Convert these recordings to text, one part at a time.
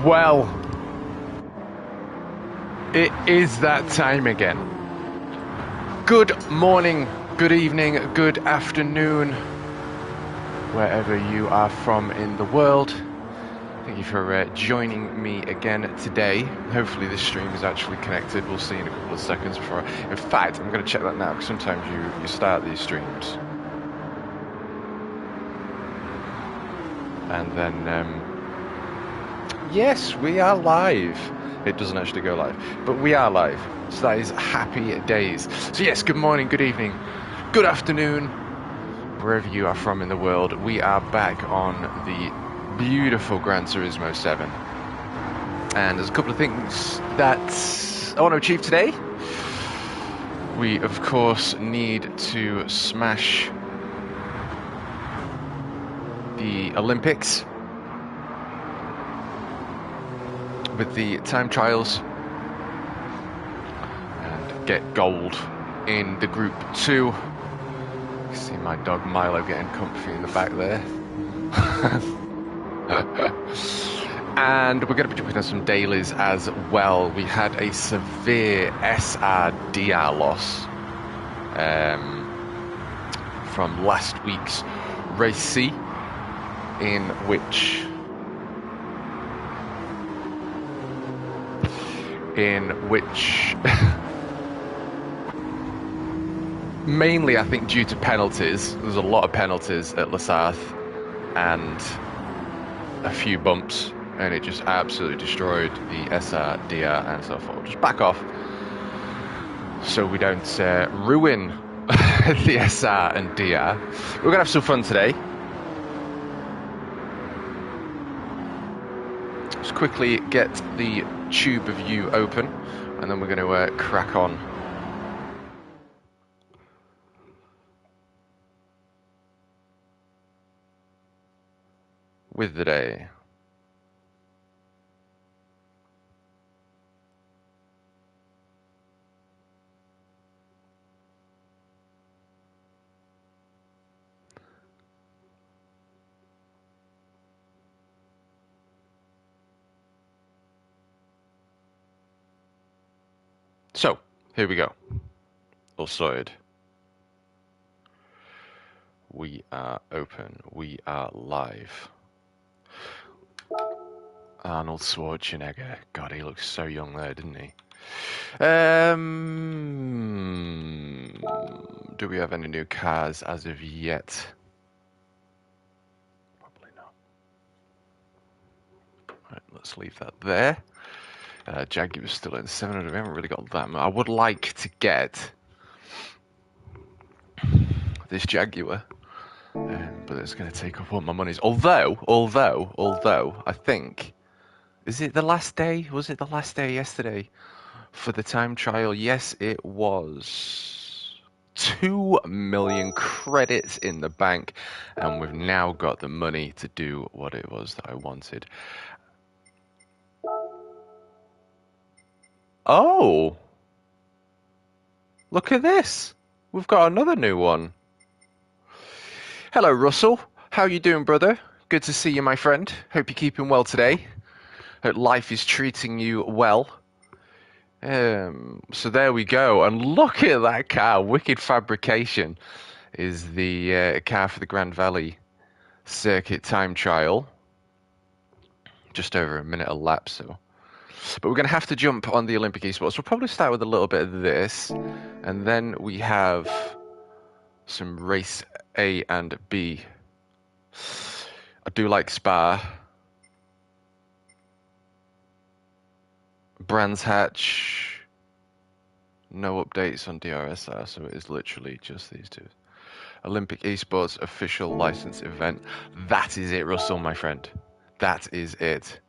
Well, it is that time again. Good morning, good evening, good afternoon, wherever you are from in the world. Thank you for joining me again today. Hopefully this stream is actually connected. We'll see in a couple of seconds before in fact, I'm going to check that now, because sometimes you start these streams and then yes, we are live. It doesn't actually go live, but we are live. So that is happy days. So yes, good morning, good evening, good afternoon, wherever you are from in the world. We are back on the beautiful Gran Turismo 7. And there's a couple of things that I want to achieve today. We, of course, need to smash the Olympics with the time trials and get gold in the group 2. You can see my dog Milo getting comfy in the back there. And we're going to be jumping on some dailies as well. We had a severe SRDR loss from last week's race C, in which mainly I think due to penalties. There's a lot of penalties at Lasarth and a few bumps, and it just absolutely destroyed the SRDR, and so forth. Just back off so we don't ruin the SR and DR. We're going to have some fun today. Just quickly get the tube of you open, and then we're going to crack on. With the day. So, here we go. All sorted. We are open. We are live. Arnold Schwarzenegger. God, he looks so young there, didn't he? Do we have any new cars as of yet? Probably not. Right, let's leave that there. Jaguar's still in 700. We haven't really got that much. I would like to get this Jaguar, but it's going to take up all my monies. Although, I think, is it the last day? Was it the last day yesterday for the time trial? Yes, it was. 2 million credits in the bank, and we've now got the money to do what it was that I wanted. Oh, look at this. We've got another new one. Hello, Russell. How you doing, brother? Good to see you, my friend. Hope you're keeping well today. Hope life is treating you well. So there we go. And look at that car. Wicked Fabrication is the car for the Grand Valley circuit time trial. Just over a minute a lap, so. But we're going to have to jump on the Olympic esports. We'll probably start with a little bit of this, and then we have some race A and B. I do like Spa. Brands Hatch. No updates on DRSR, so it is literally just these two. Olympic esports official license event. That is it, Russell, my friend. That is it.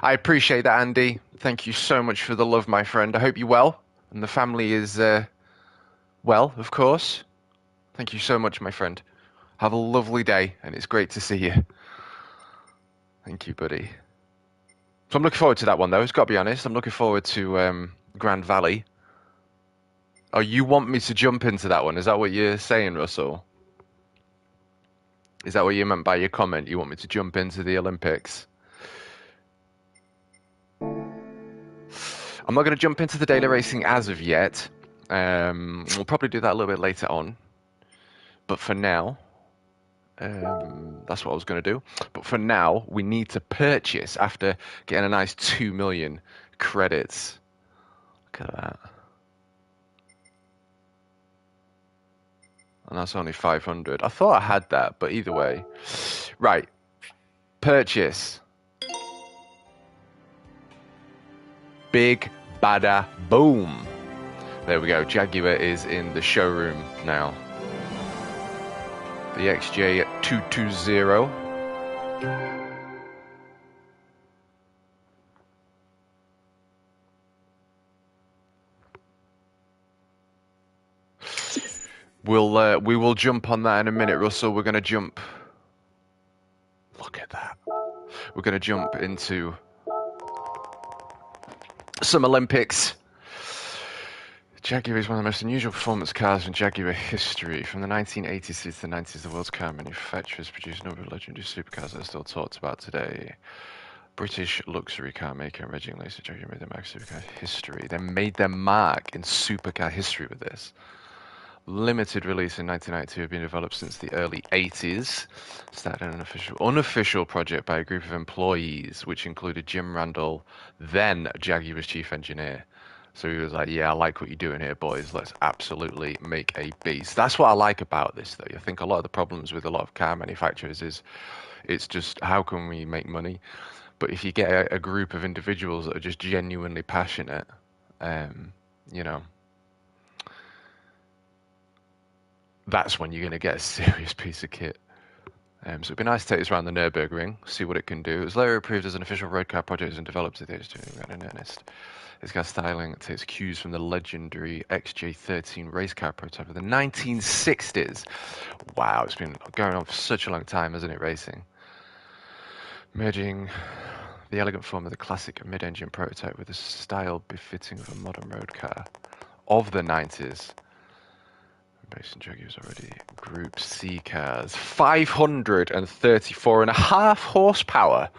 I appreciate that, Andy. Thank you so much for the love, my friend. I hope you're well, and the family is well, of course. Thank you so much, my friend. Have a lovely day, and it's great to see you. Thank you, buddy. So I'm looking forward to that one, though. It's got to be honest. I'm looking forward to Grand Valley. Oh, you want me to jump into that one? Is that what you're saying, Russell? Is that what you meant by your comment? You want me to jump into the Olympics? I'm not going to jump into the daily racing as of yet. We'll probably do that a little bit later on. But for now, that's what I was going to do. But for now, we need to purchase after getting a nice 2 million credits. Look at that. And that's only 500. I thought I had that, but either way. Right. Purchase. Big bada boom. There we go. Jaguar is in the showroom now. The XJ220. We will jump on that in a minute, Russell. We're going to jump. Look at that. We're going to jump into some Olympics. Jaguar is one of the most unusual performance cars in Jaguar history. From the 1980s to the 90s, the world's car manufacturers produced a number of legendary supercars that are still talked about today. British luxury car maker and Reginald Lacy Jaguar made their mark in supercar history. They made their mark in supercar history with this. Limited release in 1992, have been developed since the early 80s. Started an unofficial project by a group of employees, which included Jim Randall, then Jaguar's chief engineer. So he was like, yeah, I like what you're doing here, boys. Let's absolutely make a beast. That's what I like about this, though. I think a lot of the problems with a lot of car manufacturers is it's just how can we make money? But if you get a group of individuals that are just genuinely passionate, you know, that's when you're going to get a serious piece of kit. So it'd be nice to take this around the Nürburgring, see what it can do. It was later approved as an official road car project and developed at the age in earnest. This car styling takes cues from the legendary XJ13 race car prototype of the 1960s. Wow, it's been going on for such a long time, hasn't it, racing? Merging the elegant form of the classic mid-engine prototype with the style befitting of a modern road car of the 90s. Basin Jaguars already Group C cars. 534.5 horsepower.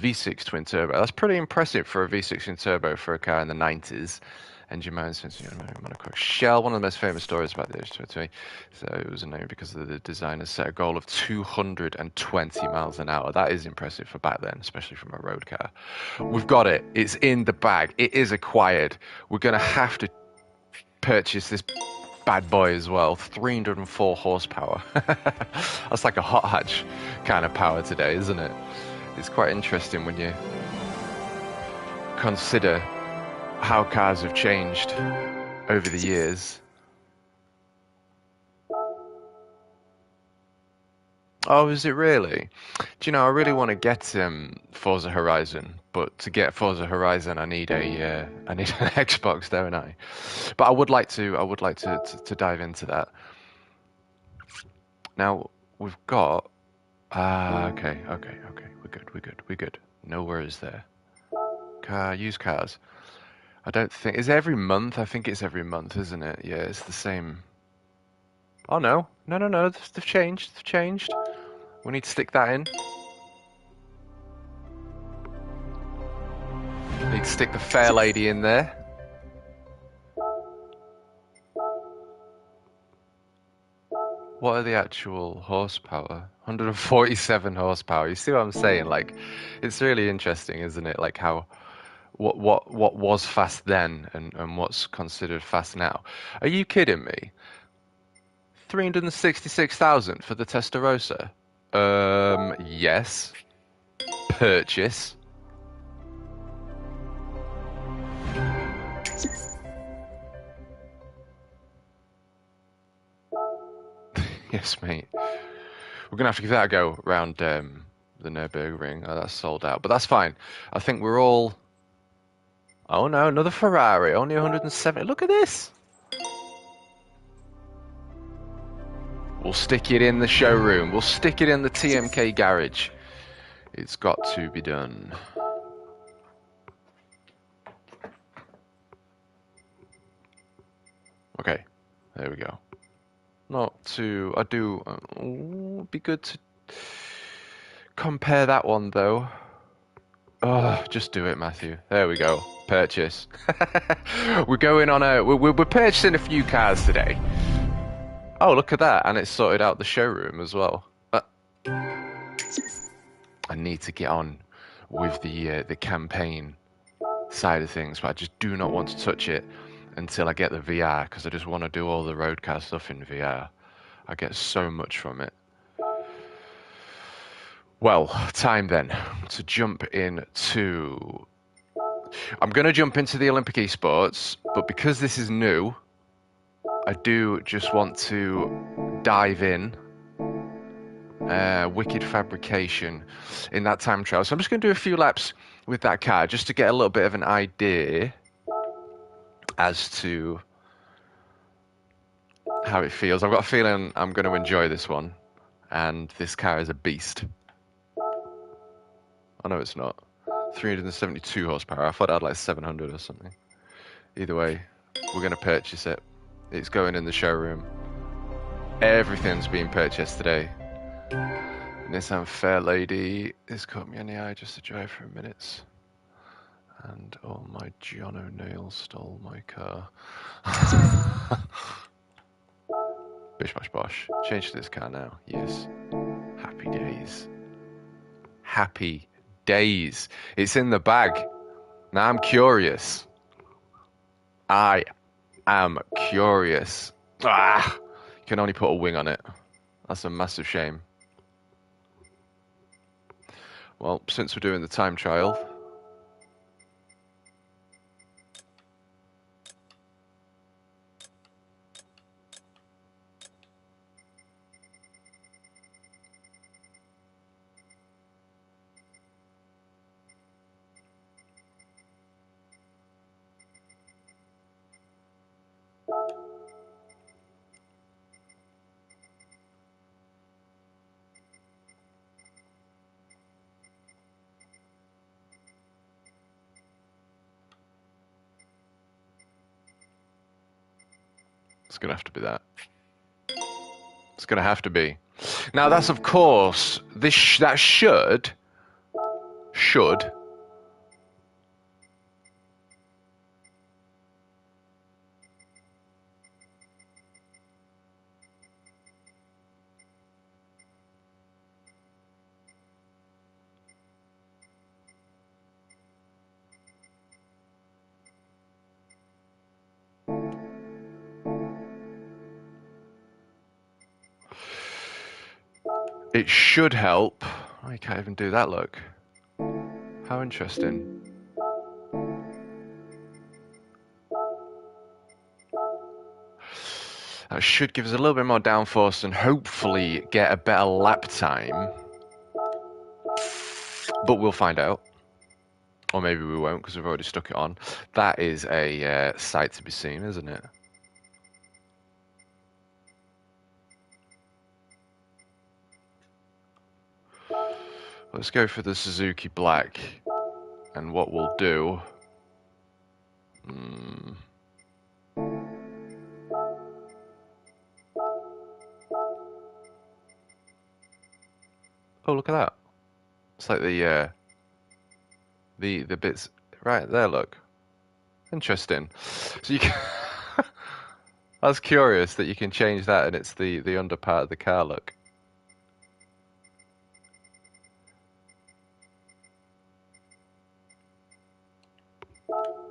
V6 twin turbo. That's pretty impressive for a V6 twin turbo for a car in the 90s. Engine mounted monocoque shell. One of the most famous stories about the H220. So it was named because the designers set a goal of 220 miles an hour. That is impressive for back then, especially from a road car. We've got it. It's in the bag. It is acquired. We're going to have to purchase this bad boy as well. 304 horsepower. That's like a hot hatch kind of power today, isn't it? It's quite interesting when you consider how cars have changed over the years. Oh, is it really? Do you know, I really want to get Forza Horizon, but to get Forza Horizon, I need an Xbox, don't I? But I would like to dive into that. Now we've got okay. We're good. No worries there. Used cars. I don't think is it every month. I think it's every month, isn't it? Yeah, it's the same. Oh no. They've changed. We need to stick that in. Need to stick the fair lady in there. What are the actual horsepower? 147 horsepower. You see what I'm saying? Like, it's really interesting, isn't it? Like how what was fast then and what's considered fast now. Are you kidding me? 366,000 for the Testarossa? Yes. Purchase. Yes, mate. We're gonna have to give that a go around the Nürburgring. Oh, that's sold out, but that's fine. I think we're all. Oh no, another Ferrari, only 170. Look at this. We'll stick it in the showroom. We'll stick it in the TMK garage. It's got to be done. Okay, there we go. Not too. I do. It'd be good to compare that one though. Oh, just do it, Matthew. There we go. Purchase. We're going on a. We're purchasing a few cars today. Oh, look at that, and it's sorted out the showroom as well. I need to get on with the campaign side of things, but I just do not want to touch it until I get the VR because I just want to do all the roadcar stuff in VR. I get so much from it. Well, time then to jump into. I'm going to jump into the Olympic esports, but because this is new, I do just want to dive in. Wicked fabrication in that time trial. So I'm just going to do a few laps with that car just to get a little bit of an idea as to how it feels. I've got a feeling I'm going to enjoy this one, and this car is a beast. Oh no, it's not. 372 horsepower. I thought I had like 700 or something. Either way, we're going to purchase it. It's going in the showroom. Everything's being purchased today. Nissan Fairlady has caught me in the eye just to drive for a minute. And oh, my John O'Neill stole my car. Bish bash bosh. Change to this car now. Yes. Happy days. Happy days. It's in the bag. Now I'm curious. I am curious. Ah! You can only put a wing on it. That's a massive shame. Well, since we're doing the time trial, it's going to have to be that. It's going to have to be. Now, that's, of course, that should... It should help. Oh, you can't even do that, look. How interesting. That should give us a little bit more downforce and hopefully get a better lap time. But we'll find out. Or maybe we won't because we've already stuck it on. That is a sight to be seen, isn't it? Let's go for the Suzuki Black. And what we'll do... Oh, look at that. It's like the bits right there, look. Interesting. So you can I was curious that you can change that and it's the under part of the car, look.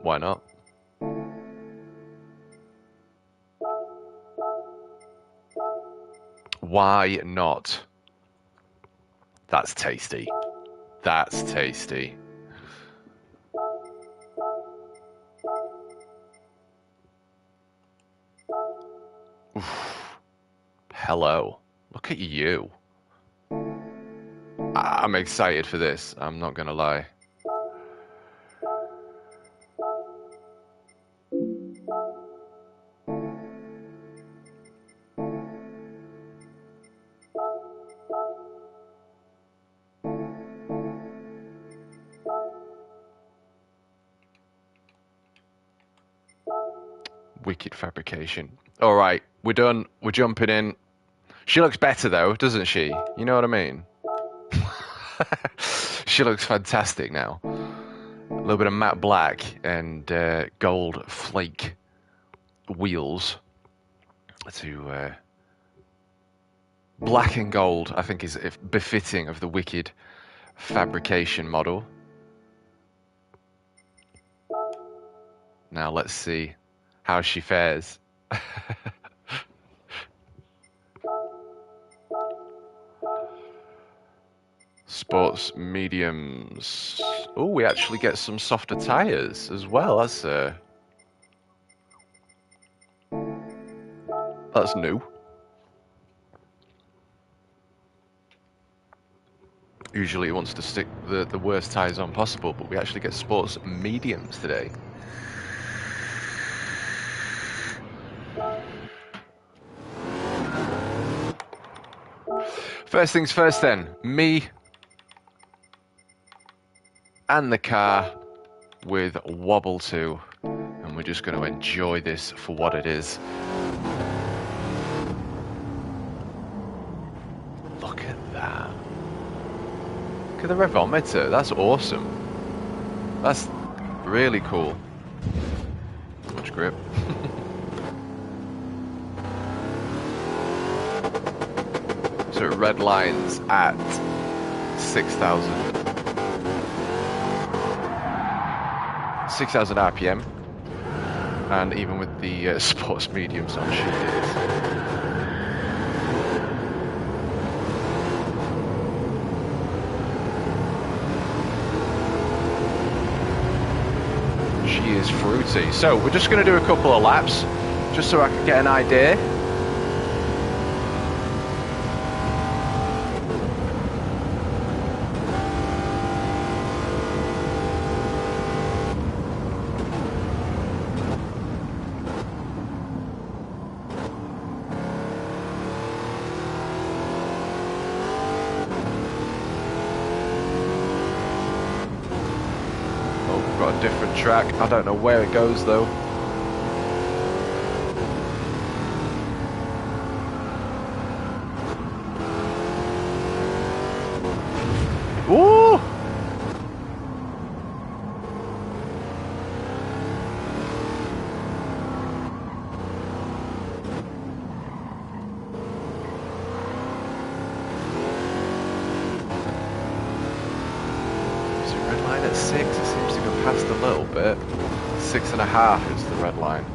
Why not? Why not? That's tasty. That's tasty. Oof. Hello. Look at you. I'm excited for this. I'm not gonna lie. Wicked fabrication. All right, we're done. We're jumping in. She looks better though, doesn't she? You know what I mean? She looks fantastic now. little bit of matte black and gold flake wheels to black and gold, I think is befitting of the Wicked fabrication model. Now let's see how she fares. Sports mediums. Oh, we actually get some softer tires as well. That's new. Usually it wants to stick the worst tires on possible, but we actually get sports mediums today. First things first then, me and the car with Wobble 2, and we're just going to enjoy this for what it is. Look at that. Look at the revometer, that's awesome. That's really cool. Much grip. So it red lines at 6,000 RPM, and even with the sports mediums on, she is. She is fruity. So we're just going to do a couple of laps, just so I can get an idea. Different track. I don't know where it goes though. Ooh! Is it red line at 6? It seems to go past a little bit. 6.5 is the red line.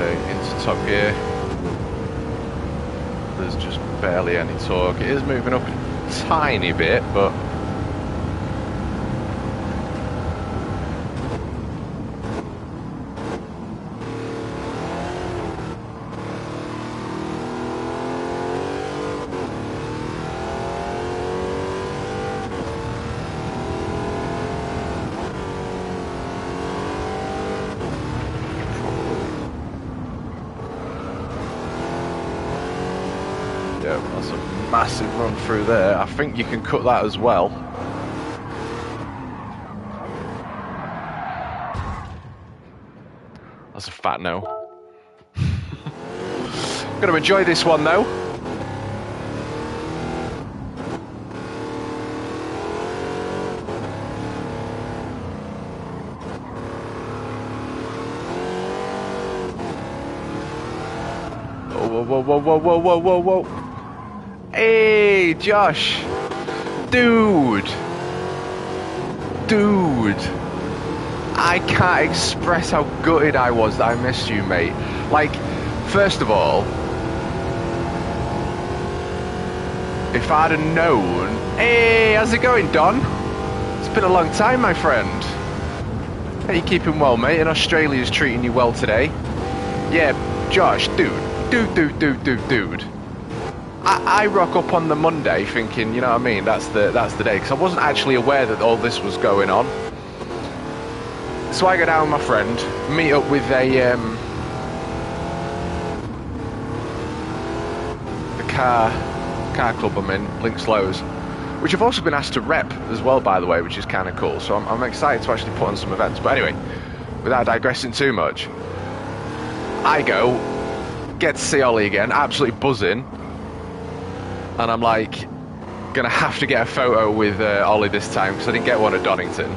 Into top gear. There's just barely any torque. It is moving up a tiny bit, but that's a massive run through there. I think you can cut that as well. That's a fat no. I'm going to enjoy this one though. Whoa, whoa, whoa, whoa, whoa, whoa, whoa. Hey, Josh. Dude. I can't express how gutted I was that I missed you, mate. Like, first of all, if I'd have known... Hey, how's it going, Don? It's been a long time, my friend. Hey, you keeping well, mate? And Australia's treating you well today. Yeah, Josh, dude. I rock up on the Monday thinking, you know what I mean, that's the day, because I wasn't actually aware that all this was going on. So I go down with my friend, meet up with the car club I'm in, Links Lows, which I've also been asked to rep as well, by the way, which is kind of cool. So I'm excited to actually put on some events. But anyway, without digressing too much, I go, get to see Ollie again, absolutely buzzing, and I'm like, gonna have to get a photo with Ollie this time because I didn't get one at Donington.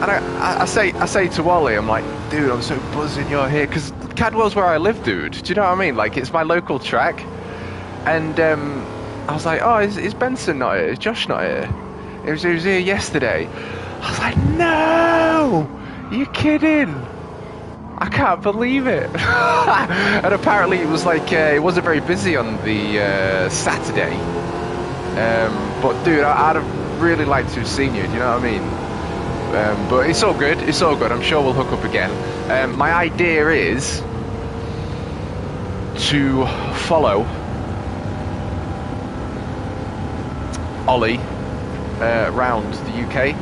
And I say to Ollie, I'm like, dude, I'm so buzzing you're here, because Cadwell's where I live, dude. Do you know what I mean? Like, it's my local track. And I was like, oh, is Benson not here? Is Josh not here? He was here yesterday. I was like, no! Are you kidding? I can't believe it. And apparently it was like, it wasn't very busy on the Saturday. But dude, I'd have really liked to have seen you, do you know what I mean? But it's all good, it's all good. I'm sure we'll hook up again. My idea is to follow Ollie around the UK.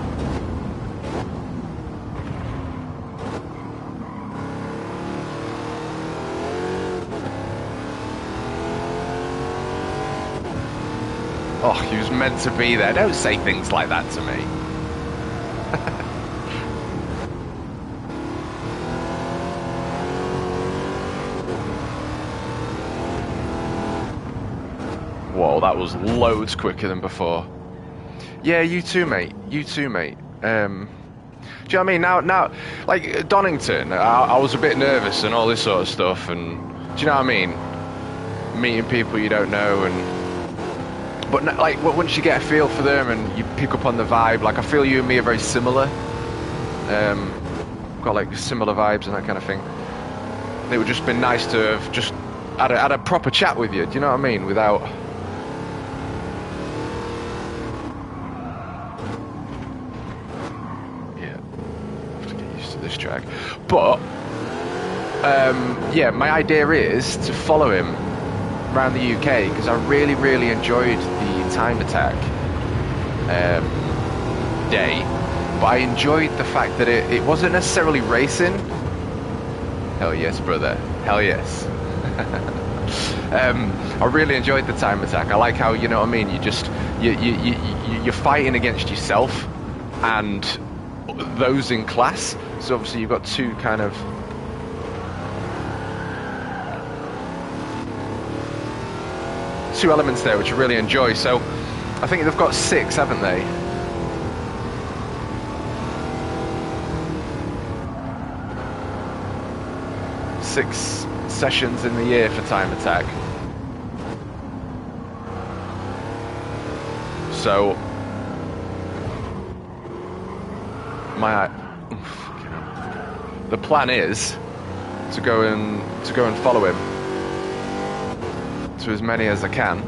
Oh, he was meant to be there. Don't say things like that to me. Whoa, that was loads quicker than before. Yeah, you too, mate. You too, mate. Do you know what I mean? Now, like Donington, I was a bit nervous and all this sort of stuff. And do you know what I mean? Meeting people you don't know, but like once you get a feel for them and you pick up on the vibe, like I feel you and me are very similar. Got like similar vibes and that kind of thing. It would just been nice to have just had a proper chat with you. Do you know what I mean? Without. This track, but yeah, my idea is to follow him around the UK because I really enjoyed the Time Attack day, but I enjoyed the fact that it wasn't necessarily racing. Hell yes, brother, hell yes. I really enjoyed the Time Attack. I like how, you know what I mean, you're fighting against yourself and those in class. So obviously you've got two kind of two elements there which I really enjoy. So I think they've got 6, haven't they? Six sessions in the year for Time Attack. So the plan is to go and follow him to as many as I can.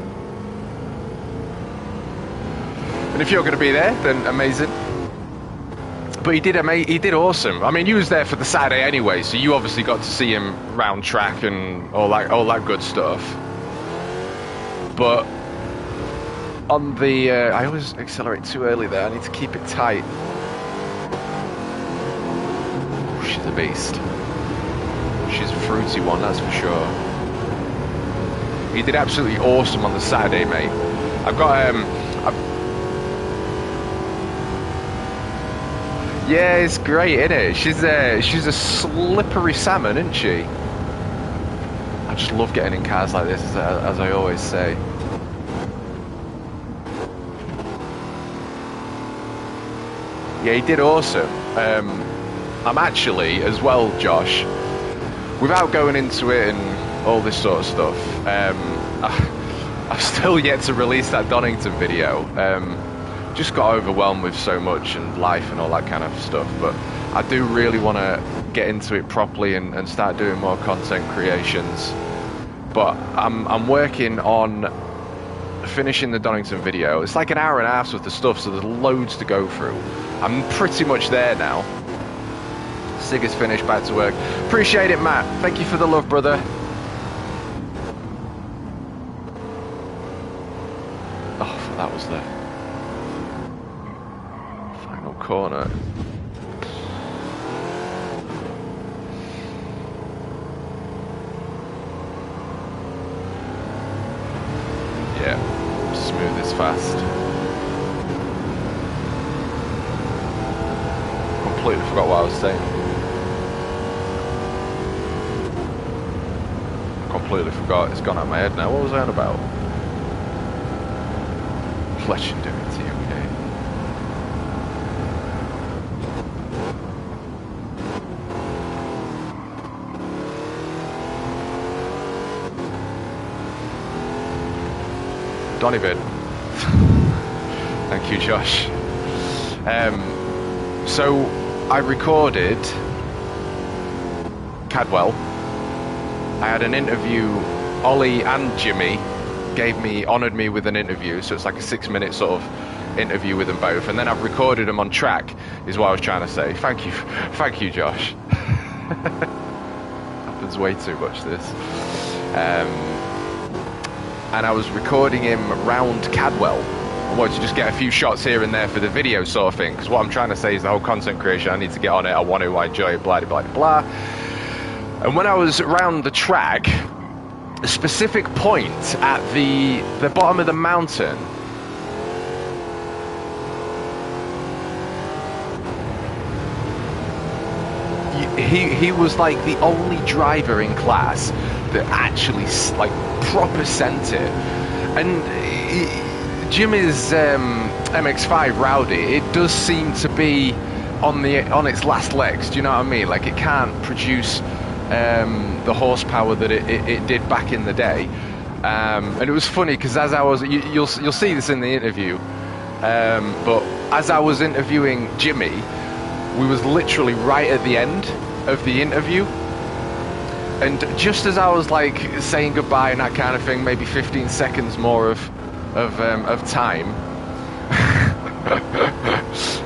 And if you're going to be there, then amazing. But he did awesome. I mean, you was there for the Saturday anyway, so you obviously got to see him round track and all that good stuff. But on the I always accelerate too early there. I need to keep it tight. She's a beast. She's a fruity one, that's for sure. He did absolutely awesome on the Saturday, mate. I've got yeah, it's great, isn't it? She's a slippery salmon, isn't she? I just love getting in cars like this, as I always say. Yeah, he did awesome. I'm actually, as well, Josh, without going into it and all this sort of stuff, I've still yet to release that Donington video. Just got overwhelmed with so much and life and all that kind of stuff, but I do really want to get into it properly and start doing more content creations. But I'm working on finishing the Donington video. It's like an hour and a half's worth of stuff, so there's loads to go through. I'm pretty much there now. Sig is finished, back to work. Appreciate it, Matt. Thank you for the love, brother. Oh, that was the final corner. Yeah, smooth is fast. Completely forgot what I was saying. Completely forgot. It's gone out of my head now. What was I on about? Legendary TOK. Donovan. Thank you, Josh. So I recorded Cadwell. I had an interview. Ollie and Jimmy honoured me with an interview, so it's like a 6-minute sort of interview with them both, and then I've recorded them on track, is what I was trying to say. Thank you, Josh. Happens way too much, this. And I was recording him round Cadwell. I wanted to just get a few shots here and there for the video sort of thing, because what I'm trying to say is the whole content creation, I need to get on it, I want to, I enjoy it, blah, blah, blah, blah. And when I was around the track, a specific point at the bottom of the mountain, he was like the only driver in class that actually like proper sent it. And Jimmy's MX-5 Rowdy, it does seem to be on its last legs. Do you know what I mean? Like it can't produce the horsepower that it did back in the day. And it was funny because as I was, you'll see this in the interview, but as I was interviewing Jimmy, we was literally right at the end of the interview, and just as I was like saying goodbye and that kind of thing, maybe 15 seconds more of time,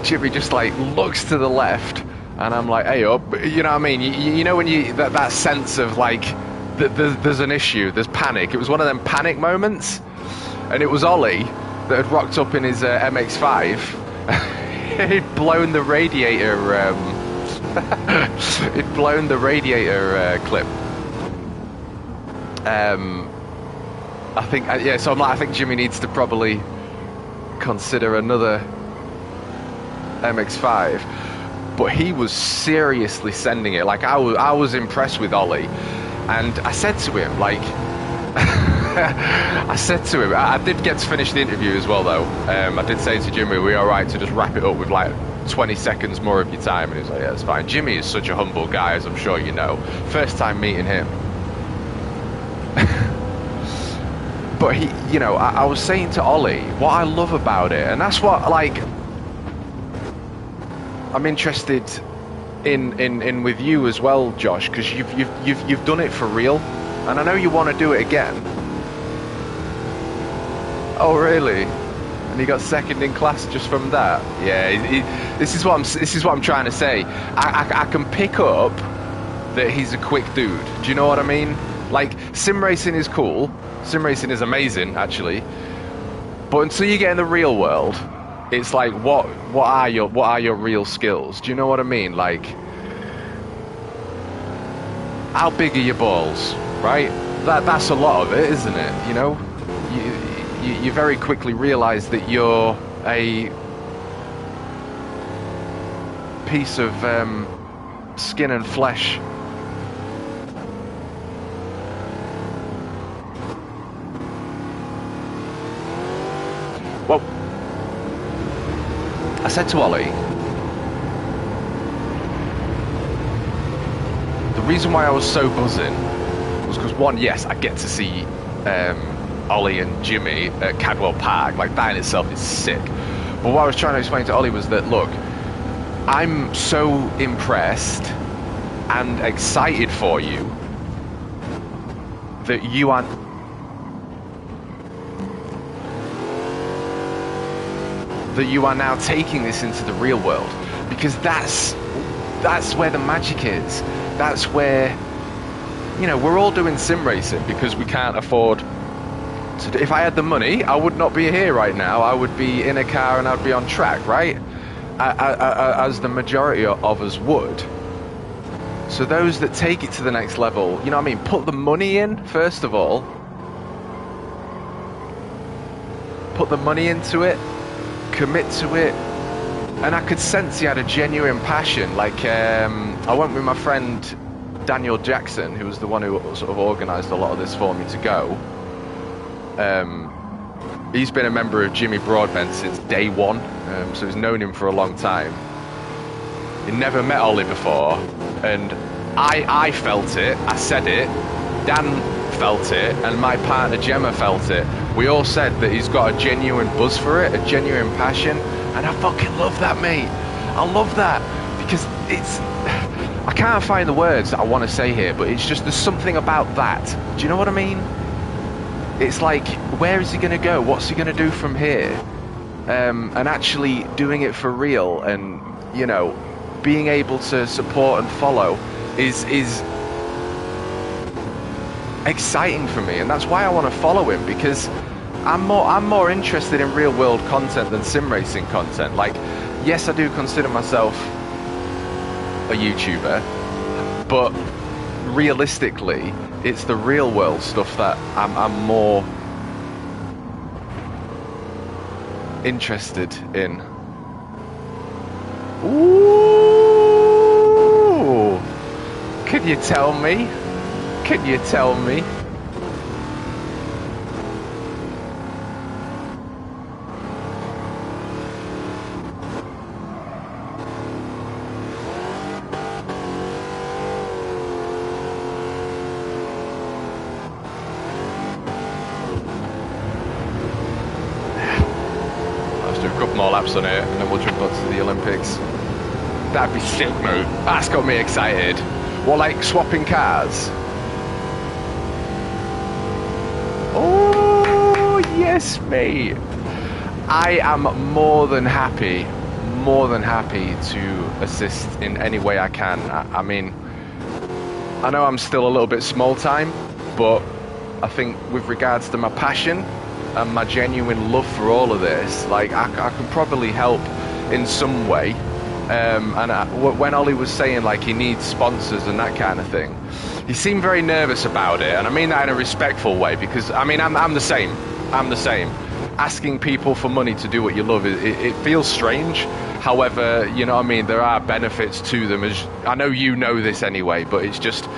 Jimmy just like looks to the left, and I'm like, hey up, you know what I mean? You know when you that sense of like there's an issue, there's panic. It was one of them panic moments, and it was Ollie that had rocked up in his MX-5. He'd blown the radiator. He'd blown the radiator clip. I think, yeah. So I'm like, I think Jimmy needs to probably consider another MX-5. But he was seriously sending it. Like I was impressed with Ollie, and I said to him, like, I did get to finish the interview as well, though. I did say to Jimmy, "Are we all right to just wrap it up with like 20 seconds more of your time?" And he was like, "Yeah, it's fine." Jimmy is such a humble guy, as I'm sure you know. First time meeting him. But he, you know, I was saying to Ollie what I love about it, and that's what, like, I'm interested in with you as well, Josh, because you've done it for real, and I know you want to do it again. Oh, really? And he got second in class just from that? Yeah. This is what I'm trying to say. I can pick up that he's a quick dude. Do you know what I mean? Like, sim racing is cool. Sim racing is amazing, actually. But until you get in the real world, it's like, what are your real skills? Do you know what I mean? Like, how big are your balls, right? That's a lot of it, isn't it? You know, you very quickly realize that you're a piece of skin and flesh. Well, I said to Ollie, the reason why I was so buzzing was because, one, yes, I get to see Ollie and Jimmy at Cadwell Park. Like, that in itself is sick. But what I was trying to explain to Ollie was that, look, I'm so impressed and excited for you that you are now taking this into the real world, because that's where the magic is. That's where, you know, we're all doing sim racing because we can't afford to do. If I had the money, I would not be here right now. I would be in a car and I'd be on track, right? as the majority of us would. So those that take it to the next level, you know what I mean, put the money in, first of all. Put the money into it, commit to it. And I could sense he had a genuine passion. Like, I went with my friend Daniel Jackson, who was the one who sort of organised a lot of this for me to go. He's been a member of Jimmy Broadbent since day one, so he's known him for a long time. He never met Ollie before, and I felt it, I said it, Dan felt it, and my partner Gemma felt it. We all said that he's got a genuine buzz for it, a genuine passion, and I fucking love that, mate. I love that, because it's... I can't find the words that I want to say here, but it's just, there's something about that. Do you know what I mean? It's like, where is he going to go? What's he going to do from here? And actually doing it for real, and, you know, being able to support and follow is exciting for me, and that's why I want to follow him, because I'm more interested in real world content than sim racing content. Like, yes, I do consider myself a YouTuber, but realistically, it's the real world stuff that I'm more interested in. Ooh! Can you tell me? Can you tell me? Let's do a couple more laps on it, and then we'll jump on to the Olympics. That'd be sick, mate. That's got me excited. What, like swapping cars? Oh, yes, mate. I am more than happy to assist in any way I can. I mean, I know I'm still a little bit small time, but I think with regards to my passion and my genuine love for all of this, like, I can probably help in some way. When Ollie was saying, like, he needs sponsors and that kind of thing, he seemed very nervous about it, and I mean that in a respectful way, because I mean I'm the same. Asking people for money to do what you love, it feels strange. However, you know what I mean, there are benefits to them. As I know you know this anyway, but it's just,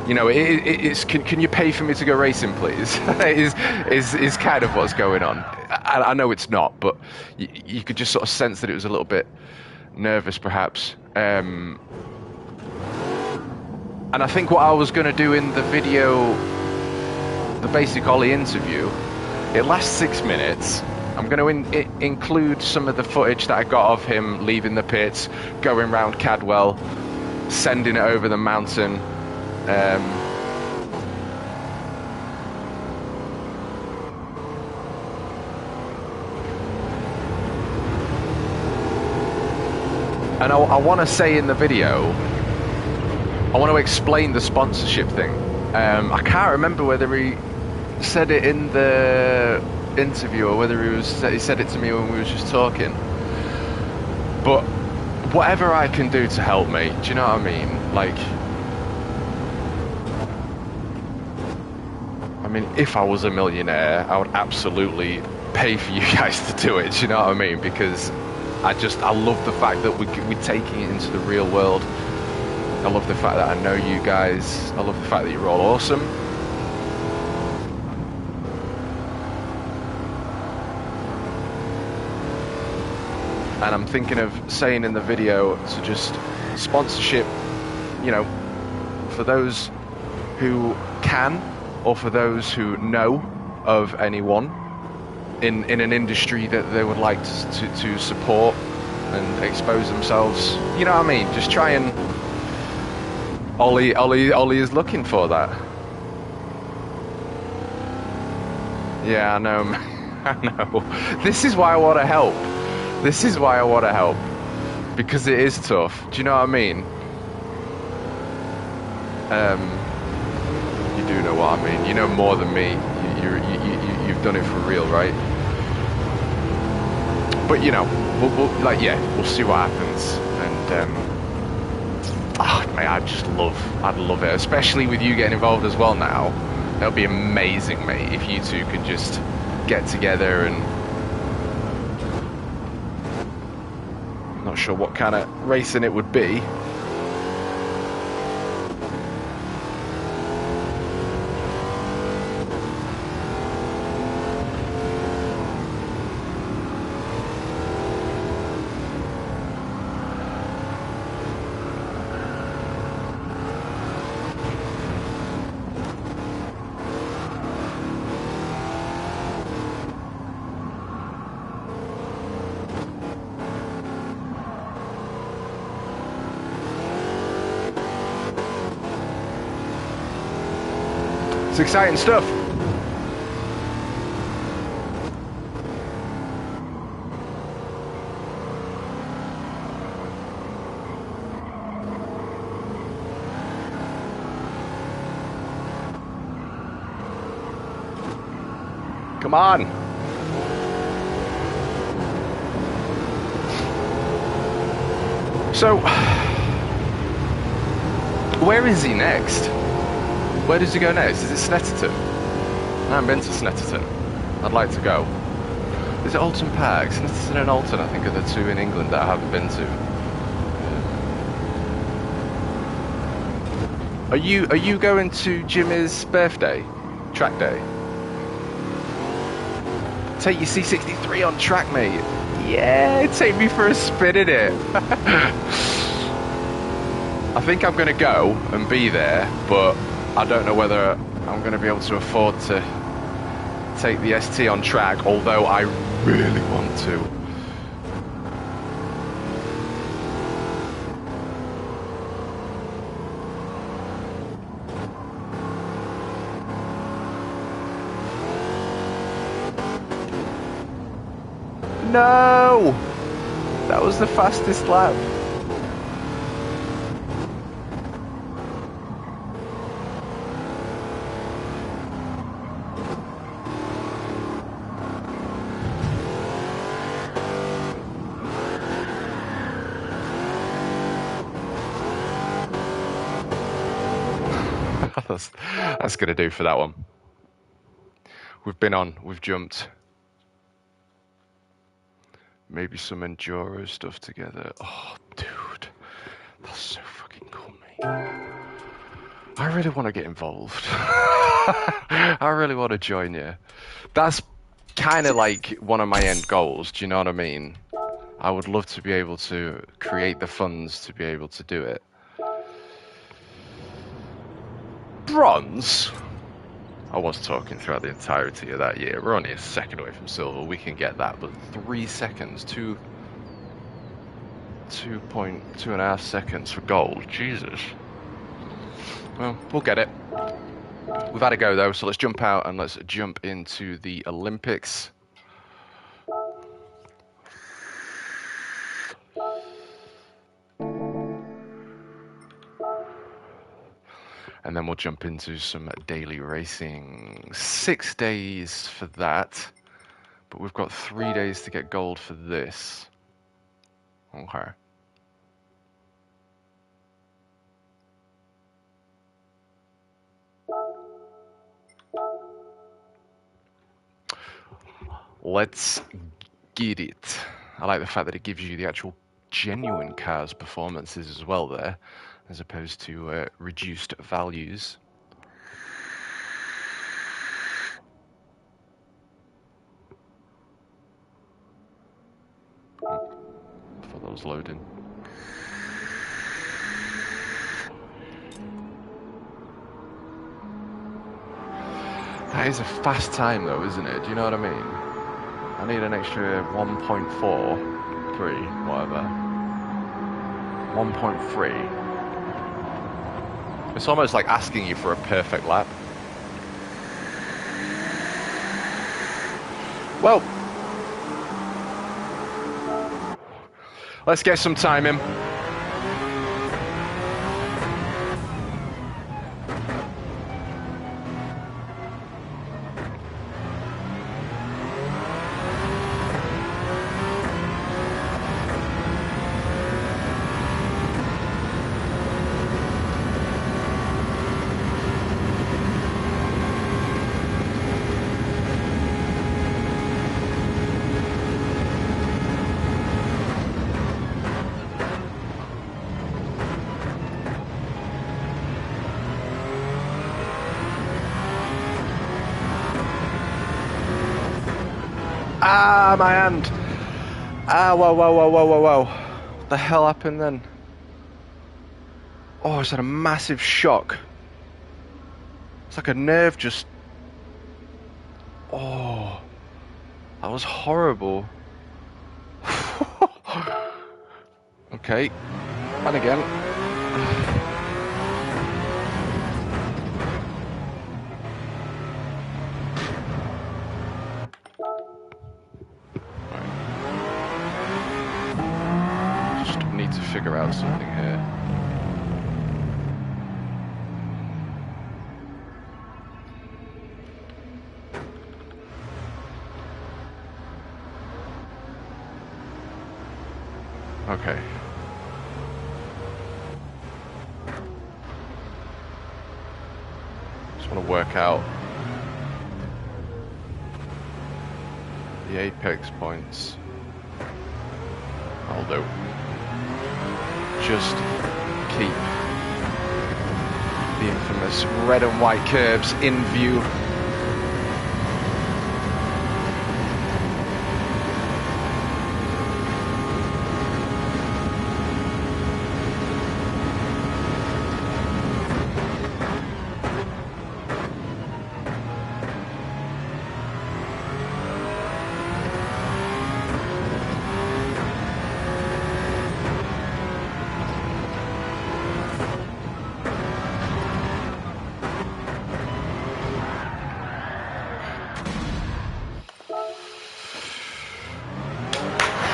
you know, it's can you pay for me to go racing, please? is kind of what's going on. I know it's not, but you could just sort of sense that it was a little bit nervous, perhaps. And I think what I was going to do in the video, the basic Ollie interview, it lasts 6 minutes. I'm going to include some of the footage that I got of him leaving the pits, going round Cadwell, sending it over the mountain. And I want to say in the video, I want to explain the sponsorship thing. I can't remember whether he said it in the interview or whether he said it to me when we were just talking. But whatever I can do to help, mate, do you know what I mean? Like, I mean, if I was a millionaire, I would absolutely pay for you guys to do it, do you know what I mean? Because I love the fact that we're taking it into the real world. I love the fact that I know you guys. I love the fact that you're all awesome. And I'm thinking of saying in the video to just sponsorship, you know, for those who can, or for those who know of anyone in an industry that they would like to support and expose themselves. You know what I mean? Just try and... Ollie is looking for that. Yeah, I know. I know. This is why I want to help. This is why I want to help. Because it is tough. Do you know what I mean? You do know what I mean. You know more than me. You've done it for real, right? But you know, we'll see what happens. And mate, I'd love it, especially with you getting involved as well now. That would be amazing, mate, if you two could just get together. And I'm not sure what kind of racing it would be. It's exciting stuff. Come on. So, where is he next? Where does he go next? Is it Snetterton? I haven't been to Snetterton. I'd like to go. Is it Alton Park? Snetterton and Alton, I think, are the two in England that I haven't been to. Are you going to Jimmy's birthday? Track day? Take your C63 on track, mate. Yeah, take me for a spin in it. I think I'm going to go and be there, but I don't know whether I'm going to be able to afford to take the ST on track, although I really want to. No! That was the fastest lap. That's going to do for that one. We've jumped. Maybe some Enduro stuff together. Oh, dude. That's so fucking cool, mate. I really want to get involved. I really want to join you. That's kind of like one of my end goals, do you know what I mean? I would love to be able to create the funds to be able to do it. Bronze? I was talking throughout the entirety of that year. We're only a second away from silver. We can get that, but 3 seconds, 2.5 seconds for gold. Jesus. Well, we'll get it. We've had a go though, so let's jump out and let's jump into the Olympics. And then we'll jump into some daily racing. 6 days for that, but we've got 3 days to get gold for this. Okay. Let's get it. I like the fact that it gives you the actual genuine car's performances as well there, as opposed to reduced values. I thought that was loading. That is a fast time though, isn't it? Do you know what I mean? I need an extra 1.43, whatever. 1.3. It's almost like asking you for a perfect lap. Well, let's get some time in. Ah, my hand. Ah, whoa, whoa, whoa, whoa, whoa, whoa. What the hell happened then? Oh, I just had a massive shock. It's like a nerve just... Oh, that was horrible. Okay, and again. Right. Just need to figure out something here. Okay. Just want to work out the apex points. I'll do. Just keep the infamous red and white curves in view.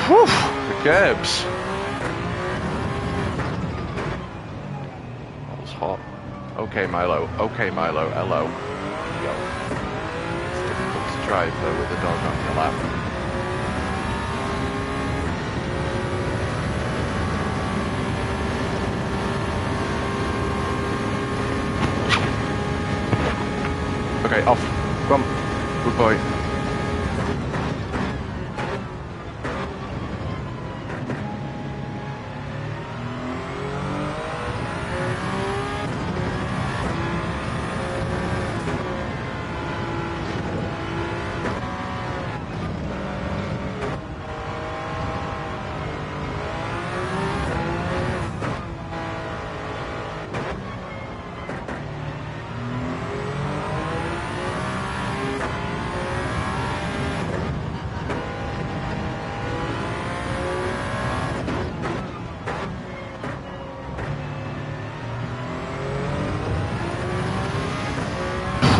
Whew, the curbs. That was hot. Okay, Milo. Okay, Milo. Hello. Yo. It's difficult to drive though with the dog on your lap. Okay, off. Come. Good boy.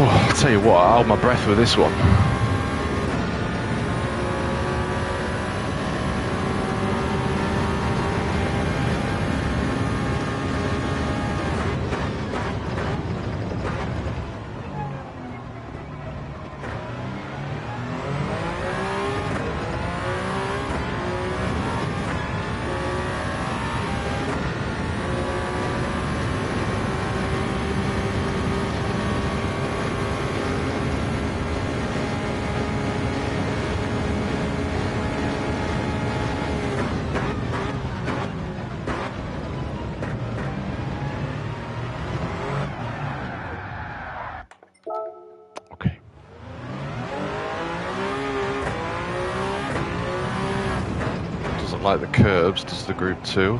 I'll tell you what, I'll hold my breath with this one. Like the curbs, does the group 2.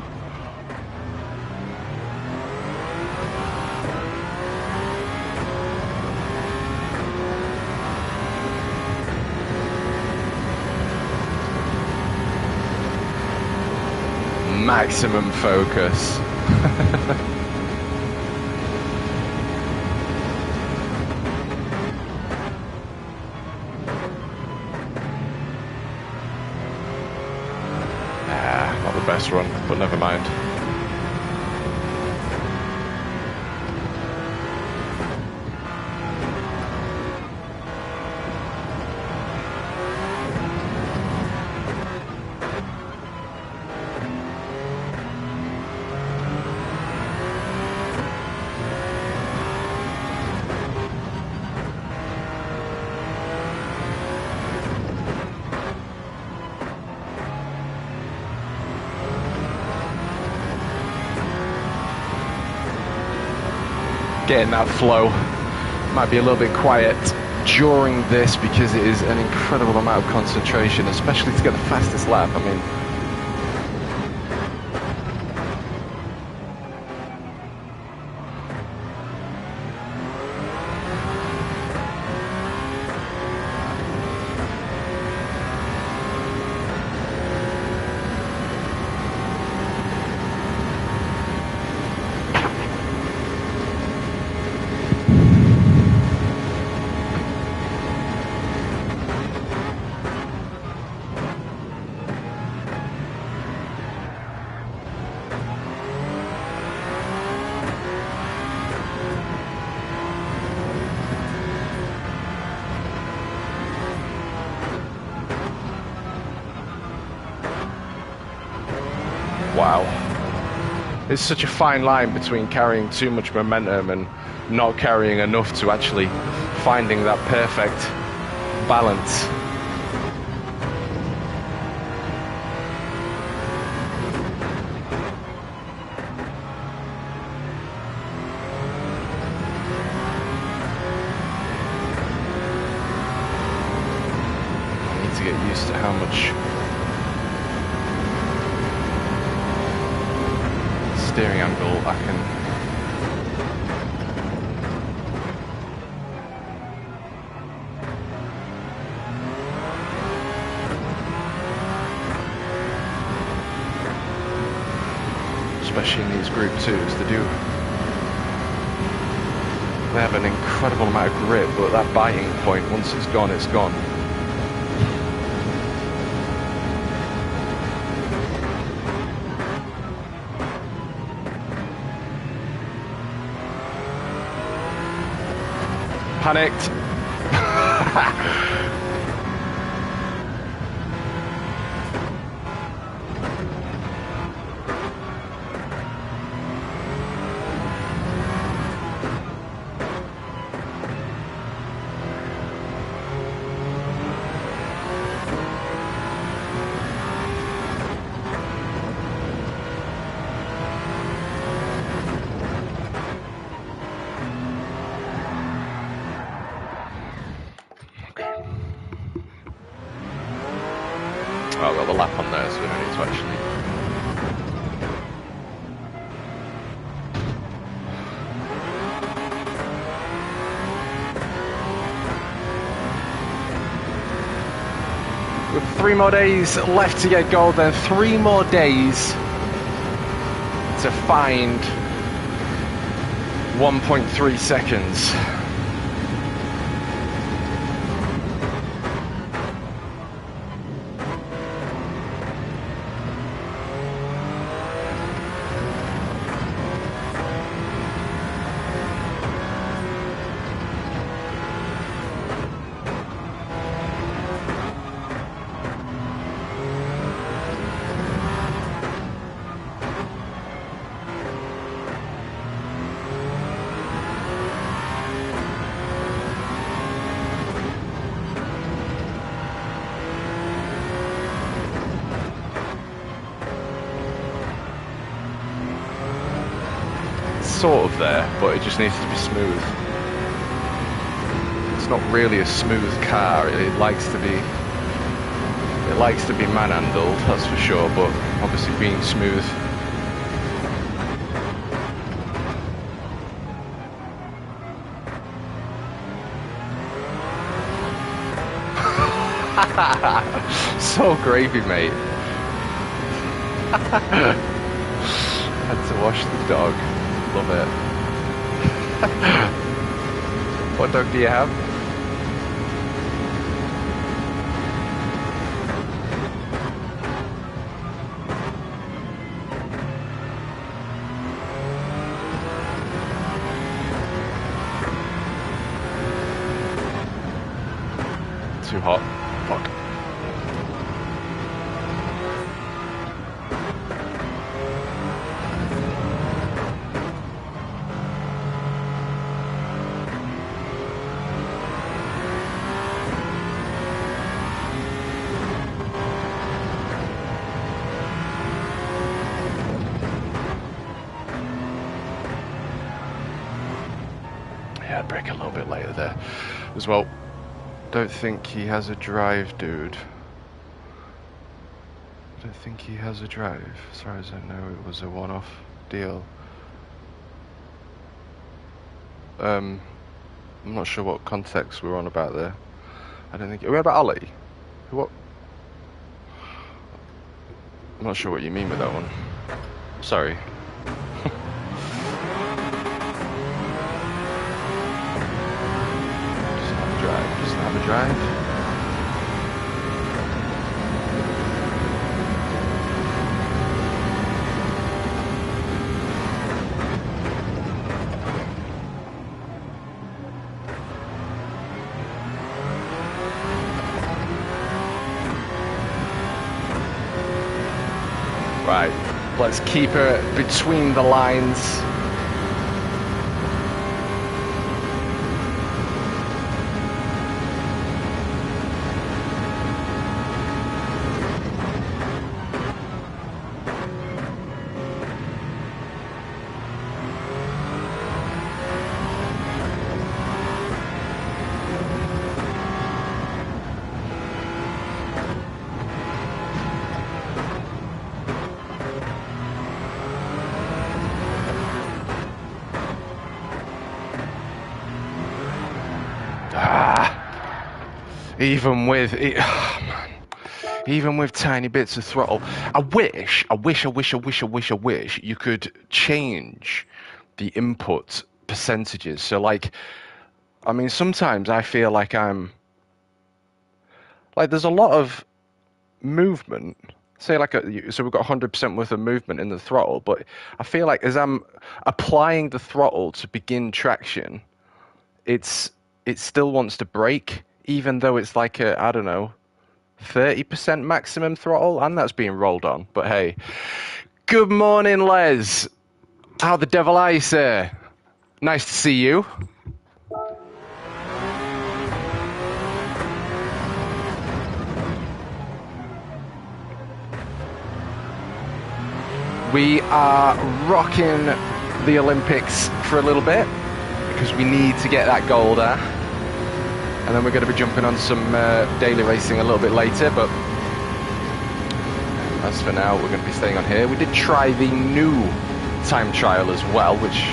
Maximum focus. Not the best run, but never mind. Getting that flow. Might be a little bit quiet. during this because it is an incredible amount of concentration, especially to get the fastest lap. I mean, wow. It's such a fine line between carrying too much momentum and not carrying enough to actually finding that perfect balance. I need to get used to how much steering angle I can especially in these group twos. They have an incredible amount of grip, but that biting point, once it's gone, it's gone. Panicked. Oh, I've got the lap on there, so we don't need to actually... With 3 more days left to get gold, then 3 more days to find 1.3 seconds. Sort of there, but it just needs to be smooth. It's not really a smooth car. It likes to be manhandled, that's for sure, but obviously being smooth. So gravy, mate. Had to wash the dog. Love it. What dog do you have? Too hot. Fuck. Yeah, brake a little bit later there as well. Don't think he has a drive, dude. I don't think he has a drive. As far as I know, it was a one-off deal. I'm not sure what context we're on about there. I don't think... Are we about Ali? What? I'm not sure what you mean with that one. Sorry. Just have a drive. Right, let's keep her between the lines. Even with tiny bits of throttle, I wish you could change the input percentages. So like, I mean, sometimes I feel like there's a lot of movement. Say so we've got 100% worth of movement in the throttle, but I feel like as I'm applying the throttle to begin traction, it still wants to brake, even though it's like I don't know, 30% maximum throttle, and that's being rolled on. But hey, good morning, Les. How the devil are you, sir? Nice to see you. We are rocking the Olympics for a little bit because we need to get that gold, and then we're going to be jumping on some daily racing a little bit later, but as for now, we're going to be staying on here. We did try the new time trial as well, which...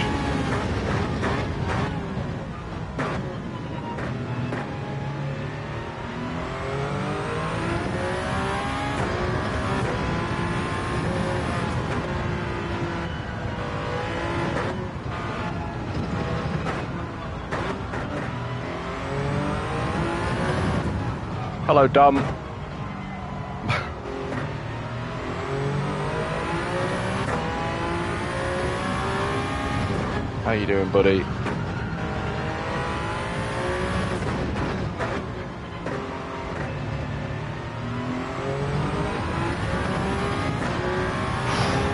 Hello, Dom. How you doing, buddy?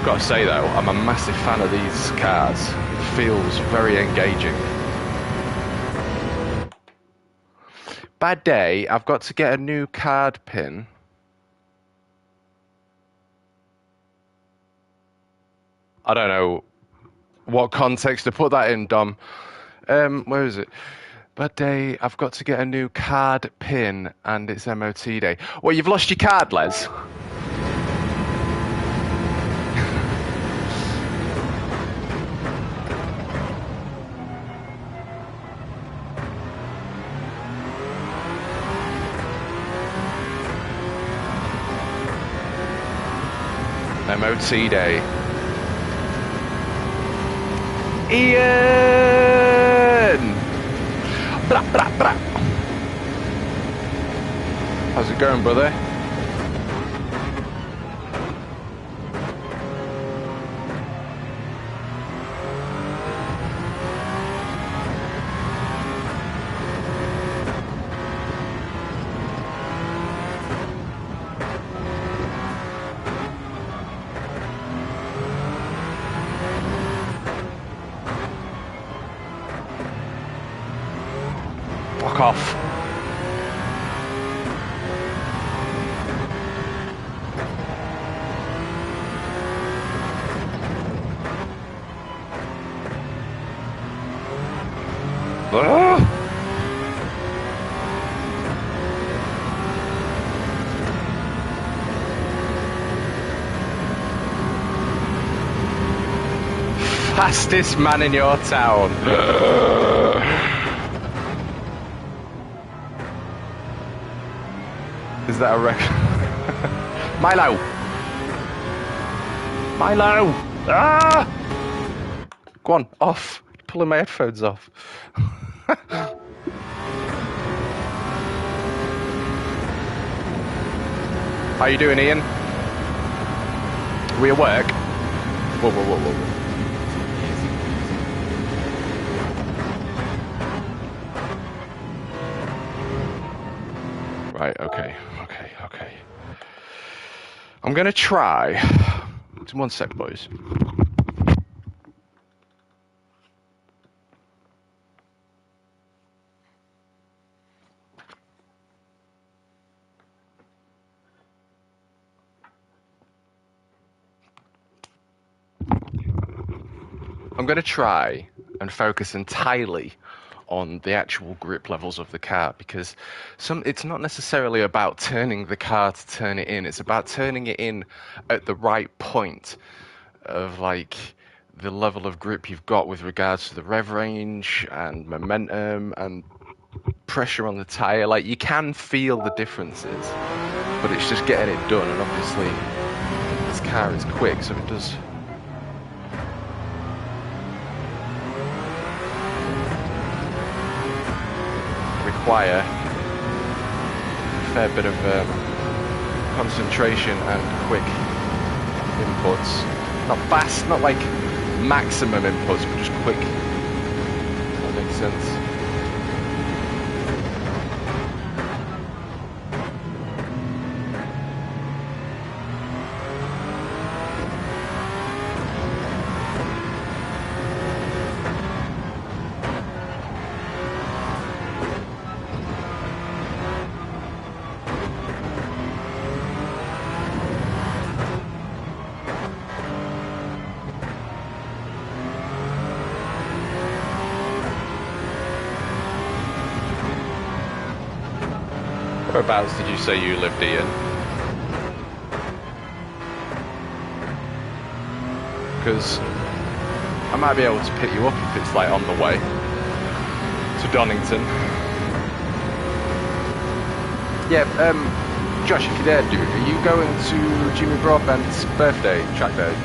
Gotta say though, I'm a massive fan of these cars. It feels very engaging. Bad day, I've got to get a new card pin. I don't know what context to put that in, Dom. Where is it? Bad day, I've got to get a new card pin and it's MOT day. Well, you've lost your card, Les. MOT day. Ian! Blah, blah, blah. How's it going, brother? Fuck off. fastest man in your town. Is that a record? Milo! Milo! Ah! Go on, off. Pulling my headphones off. How you doing, Ian? We at work? Whoa, whoa, whoa, whoa, whoa. Right, okay. I'm gonna try. Just 1 sec, boys. I'm going to try and focus entirely on the actual grip levels of the car, because it's not necessarily about turning the car to turn it in. It's about turning it in at the right point of like the level of grip you've got with regards to the rev range and momentum and pressure on the tire. Like, you can feel the differences, but it's just getting it done. And obviously this car is quick, so it does require a fair bit of concentration and quick inputs. Not fast, not like maximum inputs, but just quick. That makes sense. Whereabouts did you say you lived, Ian? Because I might be able to pick you up if it's like on the way to Donington. Yeah, Josh, if you're there, dude, are you going to Jimmy Broadbent's birthday track day?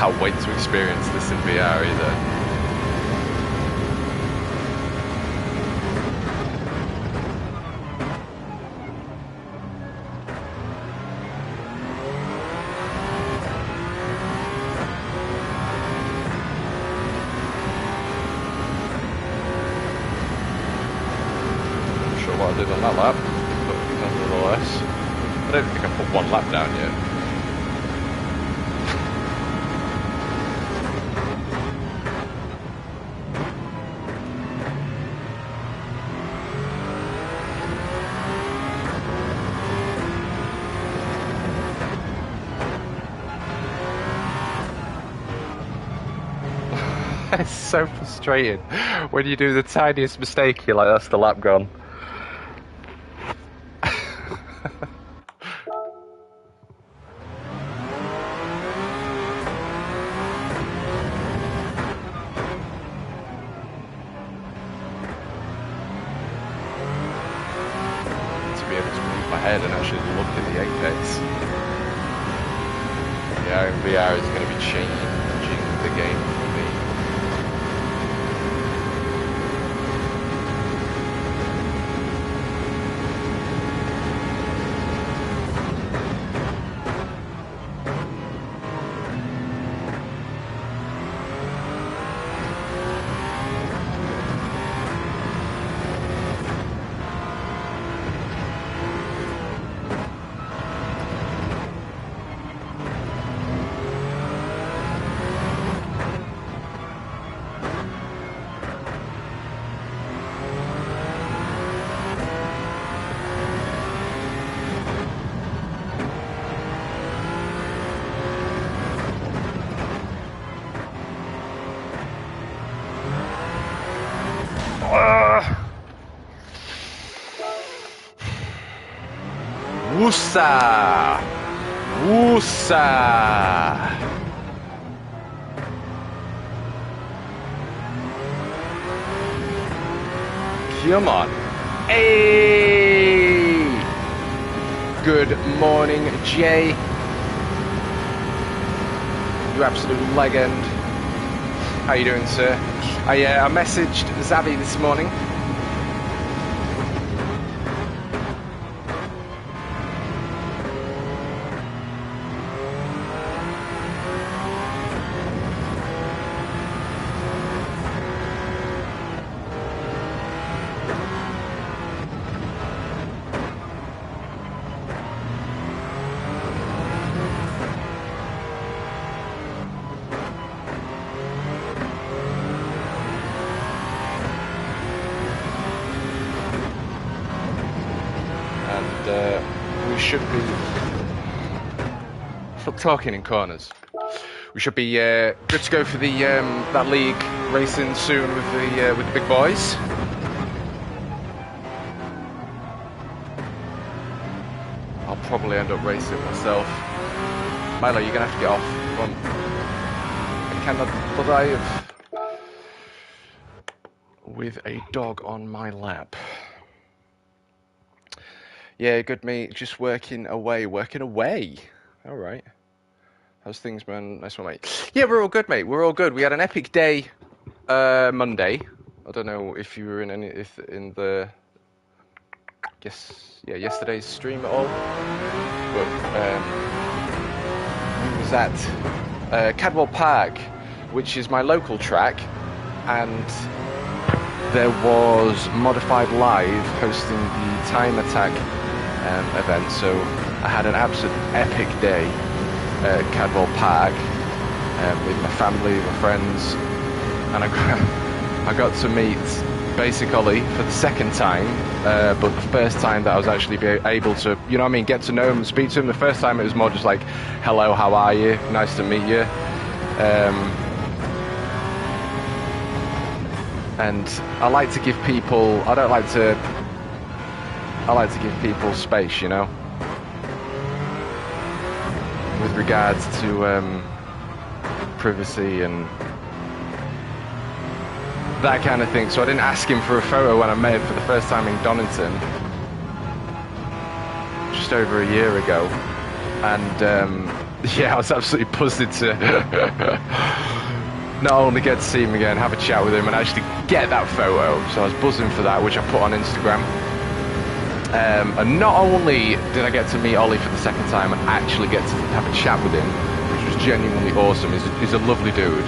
Can't wait to experience this in VR either. Not sure what I did on that lap, but nonetheless, I don't think I put 1 lap down yet. It's so frustrating when you do the tiniest mistake, you're like, that's the lap gone. Apex. Yeah, VR is going to be changing the game for me. Woosa! Woosa! Come on. Hey! Good morning, Jay. You absolute legend. How you doing, sir? I messaged Zabby this morning. We should be talking in corners. We should be good to go for the that league racing soon with the big boys. I'll probably end up racing myself. Milo, you're gonna have to get off. Come on. I cannot drive with a dog on my lap. Yeah, good mate. Just working away. All right. How's things, man? Nice one, mate. Yeah, we're all good, mate. We're all good. We had an epic day Monday. I don't know if you were in yesterday's stream at all. But we was at Cadwell Park, which is my local track, and there was Modified Live hosting the Time Attack event, so I had an absolute epic day at Cadwell Park with my family, my friends, and I got to meet Basic Ollie for the second time, but the first time that I was actually able to, you know what I mean, get to know him and speak to him. The first time it was more just like, hello, how are you? Nice to meet you. And I like to give people, I like to give people space, you know, with regards to privacy and that kind of thing. So I didn't ask him for a photo when I met him for the first time in Donington just over a year ago, and yeah, I was absolutely buzzed to not only get to see him again, have a chat with him, and actually get that photo. So I was buzzing for that, which I put on Instagram. And not only did I get to meet Ollie for the second time and actually get to have a chat with him, which was genuinely awesome. He's a lovely dude.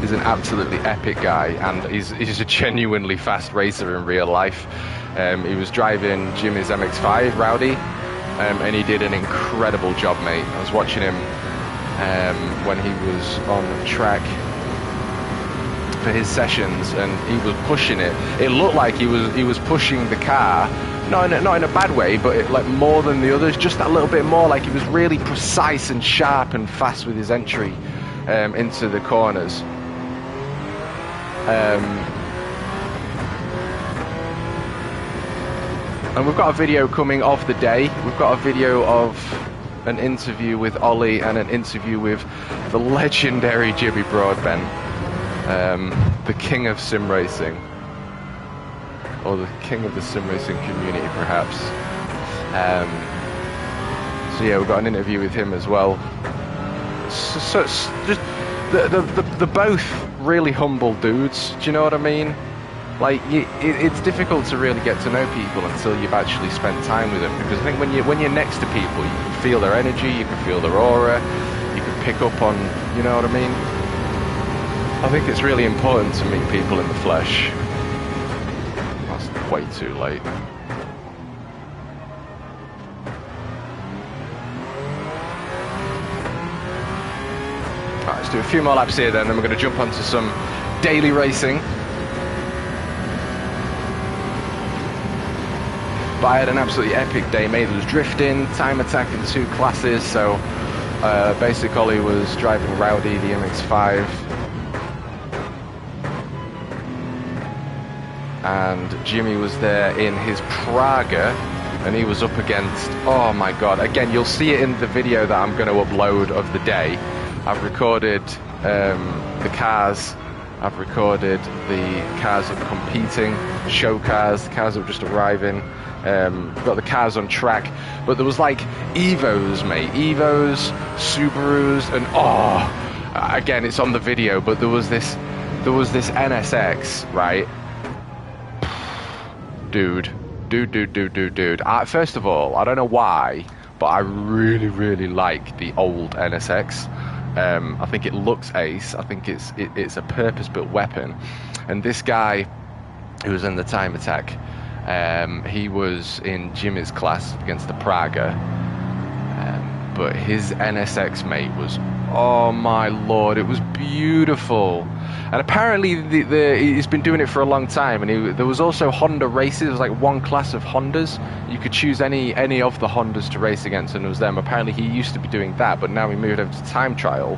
He's an absolutely epic guy, and he's a genuinely fast racer in real life. He was driving Jimmy's MX-5 Rowdy, and he did an incredible job, mate. I was watching him when he was on track for his sessions, and he was pushing it. It looked like he was pushing the car, not in a bad way, but like more than the others, just that little bit more. Like he was really precise and sharp and fast with his entry into the corners. And we've got a video coming of the day. We've got a video of an interview with Ollie and an interview with the legendary Jimmy Broadbent, the king of sim racing, or the king of the sim racing community, perhaps. So yeah, we've got an interview with him as well. So it's just they're both really humble dudes. Do you know what I mean? Like it's difficult to really get to know people until you've actually spent time with them. Because I think when you're next to people, you can feel their energy, you can feel their aura, you can pick up on, you know what I mean? I think it's really important to meet people in the flesh. That's way too late. Right, let's do a few more laps here then we're going to jump onto some daily racing. But I had an absolutely epic day, mate. There was drifting, time attack in 2 classes, so Basic Ollie was driving Rowdy, the MX-5. And Jimmy was there in his Praga, and he was up against, oh my god, again, you'll see it in the video that I'm going to upload of the day. I've recorded the cars, I've recorded the cars that are competing, show cars, the cars that were just arriving, got the cars on track, but there was like Evos, mate, Evos, Subarus, and again, it's on the video, but there was this NSX, right? Dude. First of all, I don't know why, but I really like the old NSX. I think it looks ace. I think it's a purpose-built weapon. And this guy who was in the time attack, he was in Jimmy's class against the Praga. But his NSX, mate, was, oh my lord, it was beautiful. And apparently he's been doing it for a long time. And there was also Honda races. There was like one class of Hondas. You could choose any of the Hondas to race against, and it was them. Apparently he used to be doing that, but now he moved over to time trial.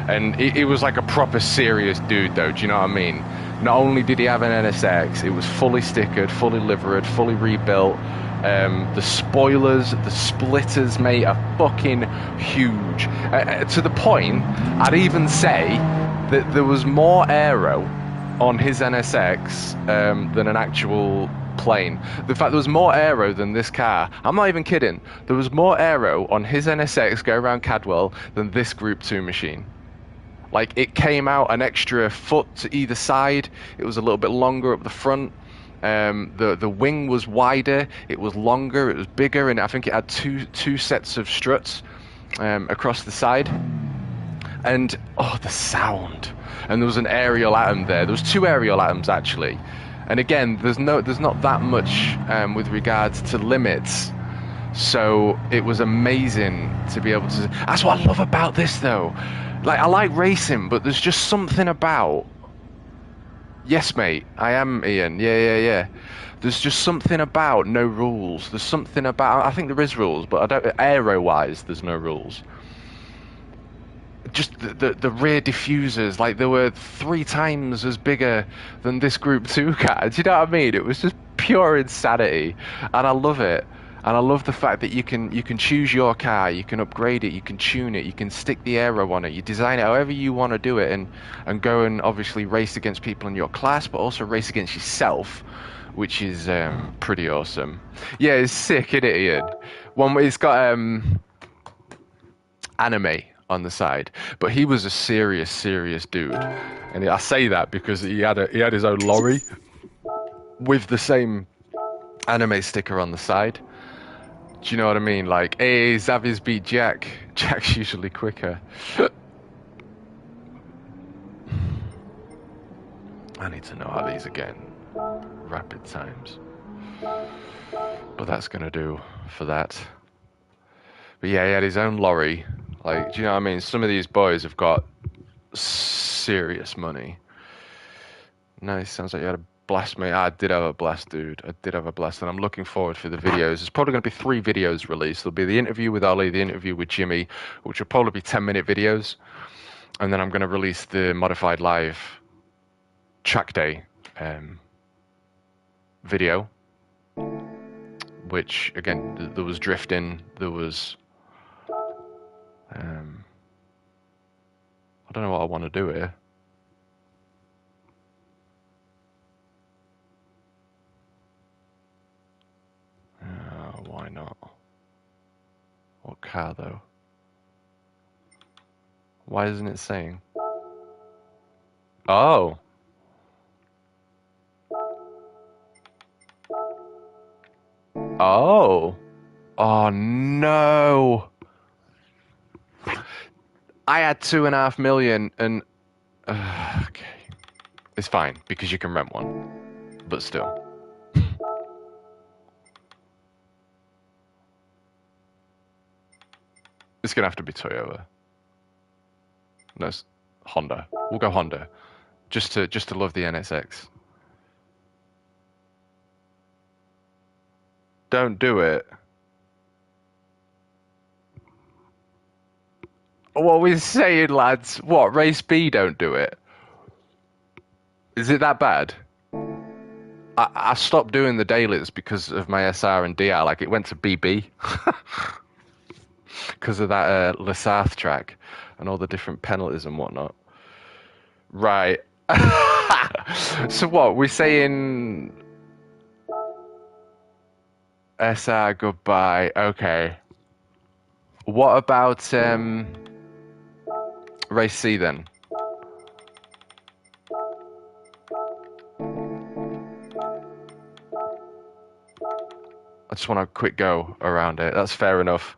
And it was like a proper serious dude, though. Do you know what I mean? Not only did he have an NSX, it was fully stickered, fully liveried, fully rebuilt. The spoilers, the splitters, mate, are fucking huge. To the point, I'd even say that there was more aero on his NSX than an actual plane. In fact, there was more aero than this car. I'm not even kidding. There was more aero on his NSX going around Cadwell than this Group 2 machine. Like, it came out an extra foot to either side. It was a little bit longer up the front. The wing was wider, it was longer, it was bigger, and I think it had two sets of struts across the side. And the sound! And there was an aerial atom there. There was 2 aerial atoms actually. And again, there's not that much with regards to limits. So it was amazing to be able to. That's what I love about this, though. Like, I like racing, but there's just something about. Yes, mate, I am Ian. Yeah. There's just something about no rules. There's something about. I think there is rules, but I don't. Aero-wise, there's no rules. Just the rear diffusers, like, they were 3 times as bigger than this Group 2 car. Do you know what I mean? It was just pure insanity, and I love it. And I love the fact that you can choose your car, you can upgrade it, you can tune it, you can stick the aero on it, you design it however you want to do it, and go and obviously race against people in your class, but also race against yourself, which is pretty awesome. Yeah, it's sick, isn't it, Ian? It's got anime on the side, but he was a serious dude, and I say that because he had his own lorry with the same anime sticker on the side. Do you know what I mean? Like, hey, Xavier's beat Jack. Jack's usually quicker. I need to know how these are getting rapid times. But that's going to do for that. But yeah, he had his own lorry. Like, do you know what I mean? Some of these boys have got serious money. Nice, sounds like you had a blast, mate. I did have a blast, dude. I did have a blast, and I'm looking forward for the videos. There's probably going to be 3 videos released. There'll be the interview with Ollie, the interview with Jimmy, which will probably be 10-minute videos, and then I'm going to release the modified live track day video, which, again, there was drifting, there was I don't know what I want to do here. Why not? What car, though? Why isn't it saying? Oh. Oh. Oh, no. I had 2.5 million and... okay. It's fine, because you can rent one. But still. It's gonna have to be Toyota. No, it's Honda. We'll go Honda. Just to love the NSX. Don't do it. What are we saying, lads? What, race B don't do it? Is it that bad? I stopped doing the dailies because of my SR and DR. Like, it went to BB. Because of that Lesarth track and all the different penalties and whatnot. Right. So what, we're saying SR goodbye. Okay. What about race C then? I just want a quick go around it. That's fair enough.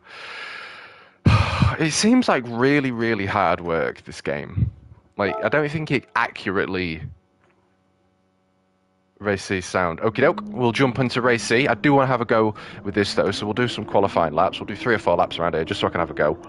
It seems like really, really hard work, this game. Like, I don't think it accurately race C sound. Okie doke, we'll jump into race C. I do want to have a go with this though, so we'll do some qualifying laps. We'll do 3 or 4 laps around here just so I can have a go.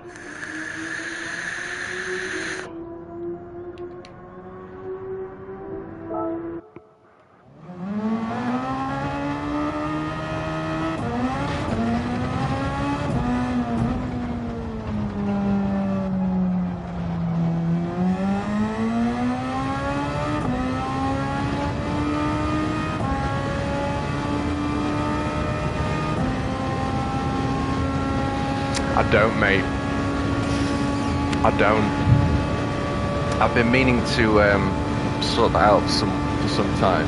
I don't, mate. I don't. I've been meaning to sort that out for some time.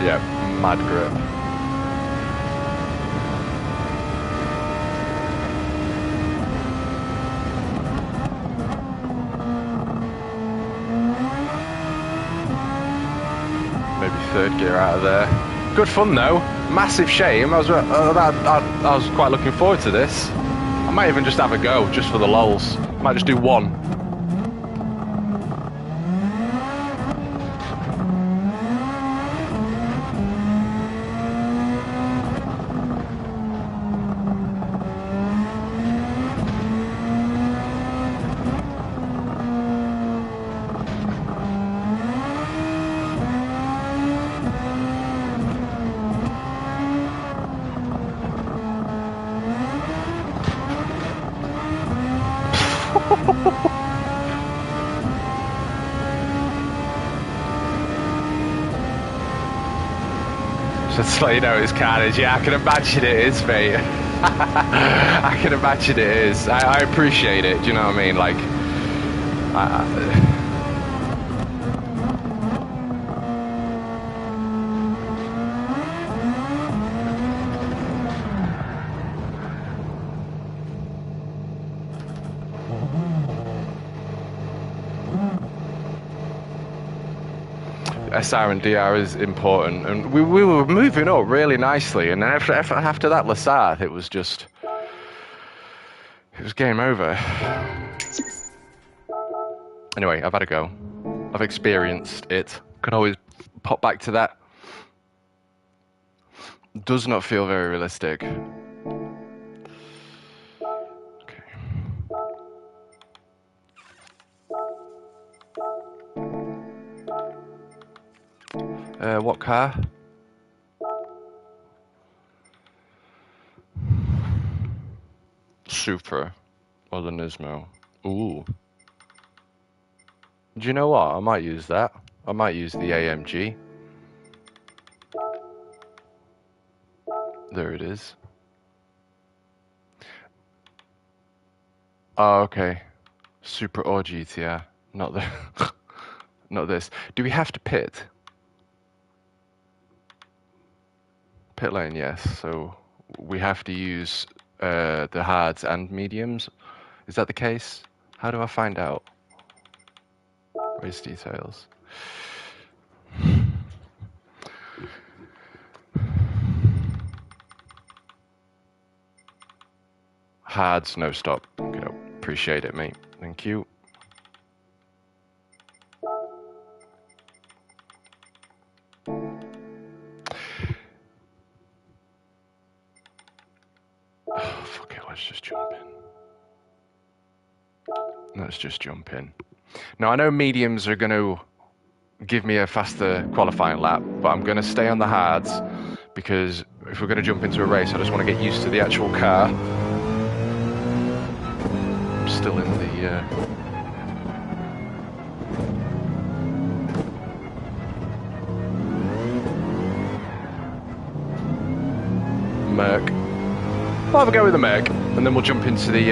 Yeah, mad grip. Third gear out of there. Good fun though. Massive shame. I was quite looking forward to this. I might even just have a go, just for the lols. Might just do one. Just to let you know, it's carnage. Yeah, I can imagine it is, mate. I can imagine it is. I appreciate it. Do you know what I mean? Like, SR and DR is important, and we were moving up really nicely, and then after that Lesarth, it was game over. Anyway, I've had a go. I've experienced it. Can always pop back to that. Does not feel very realistic. What car? Supra or the Nismo. Ooh. Do you know what? I might use that. I might use the AMG. There it is. Oh, okay. Super or GTR, not the, not this. Do we have to pit? Pit lane, yes. So we have to use the hards and mediums. Is that the case? How do I find out? Race details. Hards, no stop. Okay, appreciate it, mate. Thank you. Oh, fuck it, let's just jump in. Let's just jump in. Now, I know mediums are going to give me a faster qualifying lap, but I'm going to stay on the hards because if we're going to jump into a race, I just want to get used to the actual car. I'm still in the... Merc. I'll have a go with the Merc, and then we'll jump into the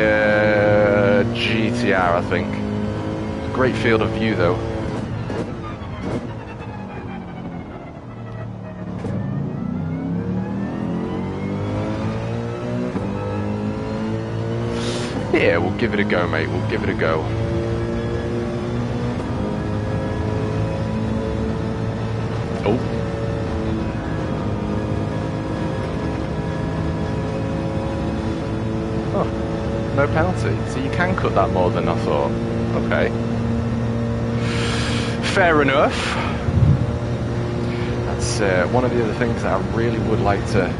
GTR, I think. Great field of view, though. Yeah, we'll give it a go, mate. We'll give it a go. Oh. Oh, no penalty. So you can cut that more than I thought. Okay. Fair enough. That's one of the other things that I really would like to...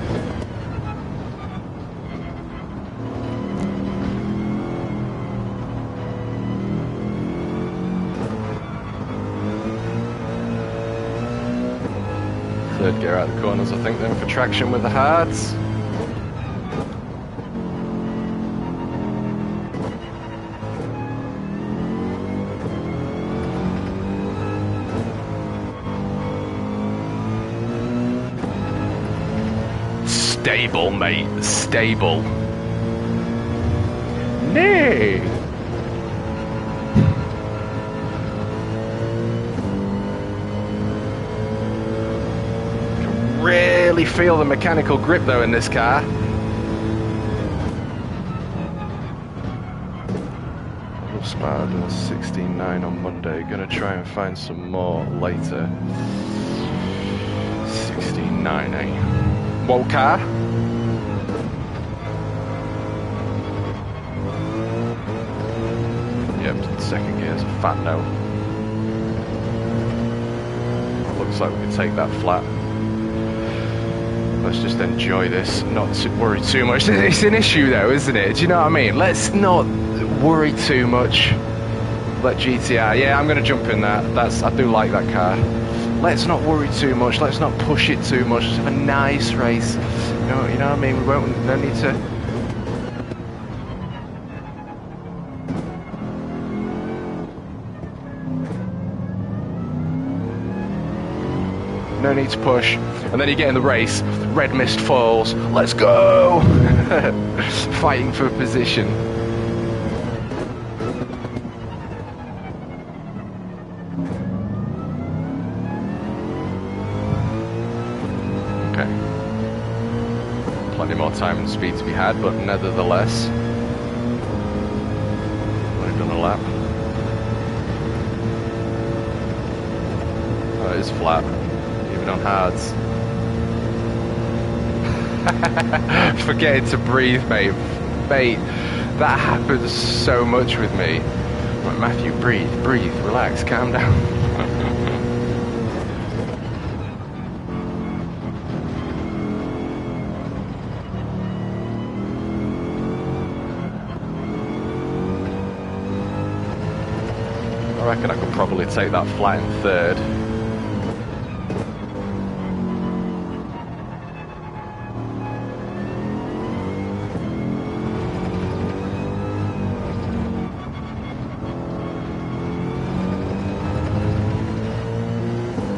Third gear out the corners, I think, then for traction with the hards. Stable, mate. Stable. Nay. Can really feel the mechanical grip though in this car. I love Smart doing 16.9 on Monday. Gonna try and find some more later. 16.9, eh? What car? Yep, second gear's a fat no. Looks like we can take that flat. Let's just enjoy this, not to worry too much. It's an issue though, isn't it? Do you know what I mean? Let's not worry too much. Let GTR, yeah, I'm gonna jump in that. I do like that car. Let's not worry too much. Let's not push it too much. Let's have a nice race. You know what I mean? We don't need to. No need to push. And then you get in the race. Red mist falls. Let's go! Fighting for position. Plenty more time and speed to be had, but nevertheless, I've done a lap. Oh, it is flat, even on hards. Forgetting to breathe, mate. Mate, that happens so much with me. Like, Matthew, breathe, relax, calm down. I reckon I could probably take that flat in third.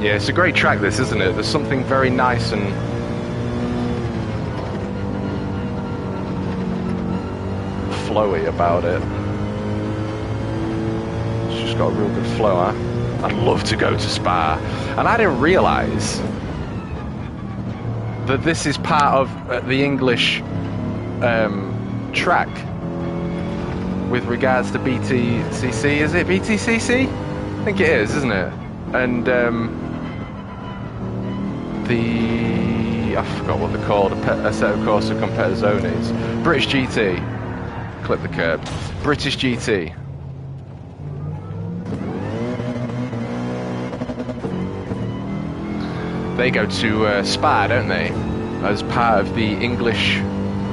Yeah, it's a great track this, isn't it? There's something very nice and flowy about it. got a real good flow, huh? I'd love to go to Spa. And I didn't realise that this is part of the English track with regards to BTCC. Is it BTCC? I think it is, isn't it? And I forgot what they're called, Assetto Corsa Competizones. British GT. Clip the curb. British GT. They go to Spa, don't they? As part of the English,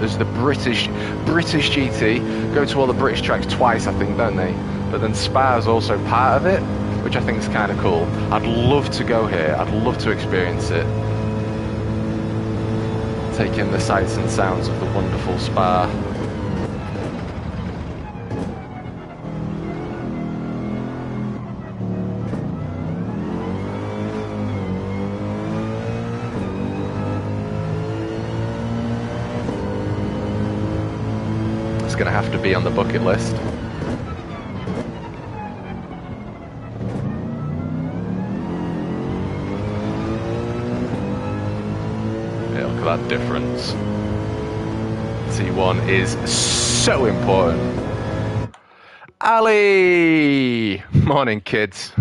as the British GT. Go to all the British tracks twice, I think, don't they? But then Spa is also part of it, which I think is kind of cool. I'd love to go here. I'd love to experience it. Take in the sights and sounds of the wonderful Spa. It's going to have to be on the bucket list. Yeah, look at that difference. T1 is so important. Ali! Morning, kids.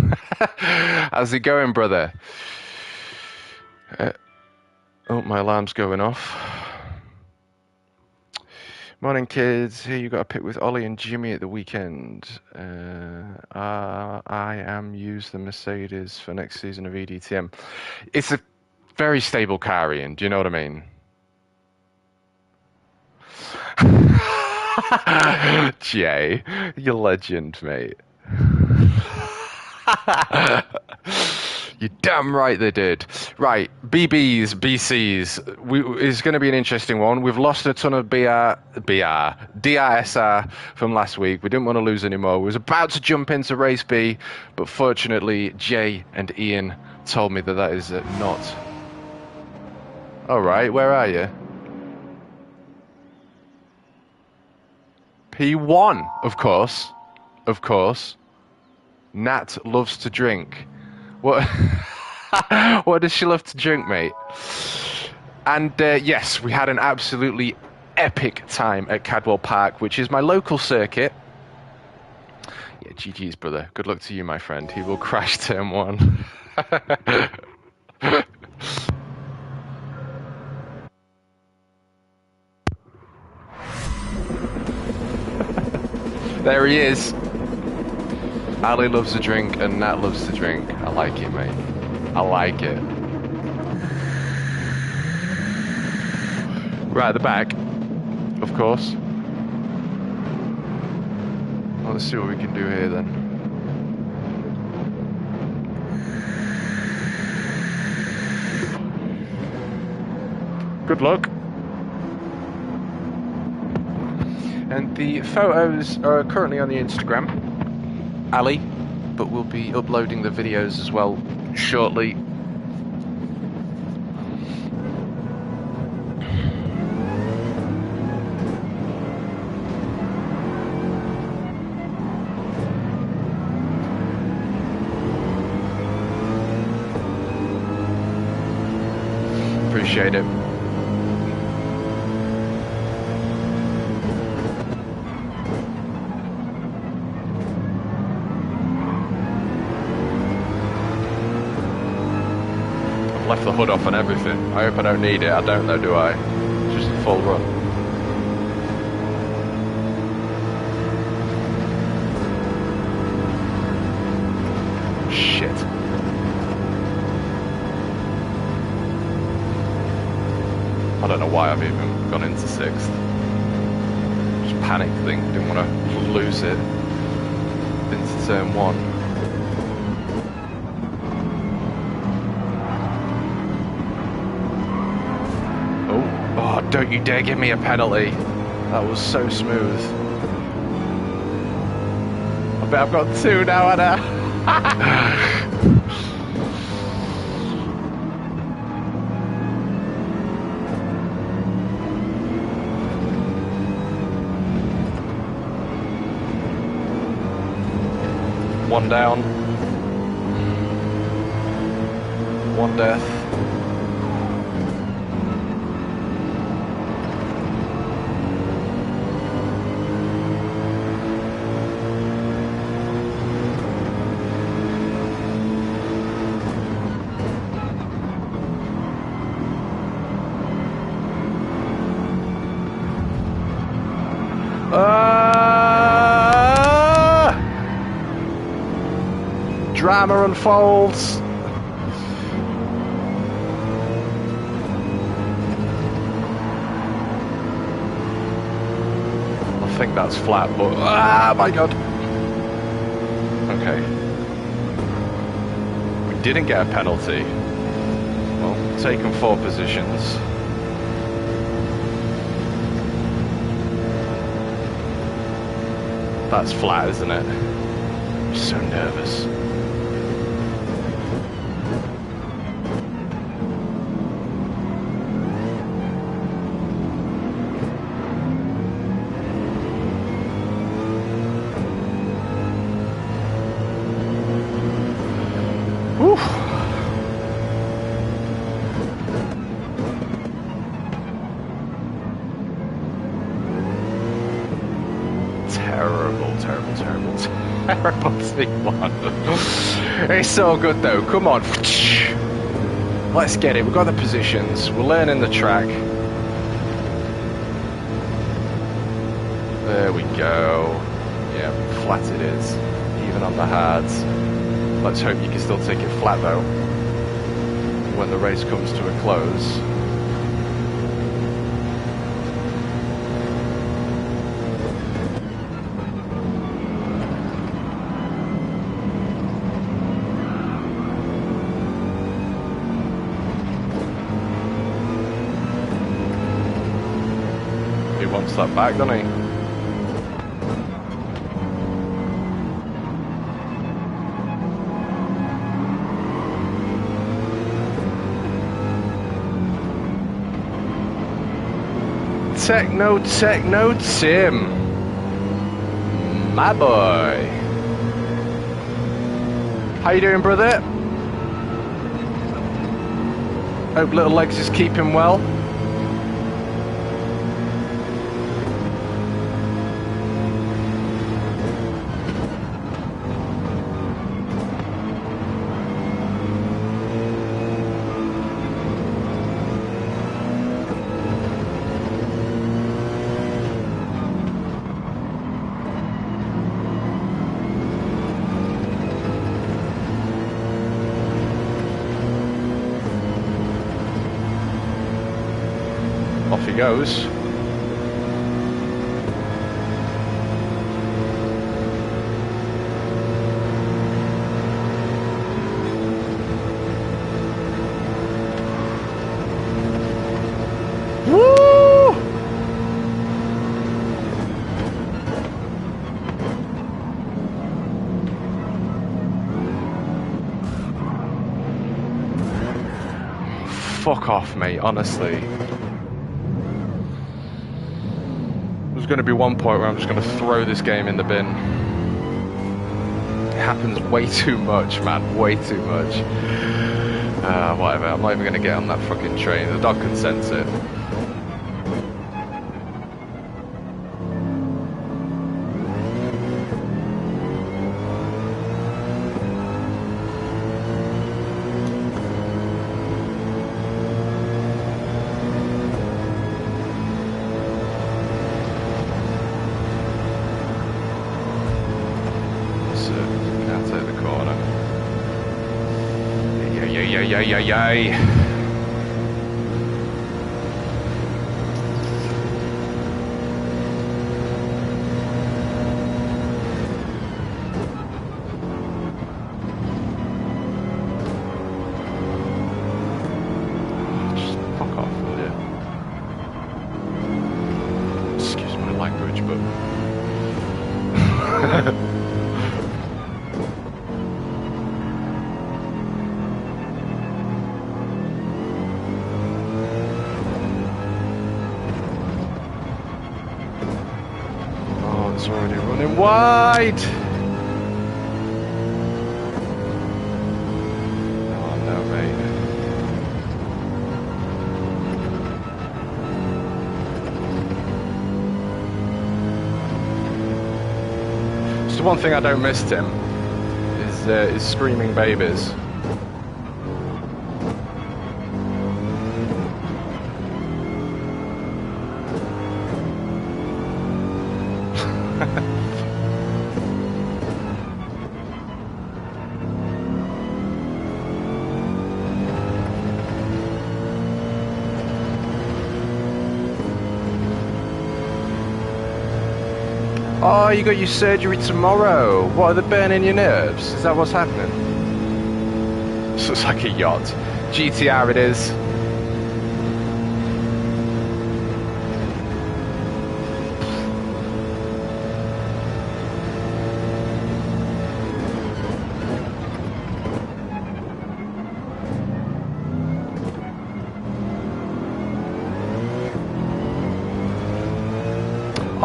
How's it going, brother? Oh, my alarm's going off. Morning, kids. Here you got a pick with Ollie and Jimmy at the weekend. I am use the Mercedes for next season of EDTM. It's a very stable car, Ian. Do you know what I mean? Jay, you're legend, mate. You're damn right they did. Right, BBs, BCs. It's going to be an interesting one. We've lost a ton of DRSR from last week. We didn't want to lose any more. We was about to jump into race B, but fortunately, Jay and Ian told me that is not. All right, where are you? P1, of course. Of course. Nat loves to drink. What? What does she love to drink, mate? And yes, we had an absolutely epic time at Cadwell Park, which is my local circuit. Yeah, GG's, brother. Good luck to you, my friend. He will crash turn 1. There he is. Ali loves to drink and Nat loves to drink. I like it, mate. I like it. Right at the back, of course. Well, let's see what we can do here then. Good luck. And the photos are currently on the Instagram. Ali, but we'll be uploading the videos as well shortly. Appreciate it. Left the hood off and everything. I hope I don't need it. I don't though, do I? Just a full run. Shit. I don't know why I've even gone into 6th. Just panicked, think. Didn't want to lose it. Into turn 1. Oh, don't you dare give me a penalty. That was so smooth. I bet I've got 2 now, Anna. One down. One death. Drama unfolds. I think that's flat, but my god. Okay. We didn't get a penalty. Well, taken 4 positions. That's flat, isn't it? I'm so nervous. Whew. Terrible T1. It's so good though, come on. Let's get it, we've got the positions, we're learning the track. There we go. Yeah, flat it is, even on the hards. Let's hope you can still take it flat though, when the race comes to a close. He wants that back, doesn't he? Techno Tim, my boy. How you doing, brother? Hope little legs is keeping well. Off he goes. Woo! Fuck off, mate, honestly. There's going to be one point where I'm just going to throw this game in the bin. It happens way too much, man. Way too much. Whatever. I'm not even going to get on that fucking train. The dog can sense it. Yay. Just fuck off, will you? Excuse my language, but... It's already running wide. one thing I don't miss, Tim, is screaming babies. Oh, you got your surgery tomorrow. What, are they burning your nerves? Is that what's happening? So it's like a yacht. GTR it is.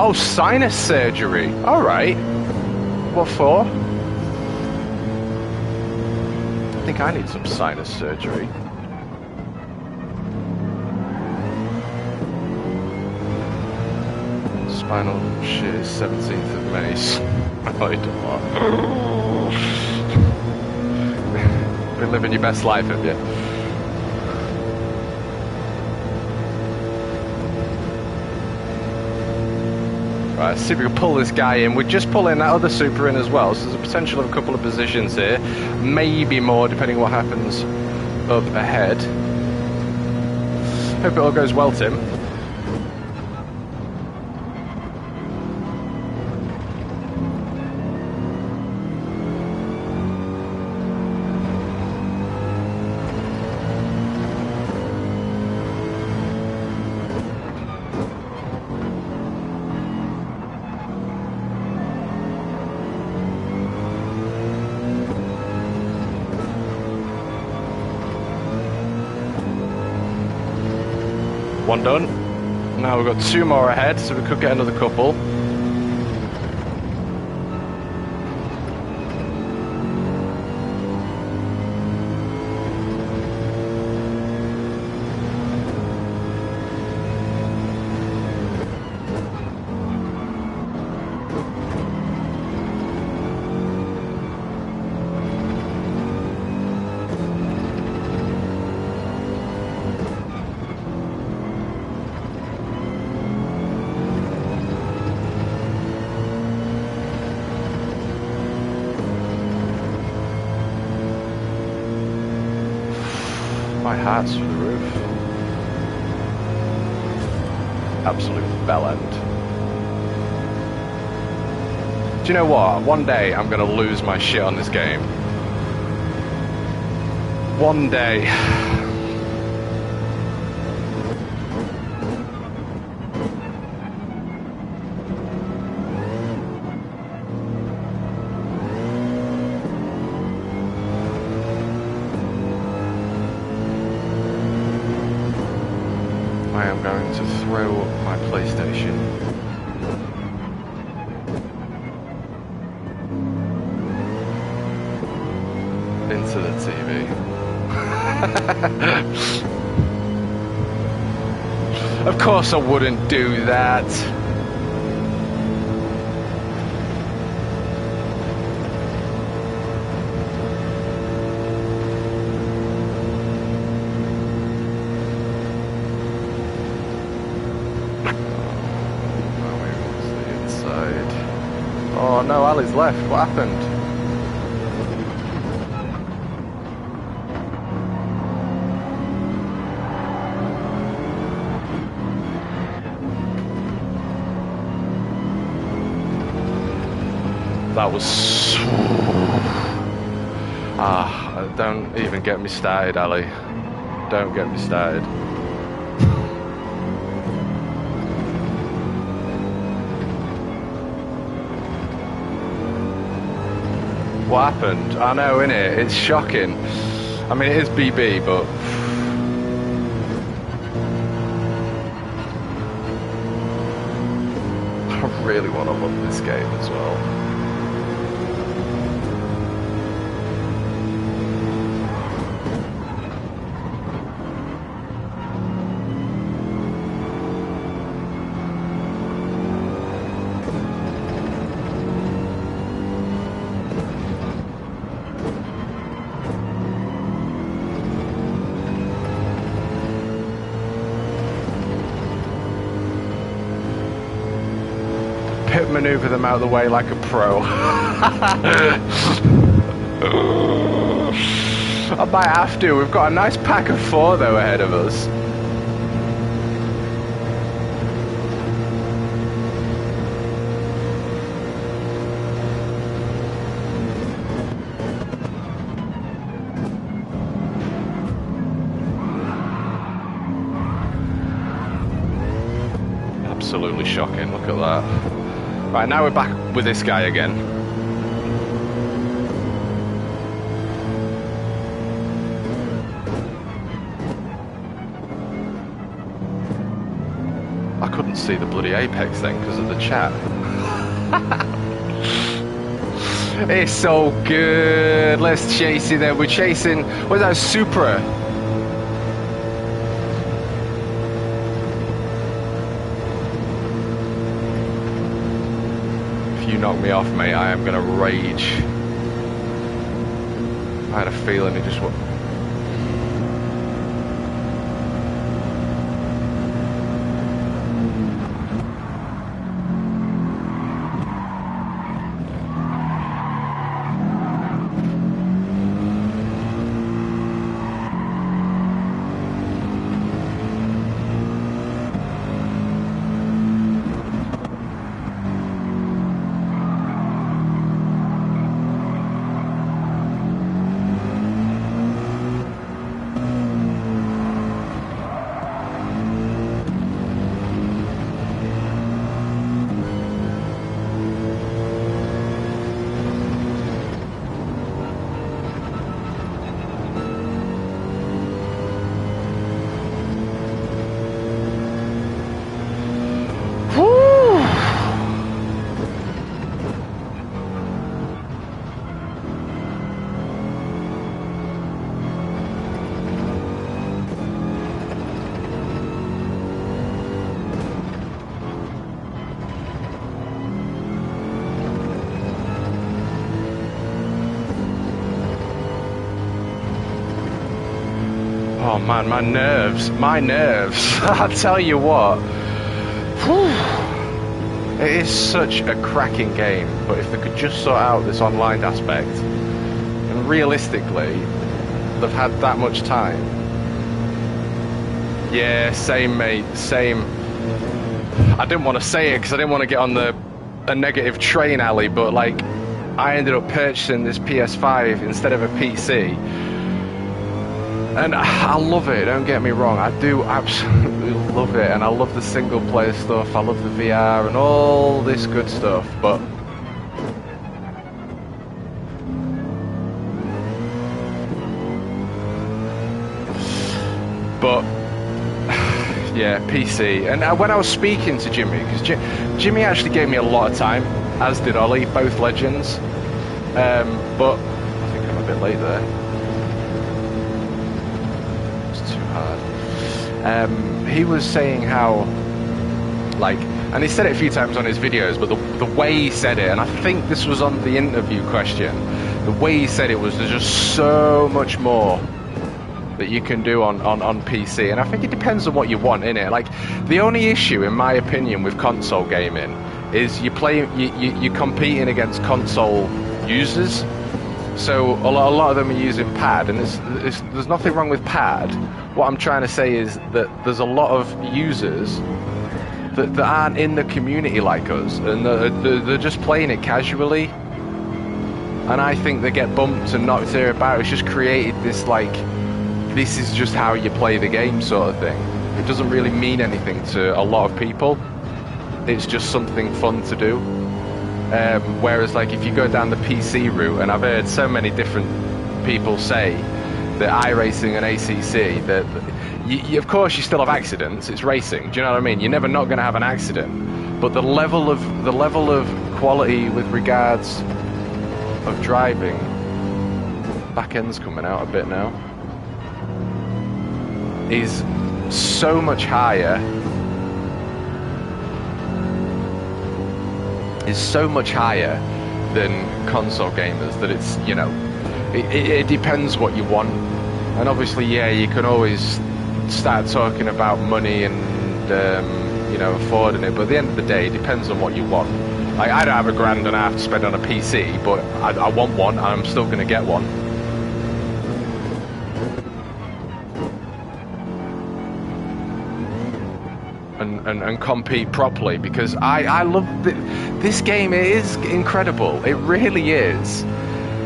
Oh, sinus surgery. All right. What for? I think I need some sinus surgery. Spinal shit is 17th of May. Been living your best life, have you? Right, let's see if we can pull this guy in. We're just pulling that other super in as well, so there's a potential of a couple of positions here. Maybe more, depending on what happens up ahead. Hope it all goes well, Tim. One done. Now we've got two more ahead, so we could get another couple. My heart's through the roof. Absolute bell end. Do you know what? One day I'm gonna lose my shit on this game. One day. I am going to throw my PlayStation into the TV. Of course I wouldn't do that. Oh no, Ali's left. What happened? That was... don't even get me started, Ali. Don't get me started. What happened? I know, innit? It's shocking. I mean, it is BB, but... I really want to love this game as well. maneuver them out of the way like a pro. I might have to. We've got a nice pack of 4 though ahead of us. Absolutely shocking. Look at that. Right, now we're back with this guy again. I couldn't see the bloody apex then because of the chat. It's so good. Let's chase it then. We're chasing, what's that, Supra? If you knock me off, mate, I am gonna rage. I had a feeling it just... Oh man, my nerves. I'll tell you what. Whew. It is such a cracking game, but if they could just sort out this online aspect, and realistically, they've had that much time. Yeah, same mate, same. I didn't want to say it because I didn't want to get on a negative train alley, but like, I ended up purchasing this PS5 instead of a PC. And I love it, don't get me wrong, I do absolutely love it, and I love the single player stuff, I love the VR and all this good stuff, but yeah, PC. And when I was speaking to Jimmy, because Jimmy actually gave me a lot of time, as did Ollie, both legends, but I think I'm a bit late there. He was saying how, like, and he said it a few times on his videos, but the way he said it, and I think this was on the interview question, the way he said it was there's just so much more that you can do on PC, and I think it depends on what you want in it. Like, the only issue, in my opinion, with console gaming is you're competing against console users. So a lot of them are using pad, and there's nothing wrong with pad. What I'm trying to say is that there's a lot of users that aren't in the community like us, and they're just playing it casually. And I think they get bumped and knocked here about. It's just created this, like, this is just how you play the game sort of thing. It doesn't really mean anything to a lot of people. It's just something fun to do. Whereas, like, if you go down the PC route, and I've heard so many different people say that iRacing and ACC, that of course you still have accidents. It's racing. Do you know what I mean? You're never not going to have an accident, but the level of quality with regards of driving, back end's coming out a bit now, is so much higher. Is so much higher than console gamers that it's, you know, it depends what you want. And obviously, yeah, you can always start talking about money and you know, affording it, but at the end of the day, it depends on what you want. Like, I don't have $1,500 to spend on a PC, but I want one, and I'm still going to get one. And compete properly, because I love this game. It is incredible. It really is.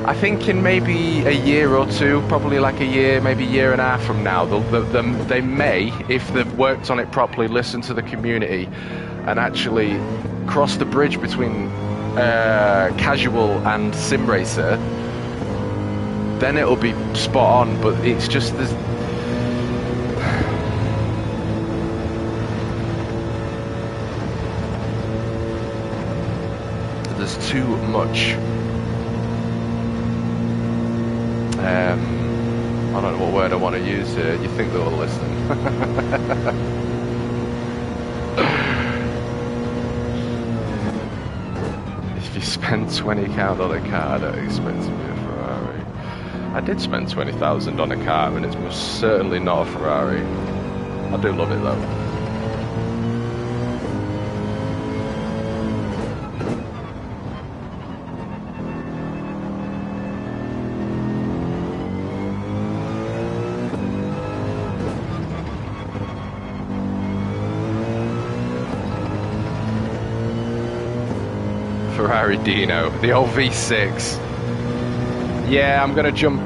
I think in maybe a year or two, probably like a year, maybe a year and a half from now, they may, if they've worked on it properly, listen to the community, and actually cross the bridge between casual and sim racer, then it'll be spot on. But it's just there's too much. I don't know what word I want to use here. You think they'll listen? If you spend 20 count on a car, don't expect to be a Ferrari. I did spend 20,000 on a car, and it's most certainly not a Ferrari. I do love it though. Ferrari Dino, the old V6. Yeah, I'm gonna jump.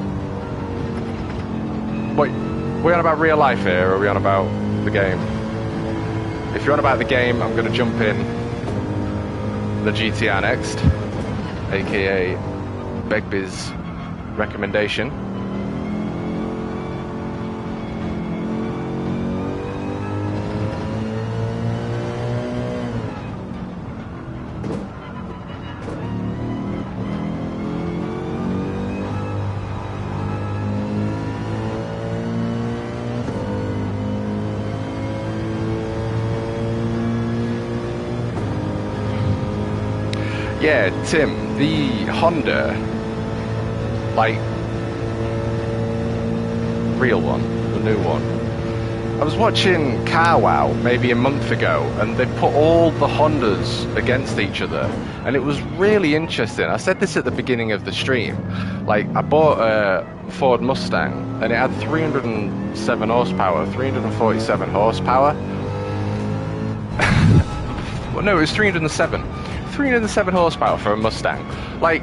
Wait, are we on about real life here, or are we on about the game? If you're on about the game, I'm gonna jump in the GTR next, aka Begbie's recommendation. Yeah, Tim, the Honda, like, real one, the new one. I was watching Car Wow maybe a month ago, and they put all the Hondas against each other, and it was really interesting. I said this at the beginning of the stream. Like, I bought a Ford Mustang, and it had 307 horsepower, 347 horsepower. Well, no, it was 307. 307 horsepower for a Mustang. Like,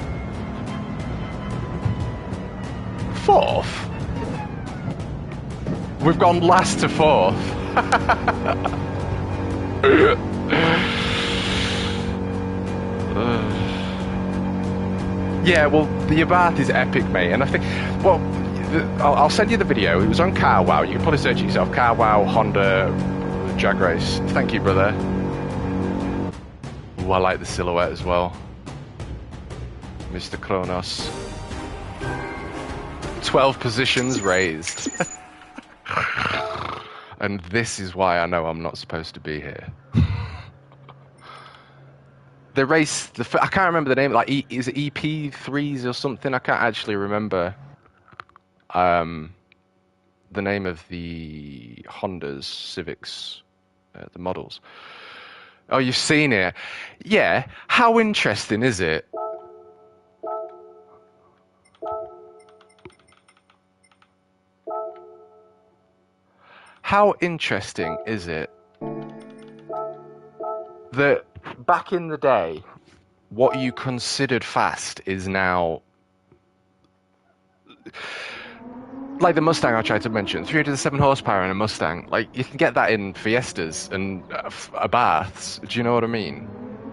fourth? We've gone last to fourth. Yeah, well, the Abarth is epic, mate. And I think, well, I'll send you the video. It was on Car Wow. You can probably search it yourself. Car Wow Honda Drag Race. Thank you, brother. Ooh, I like the silhouette as well. Mr. Kronos. 12 positions raised. And this is why I know I'm not supposed to be here. The race, I can't remember the name, like, is it EP3s or something? I can't actually remember the name of the Hondas, Civics, the models. Oh, you've seen it? Yeah. How interesting is it? How interesting is it that back in the day, what you considered fast is now... Like the Mustang I tried to mention, 307 horsepower in a Mustang. Like, you can get that in Fiestas and Abarths. Do you know what I mean?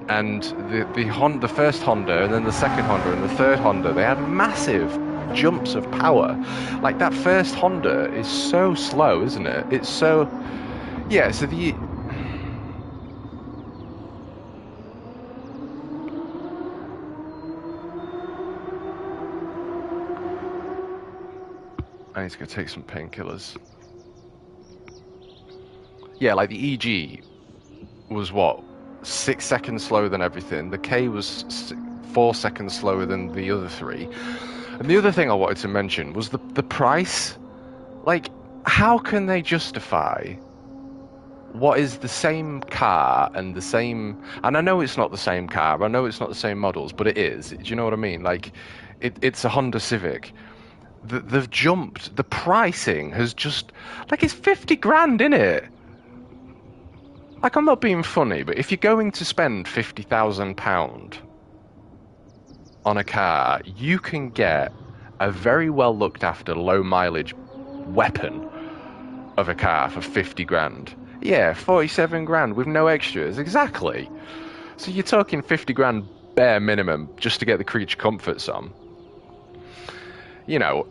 And the first Honda, and then the second Honda, and the third Honda, they had massive jumps of power. Like, that first Honda is so slow, isn't it? It's so... Yeah, so the... I need to go take some painkillers. Yeah, like the EG was what? 6 seconds slower than everything. The K was 4 seconds slower than the other three. And the other thing I wanted to mention was the price. Like, how can they justify what is the same car and the same, and I know it's not the same car, I know it's not the same models, but it is. Do you know what I mean? Like, it's a Honda Civic. They've jumped. The pricing has just, like, it's 50 grand in it. Like, I'm not being funny, but if you're going to spend £50,000 on a car, you can get a very well looked after, low mileage weapon of a car for 50 grand. Yeah, 47 grand with no extras. Exactly. So you're talking 50 grand bare minimum just to get the creature comforts on. You know,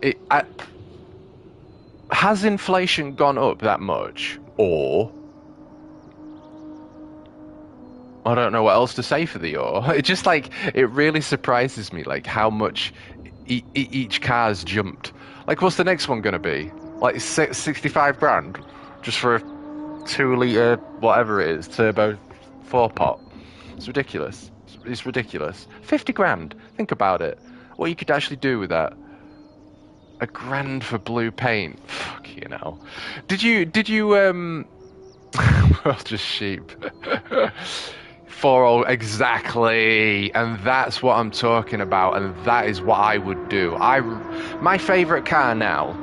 has inflation gone up that much? Or I don't know what else to say for the or. It just like, it really surprises me, like how much each car's jumped. Like, what's the next one going to be? Like 65 grand just for a 2 litre, whatever it is, turbo 4-pot. It's ridiculous. It's ridiculous. 50 grand. Think about it. What you could actually do with that. A grand for blue paint. Fuck, you know. Did you, well, just sheep. 4 exactly, and that's what I'm talking about, and that is what I would do. My favorite car now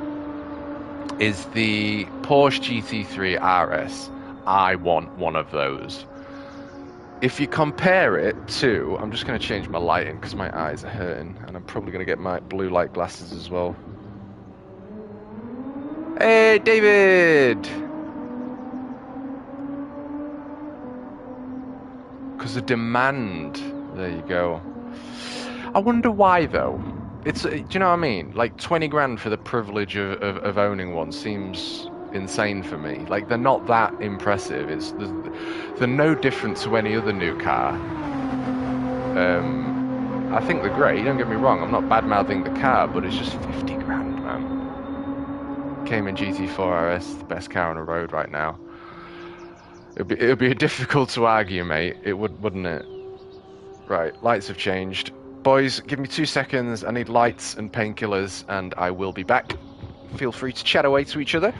is the Porsche GT3 RS. I want one of those. If you compare it to, I'm just going to change my lighting because my eyes are hurting, and I'm probably going to get my blue light glasses as well. Hey, David! Because the demand, there you go. I wonder why though. It's, do you know what I mean? Like 20 grand for the privilege of owning one seems insane for me. Like, they're not that impressive. They're no different to any other new car. I think they're great, don't get me wrong, I'm not bad-mouthing the car, but it's just 50 grand, man. Cayman GT4 RS, the best car on the road right now. It'd be difficult to argue, mate. It wouldn't it? Right, lights have changed. Boys, give me 2 seconds. I need lights and painkillers, and I will be back. Feel free to chat away to each other.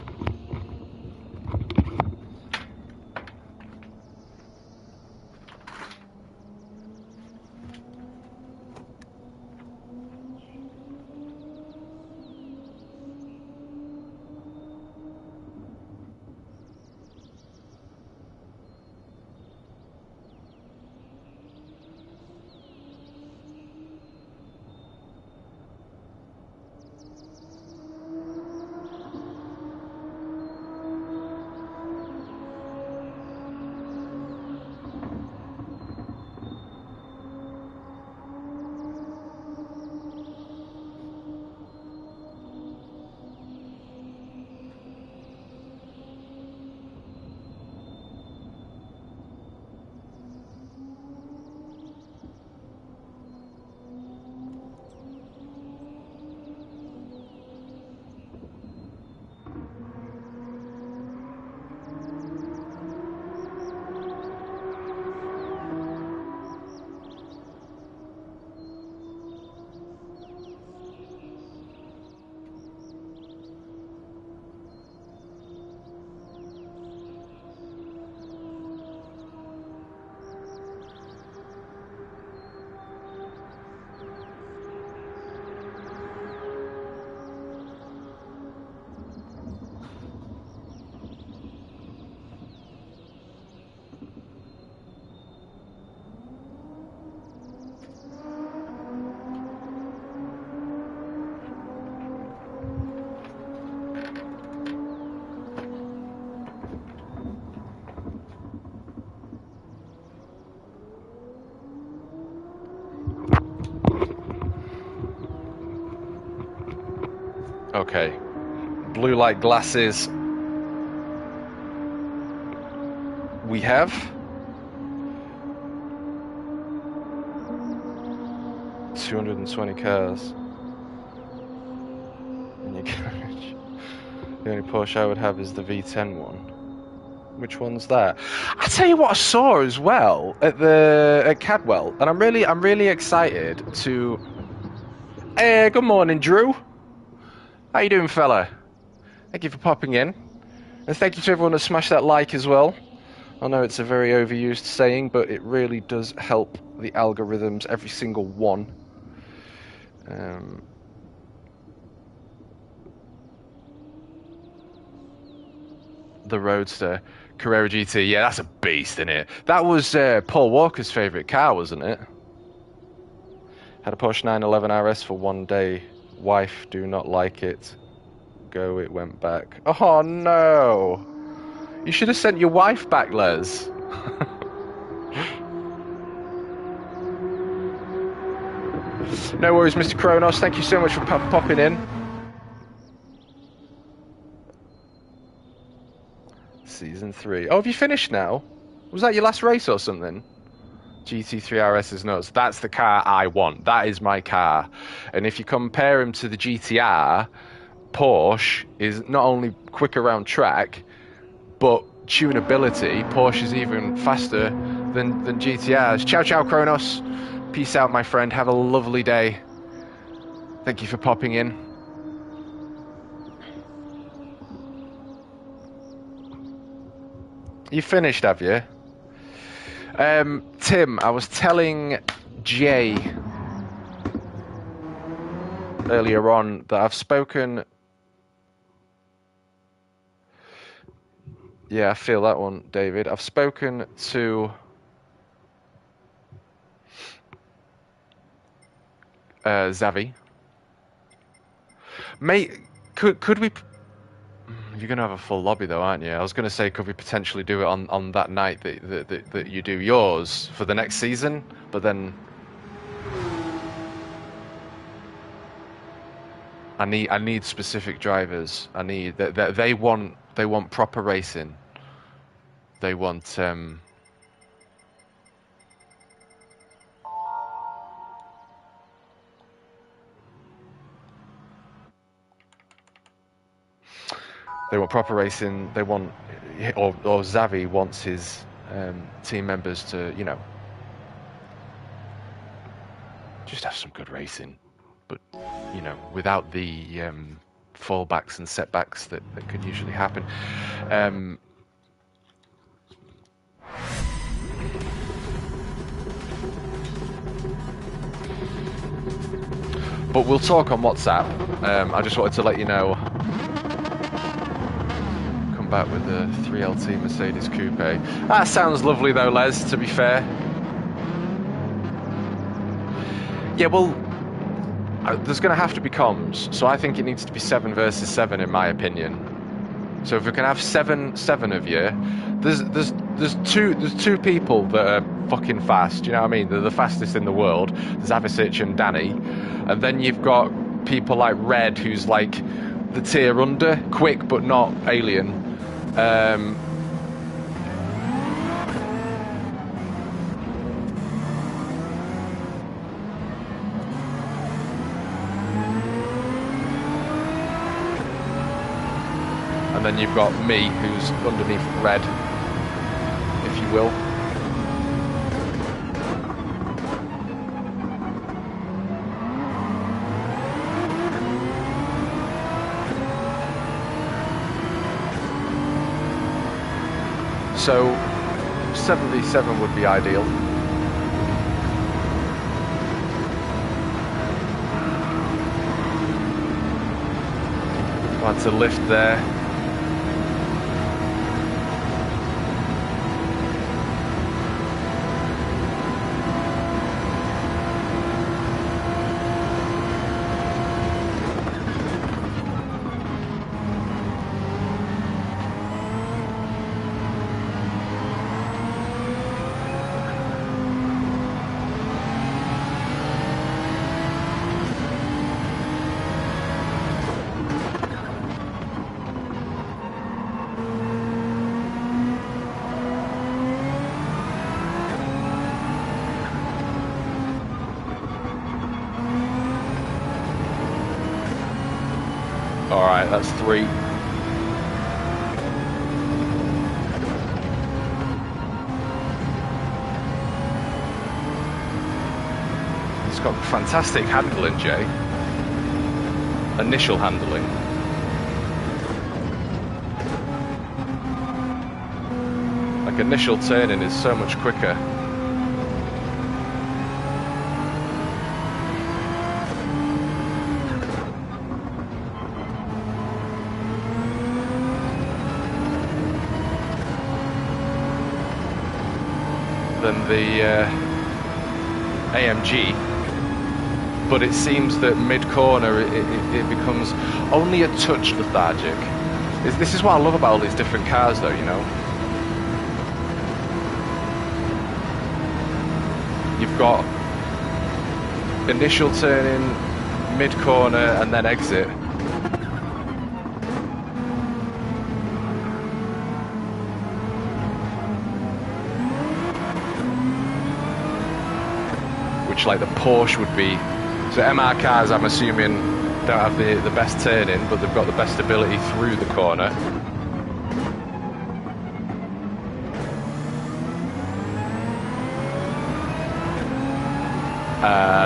Okay. Blue light glasses. We have 220 cars in your garage. The only Porsche I would have is the V10 one. Which one's that? I tell you what I saw as well at Cadwell, and I'm really excited to. Hey, good morning, Drew. How you doing, fella? Thank you for popping in, and thank you to everyone that smashed that like as well. I know it's a very overused saying, but it really does help the algorithms, every single one. The Roadster, Carrera GT, yeah, that's a beast, isn't it? That was Paul Walker's favourite car, wasn't it? Had a Porsche 911 RS for one day. Wife do not like it. Go, it went back. Oh no! You should have sent your wife back, Les. No worries, Mr. Kronos. Thank you so much for popping in. Season 3. Oh, have you finished now? Was that your last race or something? GT3 RS is nuts. That's the car I want. That is my car. And if you compare him to the GTR, Porsche is not only quick around track, but tunability, Porsche is even faster than GTRs. Ciao, ciao, Kronos. Peace out, my friend. Have a lovely day. Thank you for popping in. You finished, have you? Tim, I was telling Jay earlier on that I've spoken... Yeah, I feel that one, David. I've spoken to Xavi. Mate, could we... You're going to have a full lobby though, aren't you? I was going to say, could we potentially do it on that night that you do yours for the next season? But then... I need specific drivers. I need... They want proper racing. They want... They want proper racing. They want... Or Xavi wants his team members to, you know... just have some good racing. But, you know, without the fallbacks and setbacks that could usually happen. But we'll talk on WhatsApp. I just wanted to let you know. Come back with the 3LT Mercedes Coupe. That sounds lovely though, Les, to be fair. Yeah, well, there's going to have to be comms, so I think it needs to be 7 versus 7 in my opinion. So if we can have seven of you, there's two people that are fucking fast. You know what I mean? They're the fastest in the world. There's Avicic and Danny, and then you've got people like Red, who's like the tier under, quick but not alien. And then you've got me, who's underneath Red, if you will. So 7v7 would be ideal. That's a lift there. Alright, that's 3. It's got fantastic handling, Jay. Initial handling. Like initial turning is so much quicker. Than the AMG, but it seems that mid-corner it becomes only a touch lethargic. This is what I love about all these different cars though, you know. You've got initial turning, mid-corner, and then exit. Which, like, the Porsche would be. So MR cars, I'm assuming, don't have the best turning, but they've got the best ability through the corner.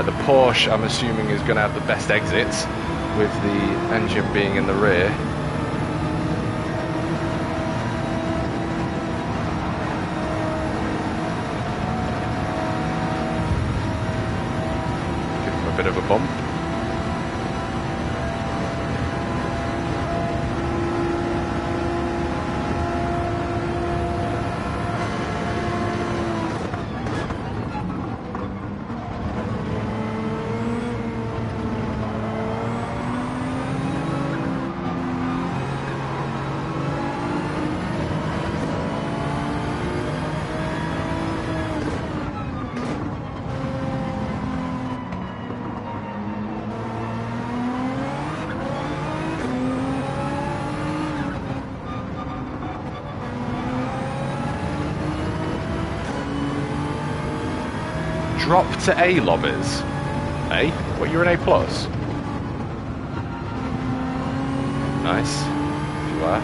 The Porsche, I'm assuming, is going to have the best exits, with the engine being in the rear. Give them a bit of a bump. Drop to A lobbers. A? What, you're an A plus? Nice. If you are.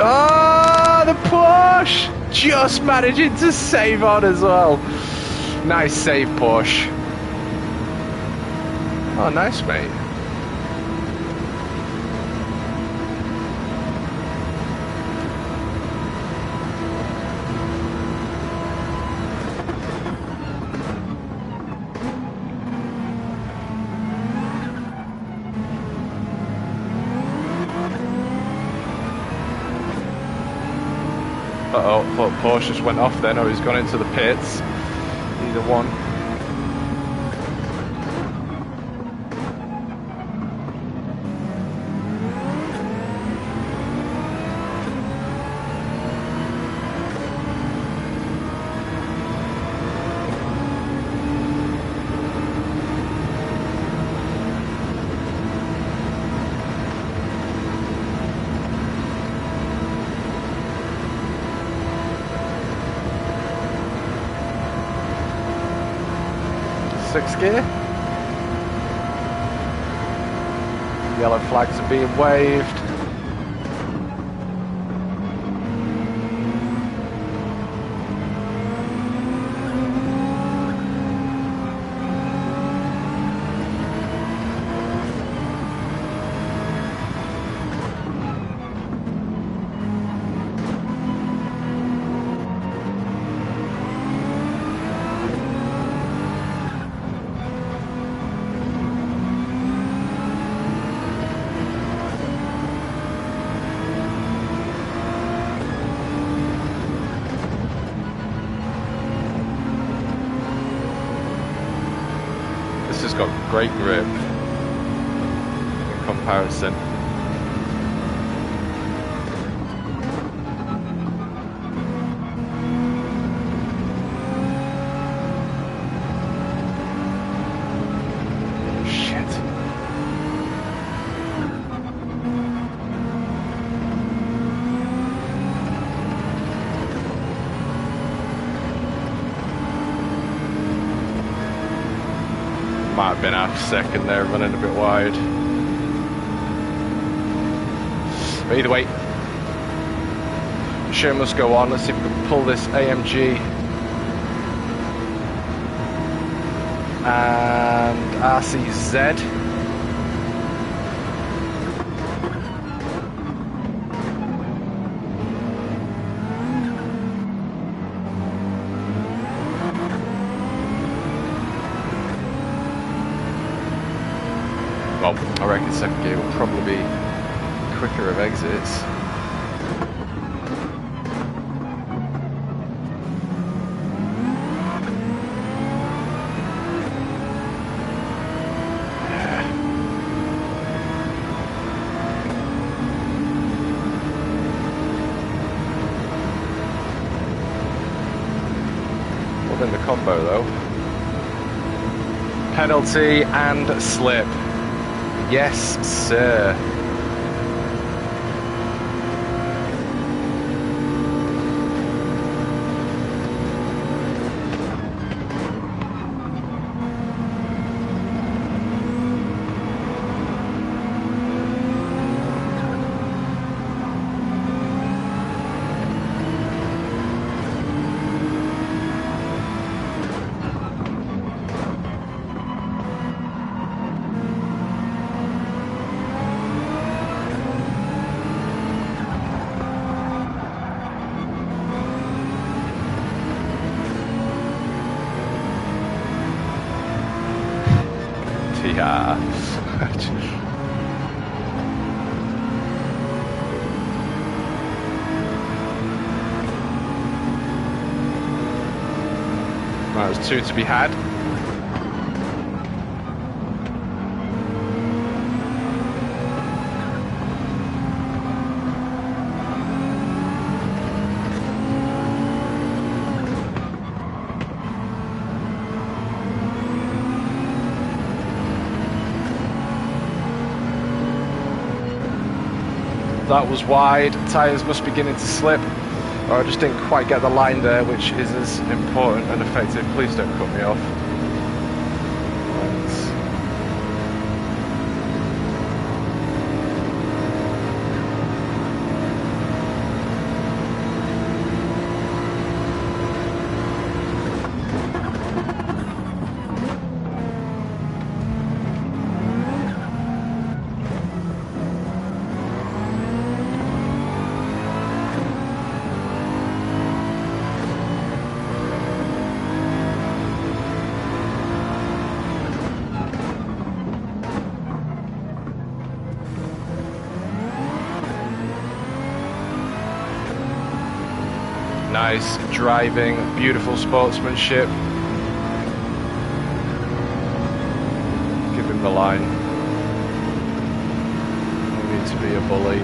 Oh, the Porsche! Just managing to save on as well. Nice save, Porsche. Oh, nice, mate. Uh-oh, thought Porsche just went off then, or he's gone into the pits. Either one. Sixth gear. Yellow flags are being waved. This has got great grip in comparison. Might have been half a second there, running a bit wide. But either way, the show must go on. Let's see if we can pull this AMG and RCZ. Well, I reckon second gear will probably be quicker of exits. Well, in the combo though. Penalty and slip. Yes, sir. Yeah. Right, there's two to be had. That was wide, tyres must be beginning to slip, or I just didn't quite get the line there, which is as important and effective. Please don't cut me off. Nice driving, beautiful sportsmanship. Give him the line. No need to be a bully.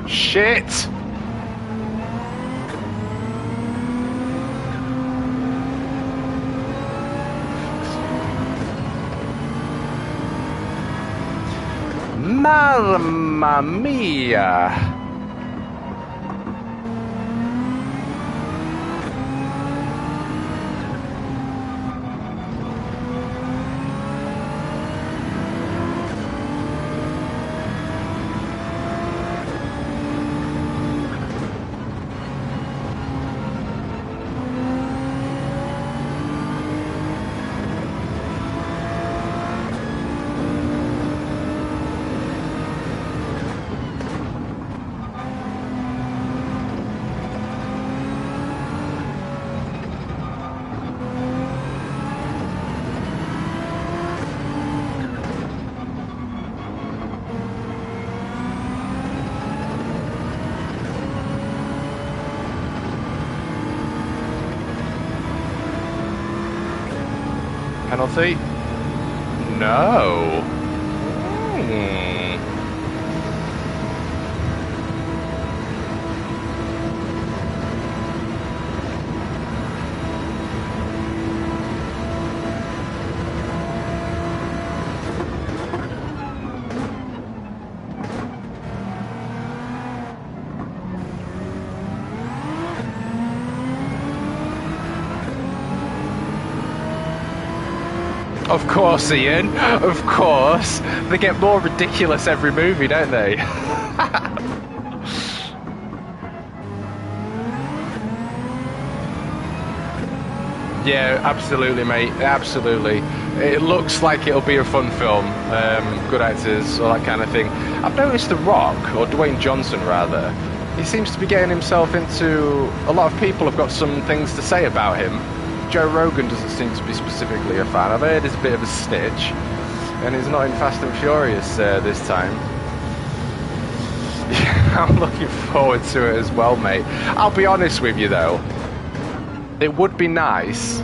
Shit! Mamma mia! Penalty? No. Of course, Ian. Of course. They get more ridiculous every movie, don't they? Yeah, absolutely, mate. Absolutely. It looks like it'll be a fun film. Good actors, all that kind of thing. I've noticed The Rock, or Dwayne Johnson rather, he seems to be getting himself into... A lot of people have got some things to say about him. Joe Rogan doesn't seem to be specifically a fan. I've heard he's a bit of a snitch, and he's not in Fast and Furious this time. Yeah, I'm looking forward to it as well, mate. I'll be honest with you, though. It would be nice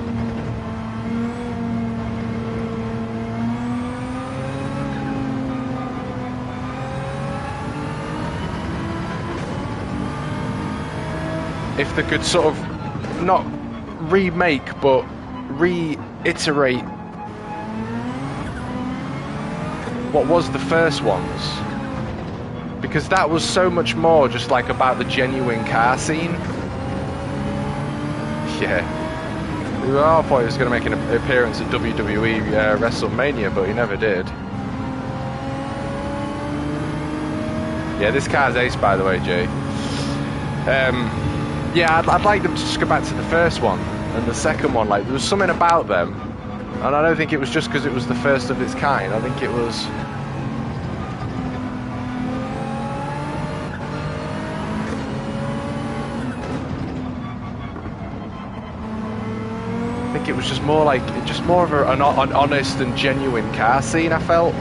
if they could sort of not remake but reiterate what was the first ones, because that was so much more just like about the genuine car scene. Yeah. I thought he was going to make an appearance at WWE WrestleMania, but he never did. Yeah, this car's ace, by the way, Jay. Yeah, I'd like them to just go back to the first one and the second one. Like, there was something about them, and I don't think it was just because it was the first of its kind. I think it was... it was just more like, just more of an honest and genuine car scene, I felt.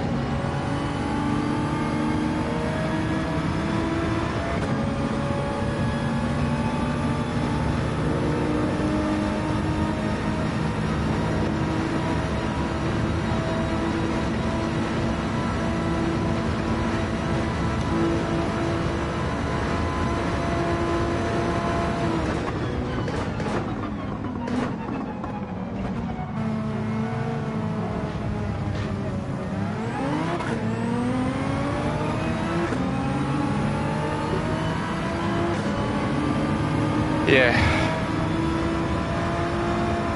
Yeah.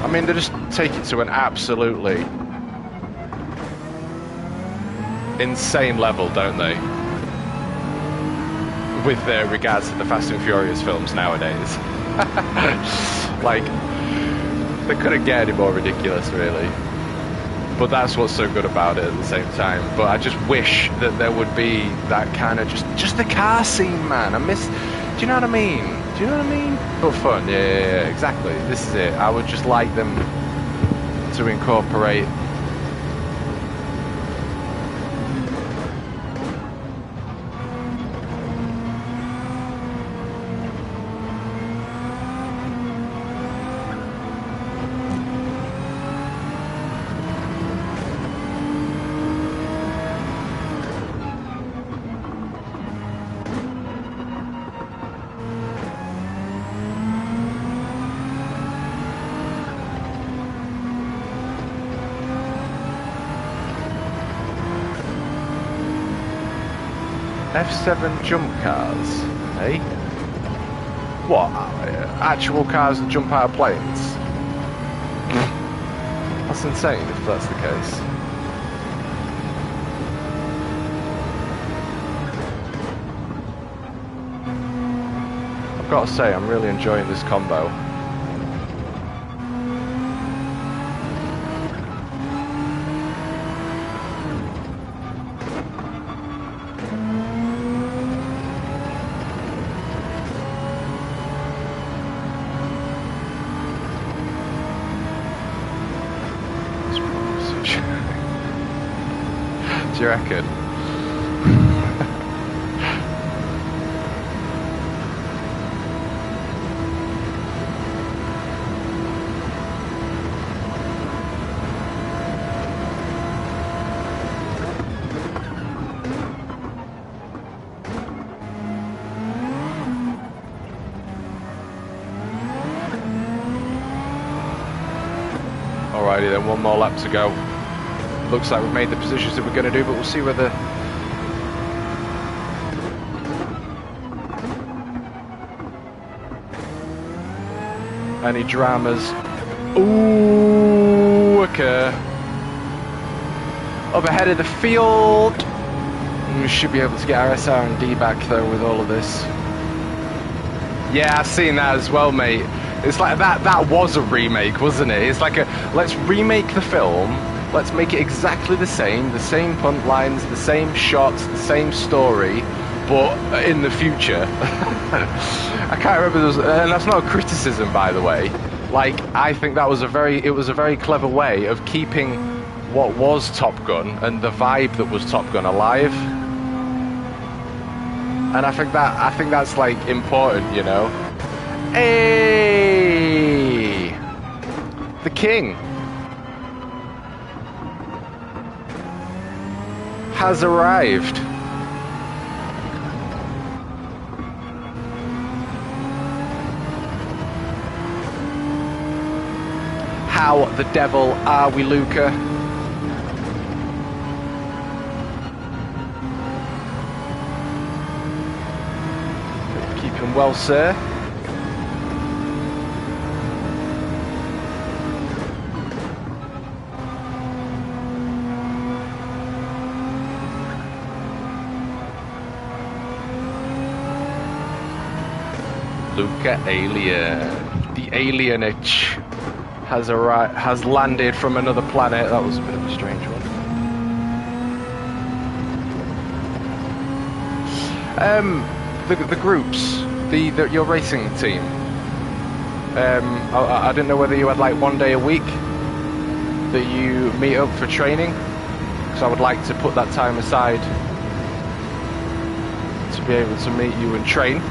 I mean, they just take it to an absolutely insane level, don't they? With regards to the Fast and Furious films nowadays. Like, they couldn't get any more ridiculous, really. But that's what's so good about it at the same time. But I just wish that there would be that kind of just the car scene, man. I miss... Do you know what I mean? Do you know what I mean? But fun, yeah, exactly. This is it. I would just like them to incorporate... F7 jump cars, eh? What? Actual cars that jump out of planes? That's insane if that's the case. I've got to say, I'm really enjoying this combo. Do you reckon? Alrighty then, one more lap to go. Looks like we've made the positions that we're going to do, but we'll see whether... any dramas occur. Up ahead of the field. We should be able to get our SR&D back though with all of this. Yeah, I've seen that as well, mate. It's like that was a remake, wasn't it? It's like let's remake the film, let's make it exactly the same punt lines, the same shots, the same story, but in the future. I can't remember, and that's not a criticism, by the way. Like, I think that was a very clever way of keeping what was Top Gun and the vibe that was Top Gun alive. And I think that's like important, you know. Hey, the king has arrived. How the devil are we, Luca? Keep him well, sir. Luca Alien. The alienage has landed from another planet. That was a bit of a strange one. The groups, your racing team. I didn't know whether you had like one day a week that you meet up for training, because I would like to put that time aside to be able to meet you and train.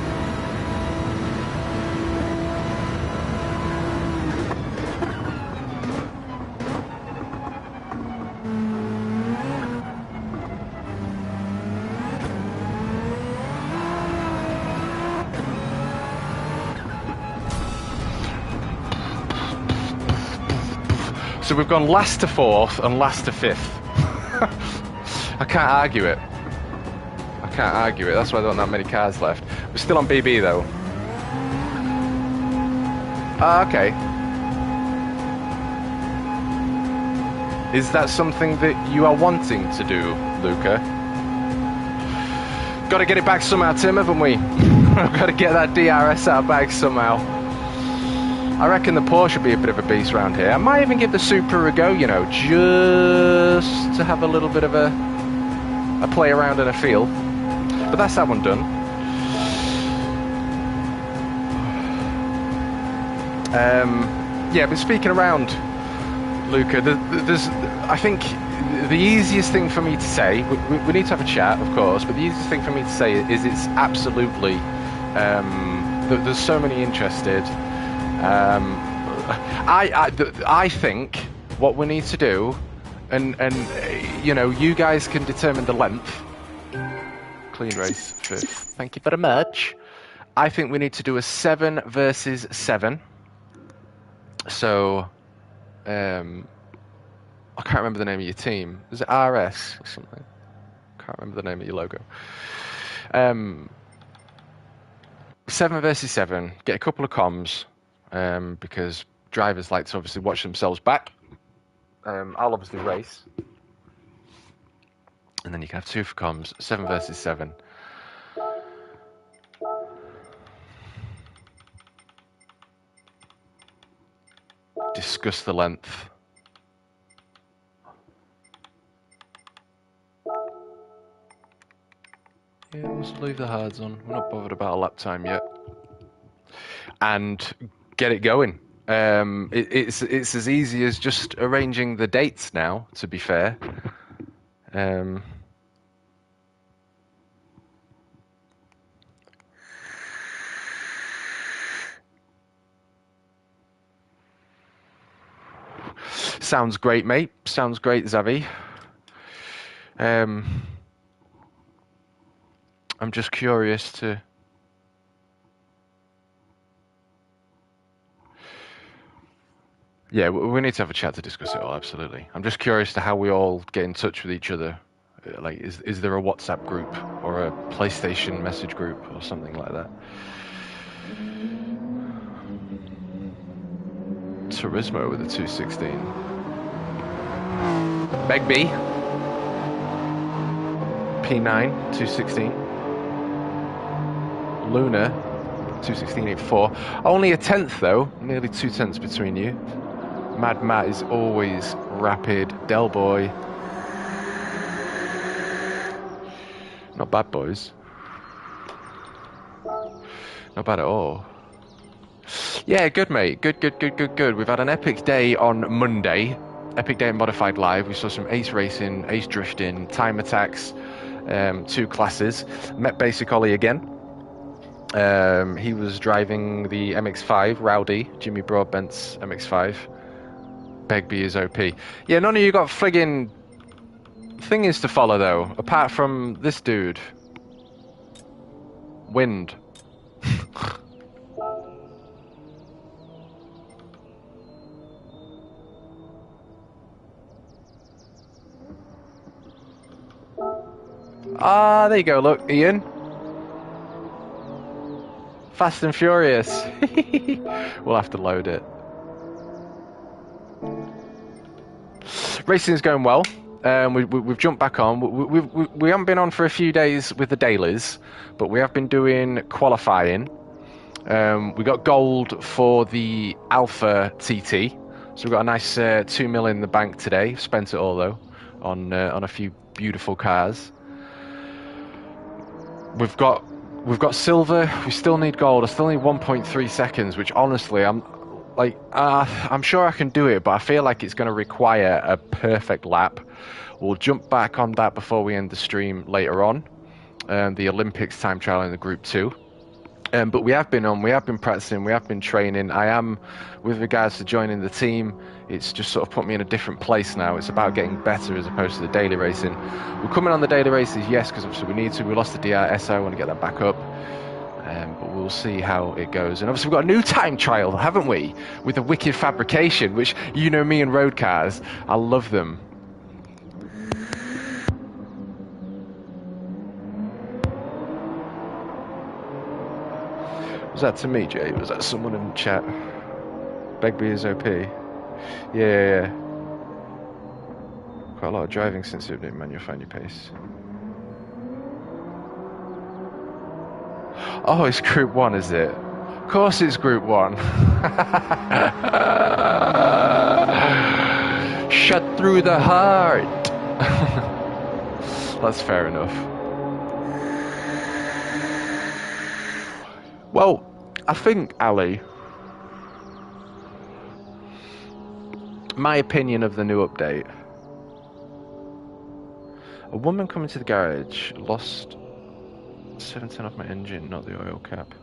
So we've gone last to fourth and last to fifth. I can't argue it. That's why there aren't that many cars left. We're still on BB though. Okay. Is that something that you are wanting to do, Luca? Got to get it back somehow, Tim, haven't we? I've got to get that DRS out back somehow. I reckon the Porsche should be a bit of a beast around here. I might even give the Supra a go, you know, just to have a little bit of a play around and a feel. But that's that one done. Yeah, but speaking around, Luca, I think the easiest thing for me to say, we need to have a chat, of course, but the easiest thing for me to say is it's absolutely, there's so many interested. I think what we need to do, and you know, you guys can determine the length. Clean race fifth. Thank you very much. I think we need to do a 7 versus 7. So, I can't remember the name of your team. Is it RS or something? Can't remember the name of your logo. 7 versus 7. Get a couple of comms. Because drivers like to obviously watch themselves back. I'll obviously race. And then you can have 2 for comms, 7 versus 7. Discuss the length. Yeah, we'll just leave the hards on. We're not bothered about a lap time yet. And get it going. It's as easy as just arranging the dates now, to be fair. Sounds great, mate. Sounds great, Zavi. I'm just curious to... Yeah, we need to have a chat to discuss it all, absolutely. I'm just curious to how we all get in touch with each other. Like, is there a WhatsApp group or a PlayStation message group or something like that? Turismo with a 216. Begbie. P9, 216. Luna, 216.84. Only a tenth though, nearly 2 tenths between you. Mad Matt is always rapid. Del Boy. Not bad, boys. Not bad at all. Yeah, good, mate. Good. We've had an epic day on Monday. Epic day at Modified Live. We saw some ace racing, ace drifting, time attacks, 2 classes. Met Basic Ollie again. He was driving the MX-5, Rowdy, Jimmy Broadbent's MX-5. Begbie is OP. Yeah, none of you got friggin' thingies to follow, though, apart from this dude. Wind. Ah, there you go, look, Ian. Fast and Furious. We'll have to load it. Racing's going well. We've jumped back on. We haven't been on for a few days with the dailies, but we have been doing qualifying. We got gold for the Alpha TT, so we've got a nice 2 mil in the bank today. Spent it all though on a few beautiful cars. We've got silver. We still need gold. I still need 1.3 seconds, which honestly, I'm sure I can do it, but I feel like it's going to require a perfect lap. We'll jump back on that before we end the stream later on. The Olympics time trial in the Group 2. But we have been practicing, we have been training. I am, with regards to joining the team, it's just sort of put me in a different place now. It's about getting better as opposed to the daily racing. We're coming on the daily races, yes, because obviously we need to. We lost the DRSO, I want to get that back up. But we'll see how it goes. And obviously we've got a new time trial, haven't we? With the Wicked Fabrication, which, you know me and road cars, I love them. Was that to me, Jay? Was that someone in the chat? Begbie is OP. Yeah. Quite a lot of driving since you've been, man. You'll find your pace. Oh, it's Group 1, is it? Of course it's Group 1. Shut through the heart. That's fair enough. Well, I think, Ali, my opinion of the new update. A woman coming to the garage lost 17 off my engine, not the oil cap.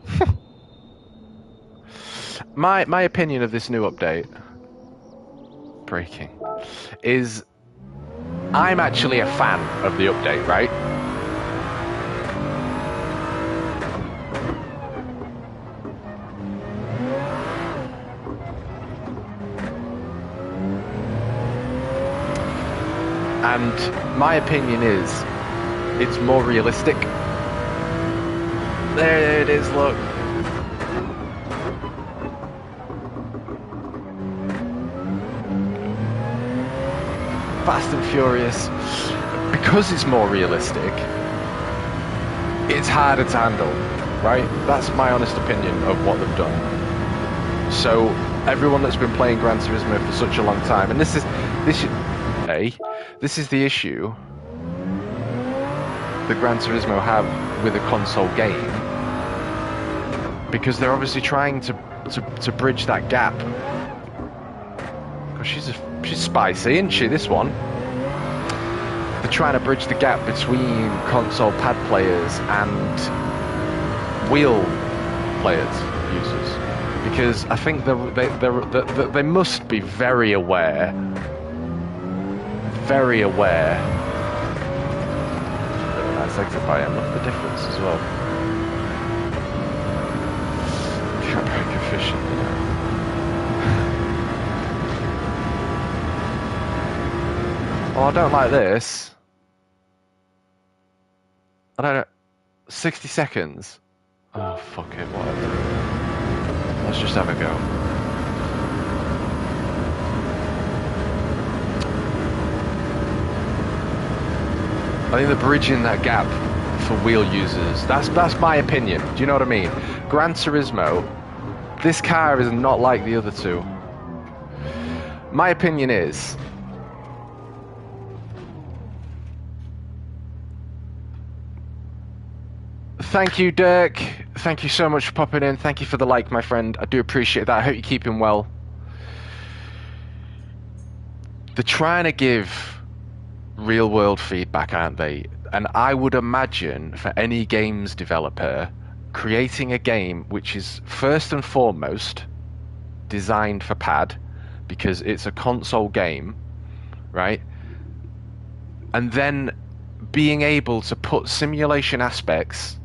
My opinion of this new update, braking, is I'm actually a fan of the update, right? And my opinion is it's more realistic. There it is, look. Fast and Furious. Because it's more realistic, it's harder to handle, right? That's my honest opinion of what they've done. So everyone that's been playing Gran Turismo for such a long time, and this is the issue that Gran Turismo have with a console game, because they're obviously trying to bridge that gap. Because she's spicy, isn't she? This one. They're trying to bridge the gap between console pad players and wheel players, users, because I think they must be very aware. Very aware. Nice exit by him. Look at the difference as well. Can't brake efficiently now. Well, I don't like this. I don't know. 60 seconds. Oh, fuck it, whatever. Let's just have a go. I think they're bridging that gap for wheel users. That's my opinion. Do you know what I mean? Gran Turismo, this car is not like the other two. My opinion is, thank you, Dirk. Thank you so much for popping in. Thank you for the like, my friend. I do appreciate that. I hope you're keeping well. They're trying to give real world feedback, aren't they? And I would imagine for any games developer, creating a game which is first and foremost designed for pad, because it's a console game, right? And then being able to put simulation aspects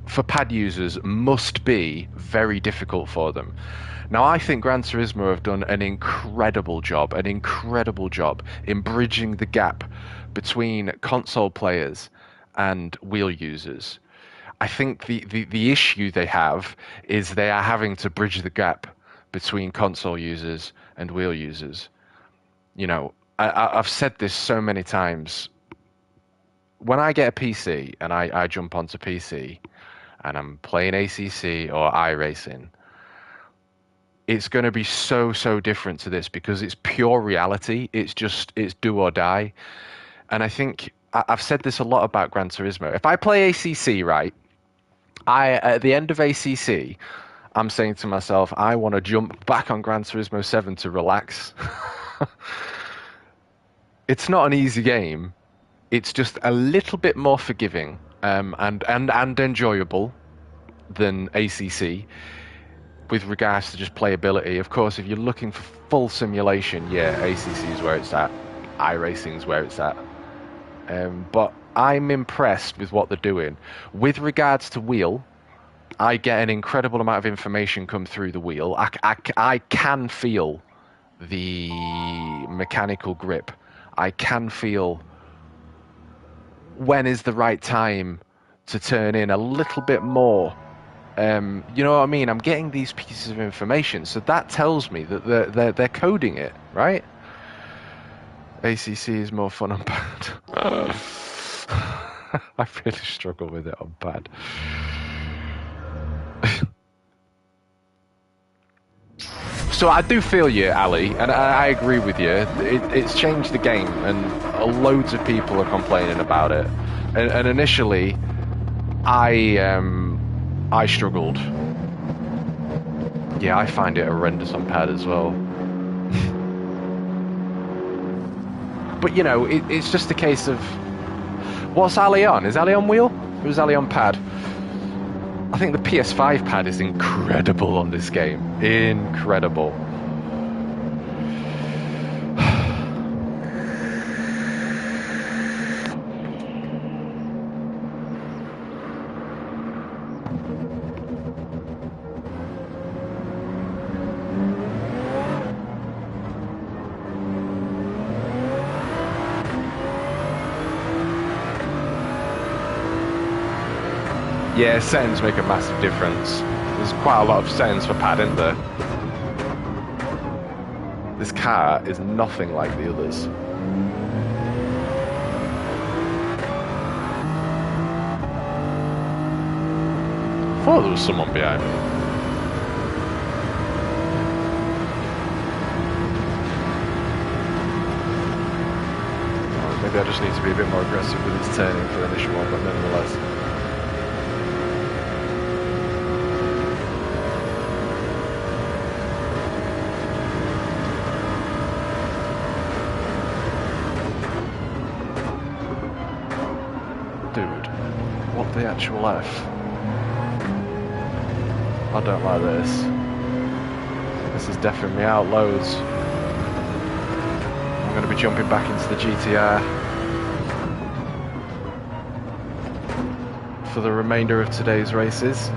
for pad users must be very difficult for them. Now, I think Gran Turismo have done an incredible job in bridging the gap between console players and wheel users. I think the issue they have is they are having to bridge the gap between console users and wheel users. You know, I've said this so many times. When I get a PC and I jump onto PC and I'm playing ACC or iRacing, it's going to be so different to this because it's pure reality. It's do or die. And I think I've said this a lot about Gran Turismo. If I play ACC, right, at the end of ACC, I'm saying to myself, I want to jump back on Gran Turismo 7 to relax. It's not an easy game. It's just a little bit more forgiving and enjoyable than ACC. With regards to just playability, of course, if you're looking for full simulation, yeah, ACC is where it's at. iRacing is where it's at. But I'm impressed with what they're doing. With regards to wheel, I get an incredible amount of information come through the wheel. I can feel the mechanical grip. I can feel when is the right time to turn in a little bit more. You know what I mean? I'm getting these pieces of information, so that tells me that they're coding it, right? ACC is more fun on pad. I really struggle with it on pad. So I do feel you, Ali, and I agree with you. It's changed the game, and loads of people are complaining about it. And initially, I struggled. Yeah, I find it horrendous on pad as well. But, you know, it's just a case of... What's Ali on? Is Ali on wheel? Or is Ali on pad? I think the PS5 pad is incredible on this game. Incredible. Yeah, settings make a massive difference. There's quite a lot of settings for pad, isn't there? This car is nothing like the others. I thought there was someone behind me. Maybe I just need to be a bit more aggressive with its turning for the initial one, but nonetheless. The actual F. I don't like this. This is deafening me out loads. I'm going to be jumping back into the GTR for the remainder of today's races.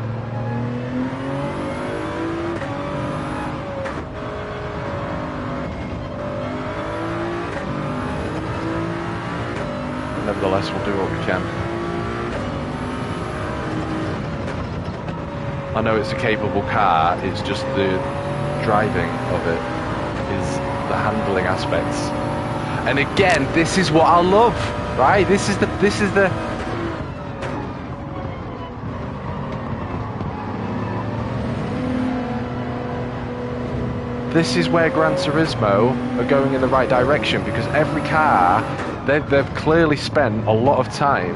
Nevertheless, we'll do what we can. I know it's a capable car, it's just the driving of it is the handling aspects. And again, this is what I love, right? This is the This is where Gran Turismo are going in the right direction, because every car, they've clearly spent a lot of time.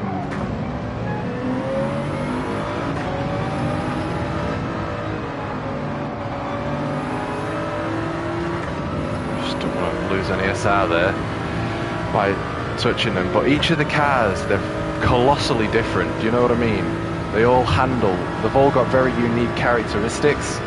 Just don't want to lose any SR there by touching them, but each of the cars, they're colossally different, do you know what I mean? They've all got very unique characteristics.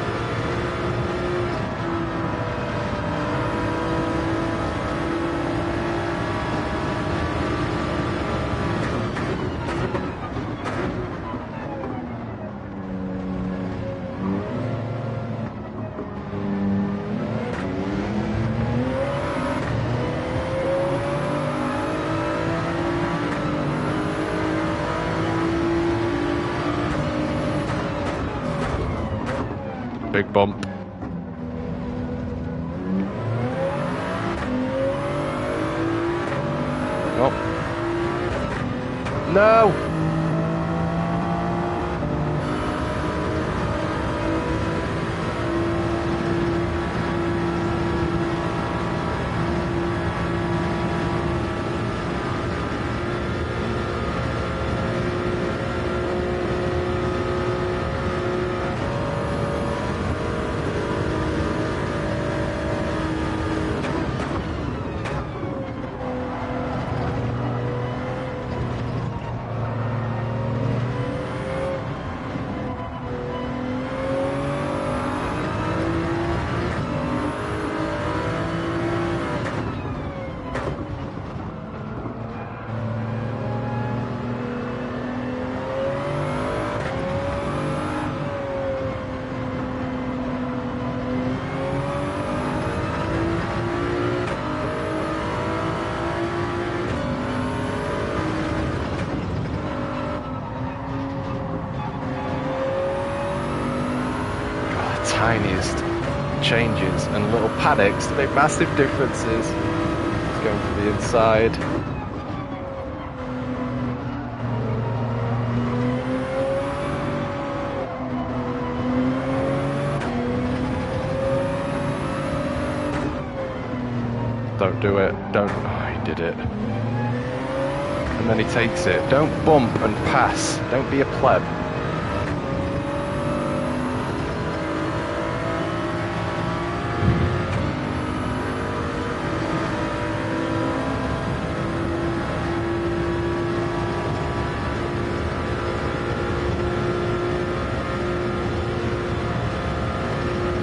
Big bump. Oh. No! Tiniest changes and little panics to make massive differences. He's going for the inside. Don't do it. Don't. Oh, he did it. And then he takes it. Don't bump and pass. Don't be a pleb.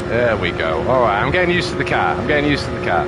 There we go. Alright, I'm getting used to the car. I'm getting used to the car.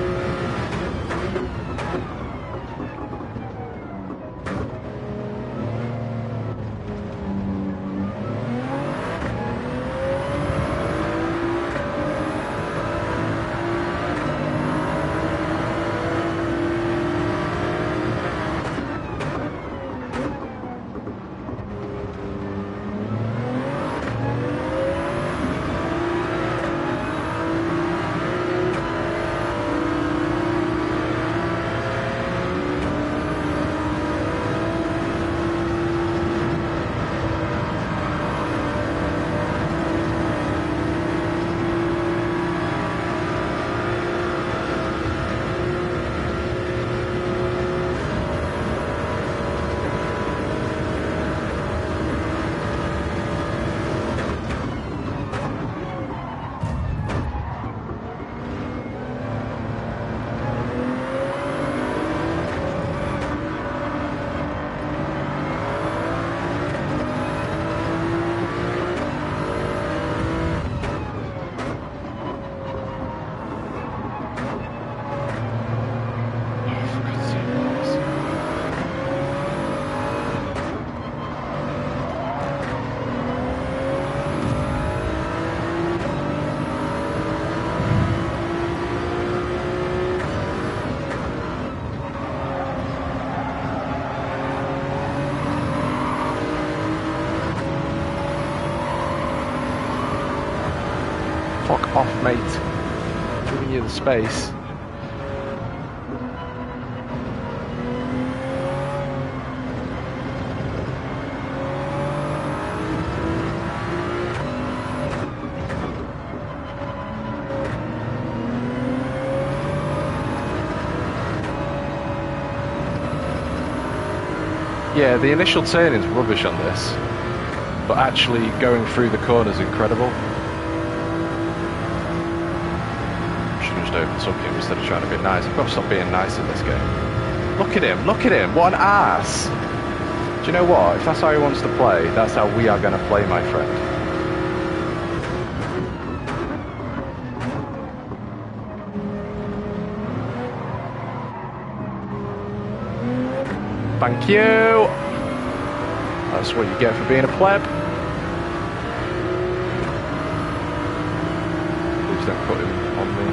Fuck off, mate. I'm giving you the space. Yeah, the initial turning's rubbish on this, but actually going through the corner's incredible. Should have just overtook him instead of trying to be nice. I've got to stop being nice in this game. Look at him, what an ass! Do you know what? If that's how he wants to play, that's how we are going to play, my friend. Thank you! That's what you get for being a pleb. Please don't put him on me.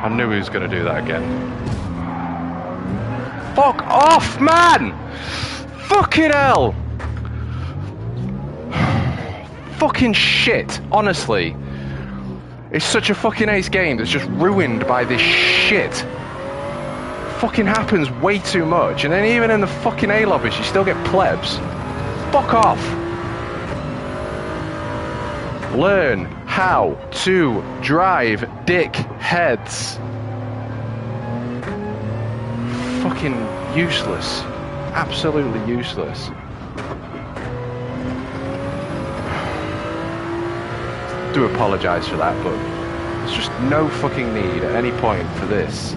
I knew he was going to do that again. Fuck off, man! Fucking hell! Fucking shit, honestly. It's such a fucking ace game that's just ruined by this shit. Fucking happens way too much, and then even in the fucking A lobbies you still get plebs. Fuck off! Learn how to drive, dick heads. Fucking useless. Absolutely useless. Do apologise for that, but there's just no fucking need at any point for this.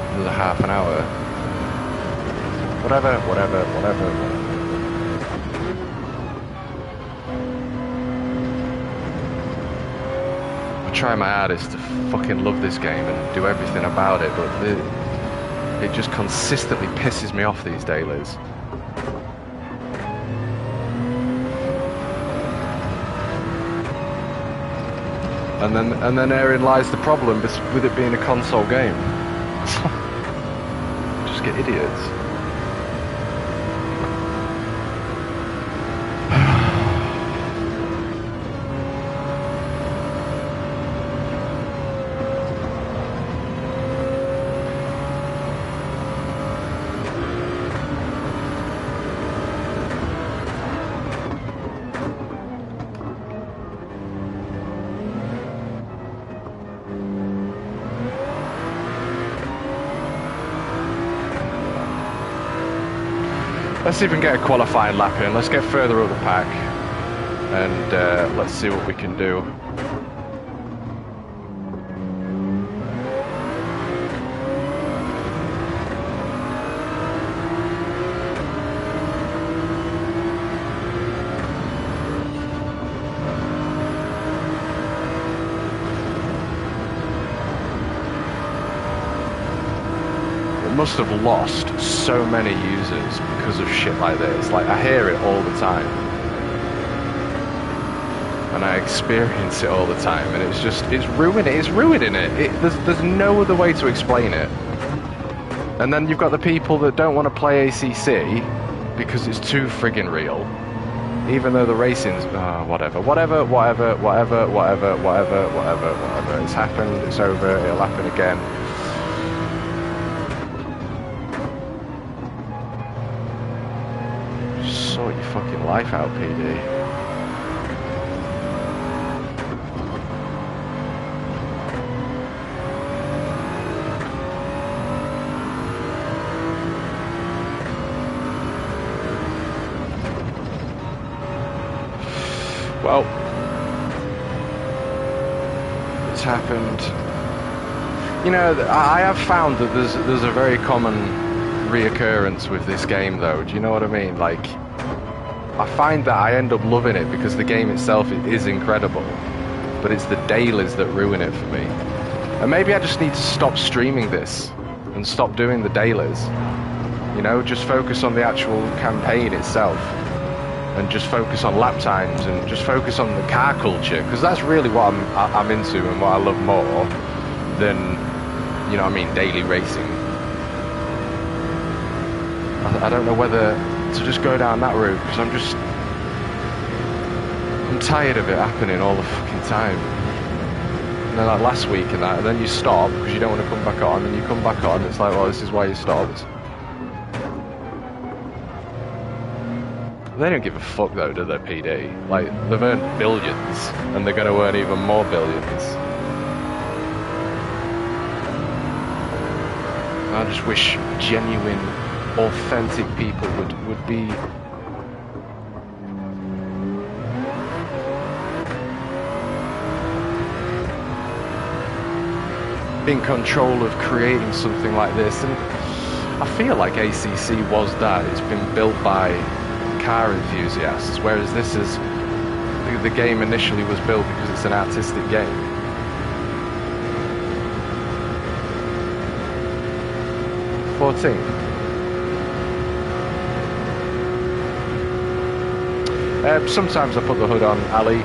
Another half an hour. Whatever. I try my hardest to fucking love this game and do everything about it, but it just consistently pisses me off these dailies. And then therein lies the problem with it being a console game. Just get idiots. Let's even get a qualifying lap in. Let's get further up the pack, and let's see what we can do. Must have lost so many users because of shit like this. Like, I hear it all the time, and I experience it all the time, and it's ruining it. There's no other way to explain it. And then you've got the people that don't want to play ACC because it's too friggin' real, even though the racing's whatever. It's happened, it's over, it'll happen again. Sort your fucking life out, PD. Well, it's happened. You know, I have found that there's a very common reoccurrence with this game, though. Do you know what I mean? Like, I find that I end up loving it because the game itself is incredible, but it's the dailies that ruin it for me. And maybe I just need to stop streaming this and stop doing the dailies. You know, just focus on the actual campaign itself. and just focus on lap times and just focus on the car culture, because that's really what I'm into and what I love more than, you know what I mean, daily racing. I don't know whether to just go down that route, because I'm tired of it happening all the fucking time. And then like last week and that, and then you stop because you don't want to come back on, and you come back on, it's like, well, this is why you stopped. They don't give a fuck though, do they, PD? Like, they've earned billions, and they're going to earn even more billions. I just wish genuine, authentic people would be in control of creating something like this. And I feel like ACC was that. It's been built by car enthusiasts, whereas this is, the game initially was built because it's an artistic game. Sometimes I put the hood on, Ali.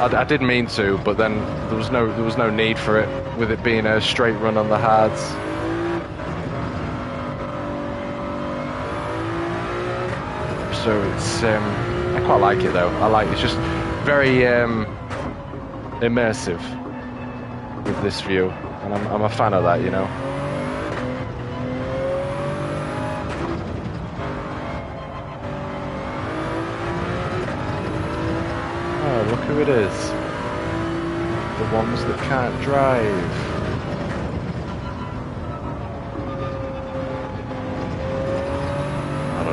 I did mean to, but then there was no need for it, with it being a straight run on the hards. So it's I quite like it though. It's just very immersive with this view, and I'm a fan of that, you know. Oh, look who it is. The ones that can't drive.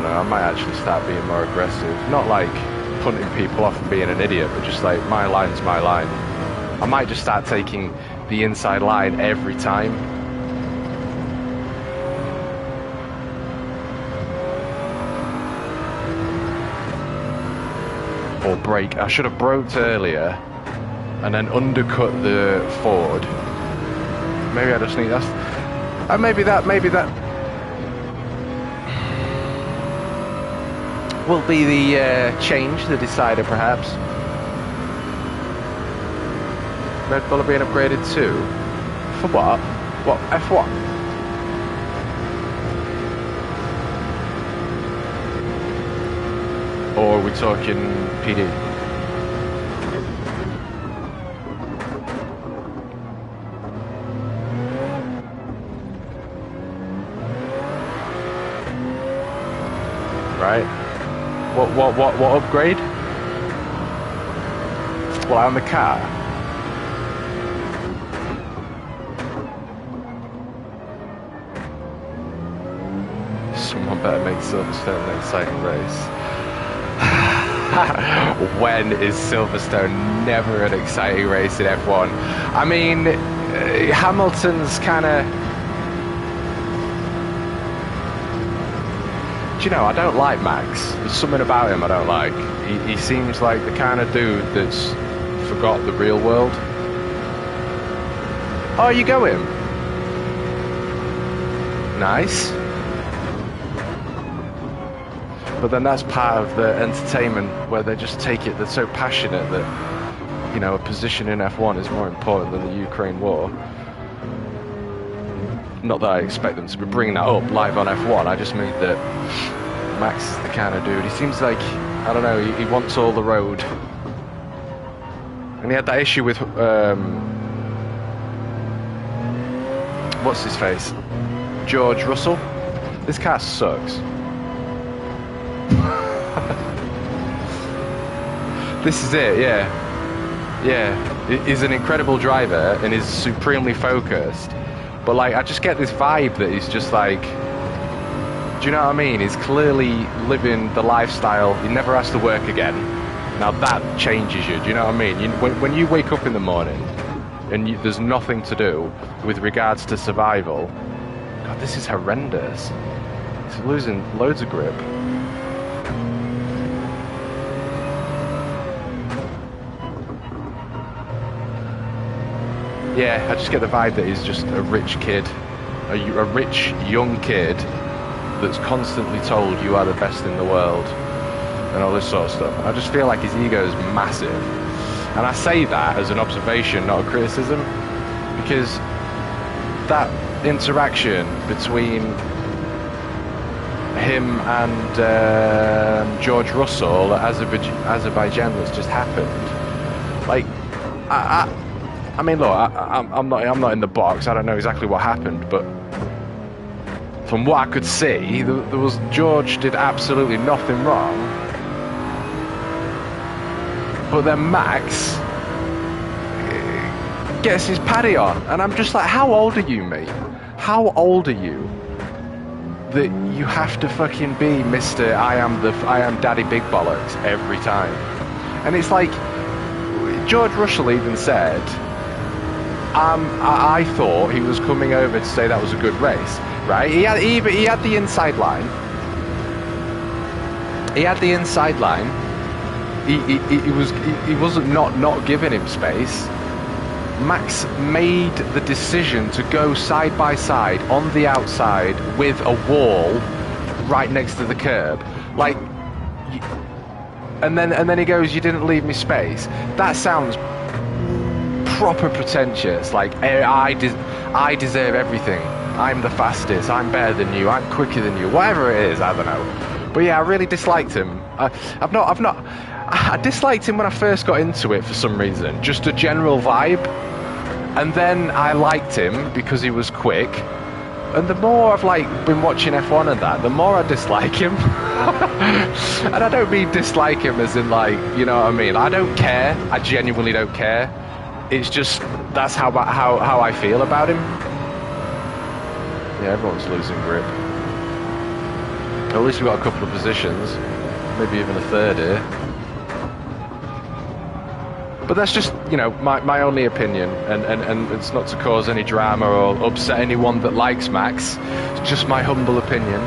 I might actually start being more aggressive. Not like punting people off and being an idiot, but just like, my line's my line. I might just start taking the inside line every time. Or brake. I should have braked earlier and then undercut the Ford. Maybe I just need that. Maybe that will be the change, the decider perhaps. Red Bull are being upgraded too. For what? What? F1? Or are we talking PD? Right? What upgrade? Well, on the car. Someone better make Silverstone an exciting race. When is Silverstone never an exciting race in F1? I mean, Hamilton's kind of... Do you know, I don't like Max. There's something about him I don't like. He seems like the kind of dude that's forgot the real world. Oh, you going? Nice. But then that's part of the entertainment, where they just take it, they're so passionate that, you know, a position in F1 is more important than the Ukraine war. Not that I expect them to be bringing that up live on F1, I just mean that Max is the kind of dude. He seems like, I don't know, he wants all the road. And he had that issue with, what's his face? George Russell? This car sucks. This is it, yeah. Yeah, he's an incredible driver and is supremely focused. But like, I just get this vibe that he's just like, do you know what I mean? He's clearly living the lifestyle. He never has to work again. Now that changes you, do you know what I mean? When you wake up in the morning and there's nothing to do with regards to survival, God, this is horrendous. He's losing loads of grip. Yeah, I just get the vibe that he's just a rich kid, a rich young kid that's constantly told you are the best in the world. and all this sort of stuff. And I just feel like his ego is massive. And I say that as an observation, not a criticism, because that interaction between him and George Russell at Azerbaijan that's just happened, like, I mean, look, I'm not in the box. I don't know exactly what happened, but from what I could see, there was George did absolutely nothing wrong. But then Max gets his paddy on, and I'm just like, how old are you, mate? How old are you that you have to fucking be Mr. I am Daddy Big Bollocks every time? And it's like, George Russell even said, I thought he was coming over to say that was a good race, right? He had the inside line. He had the inside line. He wasn't not giving him space. Max made the decision to go side by side on the outside with a wall right next to the curb, like, and then he goes, "You didn't leave me space." That sounds proper pretentious. Like, I deserve everything. I'm the fastest. I'm better than you. I'm quicker than you. Whatever it is, I don't know. But yeah, I really disliked him. I disliked him when I first got into it for some reason, just a general vibe. And then I liked him because he was quick. And the more I've been watching F1 and that, the more I dislike him. And I don't mean dislike him as in you know what I mean. I don't care. I genuinely don't care. It's just that's how I feel about him. Yeah, everyone's losing grip. At least we've got a couple of positions, maybe even a third here. But that's just, you know, my only opinion, and it's not to cause any drama or upset anyone that likes Max. It's just my humble opinion.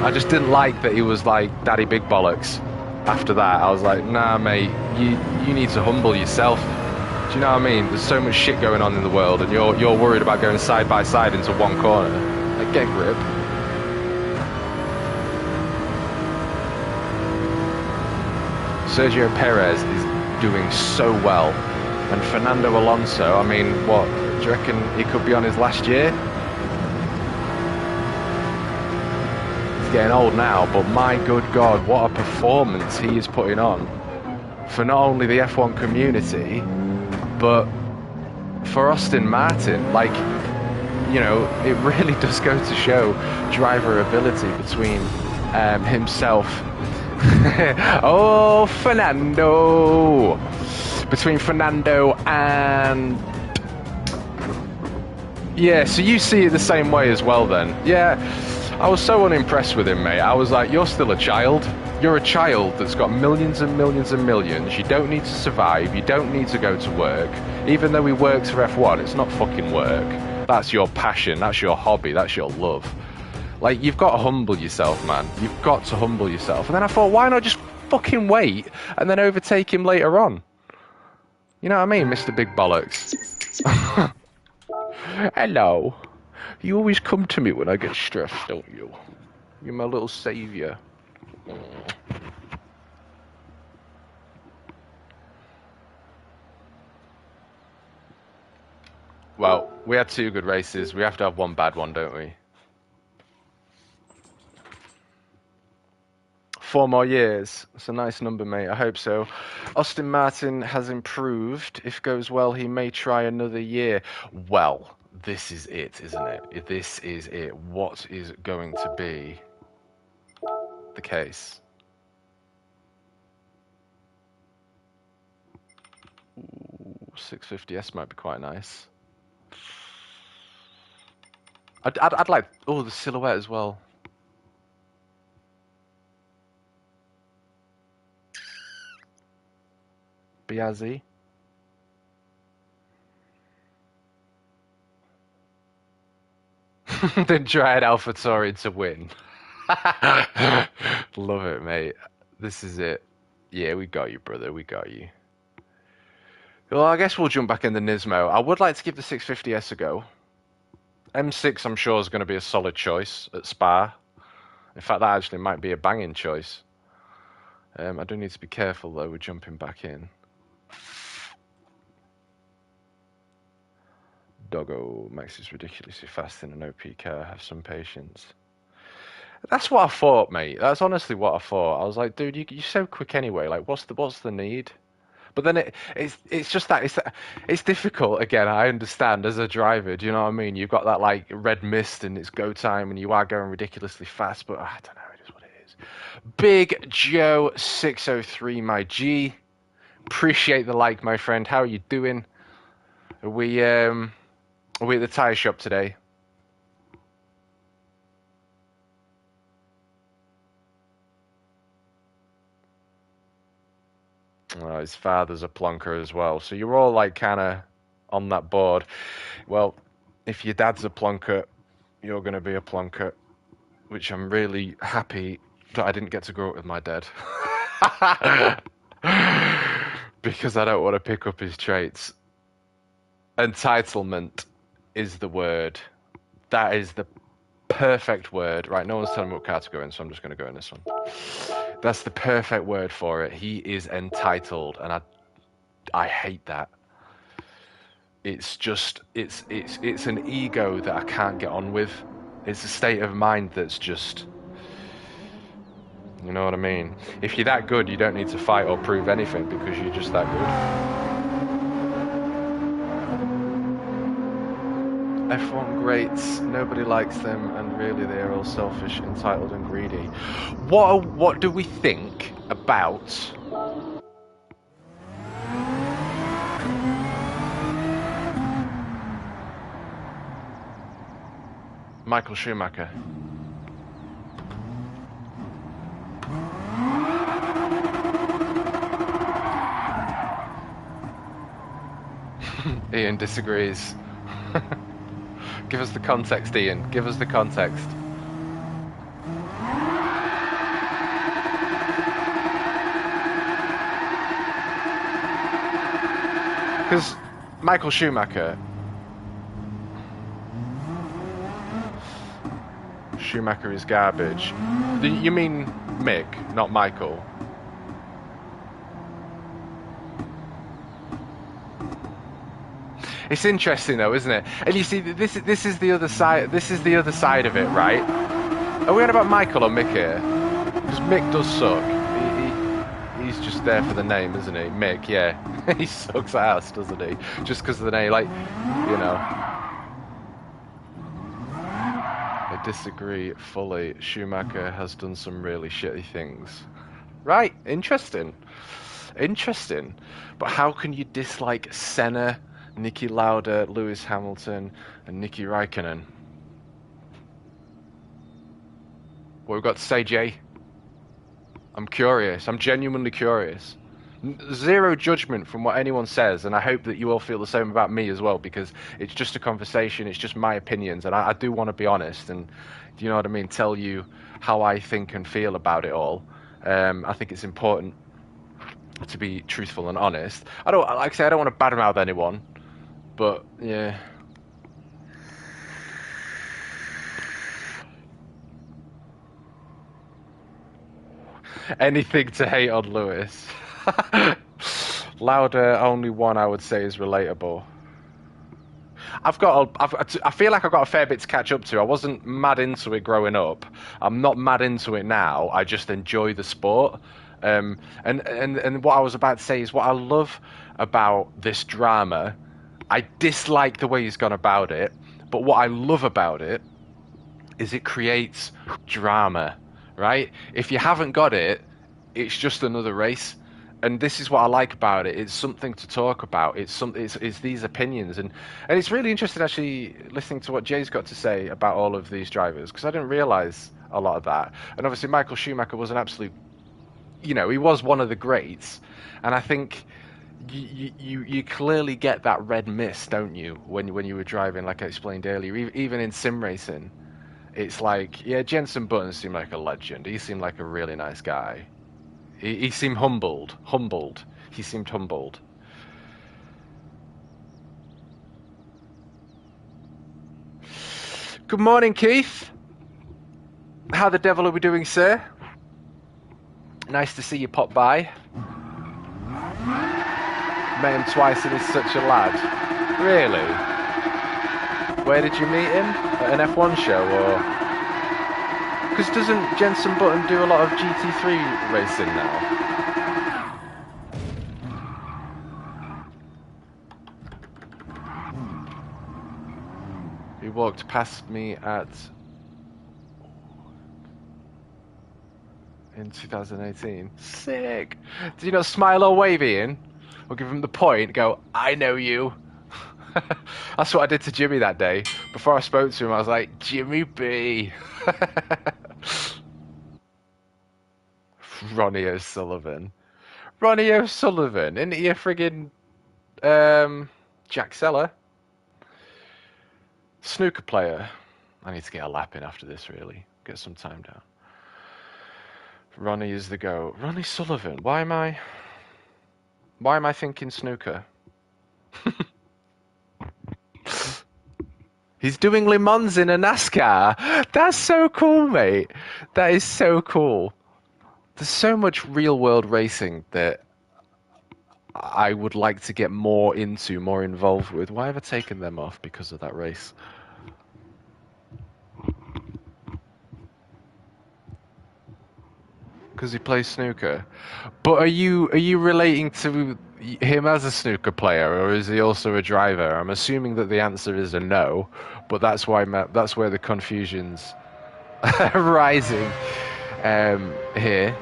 I just didn't like that he was like Daddy Big Bollocks. After that, I was like, nah, mate, you need to humble yourself. Do you know what I mean? There's so much shit going on in the world, and you're worried about going side by side into one corner. Like, get grip. Sergio Perez is doing so well, and Fernando Alonso, I mean, what do you reckon he could be on his last year? He's getting old now, but my good God, what a performance he is putting on for not only the F1 community, but for Aston Martin. Like, you know, it really does go to show driver ability between himself. Oh, Fernando! Between Fernando and... Yeah, so you see it the same way as well then. Yeah, I was so unimpressed with him, mate. I was like, you're still a child. You're a child that's got millions and millions and millions. You don't need to survive. You don't need to go to work. Even though he works for F1, it's not fucking work. That's your passion. That's your hobby. That's your love. Like, you've got to humble yourself, man. You've got to humble yourself. And then I thought, why not just fucking wait and then overtake him later on? You know what I mean, Mr. Big Bollocks? Hello. You always come to me when I get stressed, don't you? You're my little saviour. Well, we had 2 good races. We have to have 1 bad one, don't we? 4 more years. It's a nice number, mate. I hope so. Aston Martin has improved. If goes well, he may try another year. Well, this is it, isn't it? This is it. What is going to be the case? Ooh, 650S might be quite nice. I'd like... Oh, the silhouette as well. Biazzi. Then tried AlphaTauri to win. Love it, mate. This is it. Yeah, we got you, brother. We got you. Well, I guess we'll jump back in the Nismo. I would like to give the 650S a go. M6, I'm sure, is going to be a solid choice at Spa. In fact, that actually might be a banging choice. I do need to be careful though with jumping back in. Doggo, Max is ridiculously fast in an OP car. Have some patience. That's what I thought, mate. That's honestly what I thought. I was like, dude, you're so quick anyway. Like, what's the need? But then it's just that it's difficult. Again, I understand as a driver. Do you know what I mean? You've got that like red mist and it's go time, and you are going ridiculously fast. But I don't know. It is what it is. Big Joe 603, my G. Appreciate the like, my friend. How are you doing? Are we at the tyre shop today? His father's a plonker as well. So you're all like kind of on that board. Well, if your dad's a plonker, you're going to be a plonker, which I'm really happy that I didn't get to grow up with my dad. Because I don't want to pick up his traits. Entitlement is the word. That is the perfect word. Right, no one's telling me what car to go in, so I'm just going to go in this one. That's the perfect word for it. He is entitled, and I hate that. It's just it's an ego that I can't get on with. It's a state of mind that's just, you know what I mean? If you're that good, you don't need to fight or prove anything because you're just that good. F1 greats, nobody likes them, and really they are all selfish, entitled, and greedy. What do we think about Michael Schumacher? Ian disagrees. Give us the context, Ian. Give us the context. Because Michael Schumacher is garbage. You mean Mick, not Michael? It's interesting though, isn't it? And you see, this is the other side. This is the other side of it, right? Are we on about Michael or Mick here? Because Mick does suck. He's just there for the name, isn't he? Mick, yeah, he sucks ass, doesn't he? Just because of the name, like, you know. I disagree fully. Schumacher has done some really shitty things. Right, interesting. But how can you dislike Senna, Niki Lauda, Lewis Hamilton, and Nicky Raikkonen? What we've got to say, Jay? I'm curious. I'm genuinely curious. Zero judgment from what anyone says, and I hope that you all feel the same about me as well, because it's just a conversation, it's just my opinions, and I do want to be honest, and do you know what I mean? Tell you how I think and feel about it all. I think it's important to be truthful and honest. I don't, like I say, I don't want to badmouth anyone, but yeah. Anything to hate on Lewis. Lauda, only one I would say is relatable. I feel like I've got a fair bit to catch up to. I wasn't mad into it growing up. I'm not mad into it now. I just enjoy the sport. And what I was about to say is what I love about this drama. I dislike the way he's gone about it, but what I love about it is it creates drama, right? If you haven't got it, it's just another race. And this is what I like about it. It's something to talk about. It's these opinions, and it's really interesting actually listening to what Jay's got to say about all of these drivers, because I didn't realize a lot of that. And obviously Michael Schumacher was an absolute, you know, he was one of the greats, and I think you clearly get that red mist, don't you, when you were driving, like I explained earlier, even in sim racing. It's like, yeah, Jenson Button seemed like a legend. He seemed like a really nice guy. He seemed humbled. He seemed humbled. Good morning, Keith. How the devil are we doing, sir? Nice to see you pop by. Met him twice and he's such a lad. Really? Where did you meet him? At an F1 show or? Because doesn't Jensen Button do a lot of GT3 racing now? He walked past me in 2018. Sick. Did you not smile or wave, Ian? Or give him the point, go, I know you. That's what I did to Jimmy that day. Before I spoke to him, I was like, Jimmy B. Ronnie O'Sullivan. Ronnie O'Sullivan, isn't he a friggin' Jack Seller? Snooker player. I need to get a lap in after this, really. Get some time down. Ronnie is the go. Ronnie Sullivan. Why am I thinking snooker? He's doing Le Mans in a NASCAR. That's so cool, mate. That is so cool. There's so much real world racing that I would like to get more into, more involved with. Why have I taken them off because of that race? Because he plays snooker. But are you relating to him as a snooker player, or is he also a driver? I'm assuming that the answer is a no, but that's where the confusion's rising here.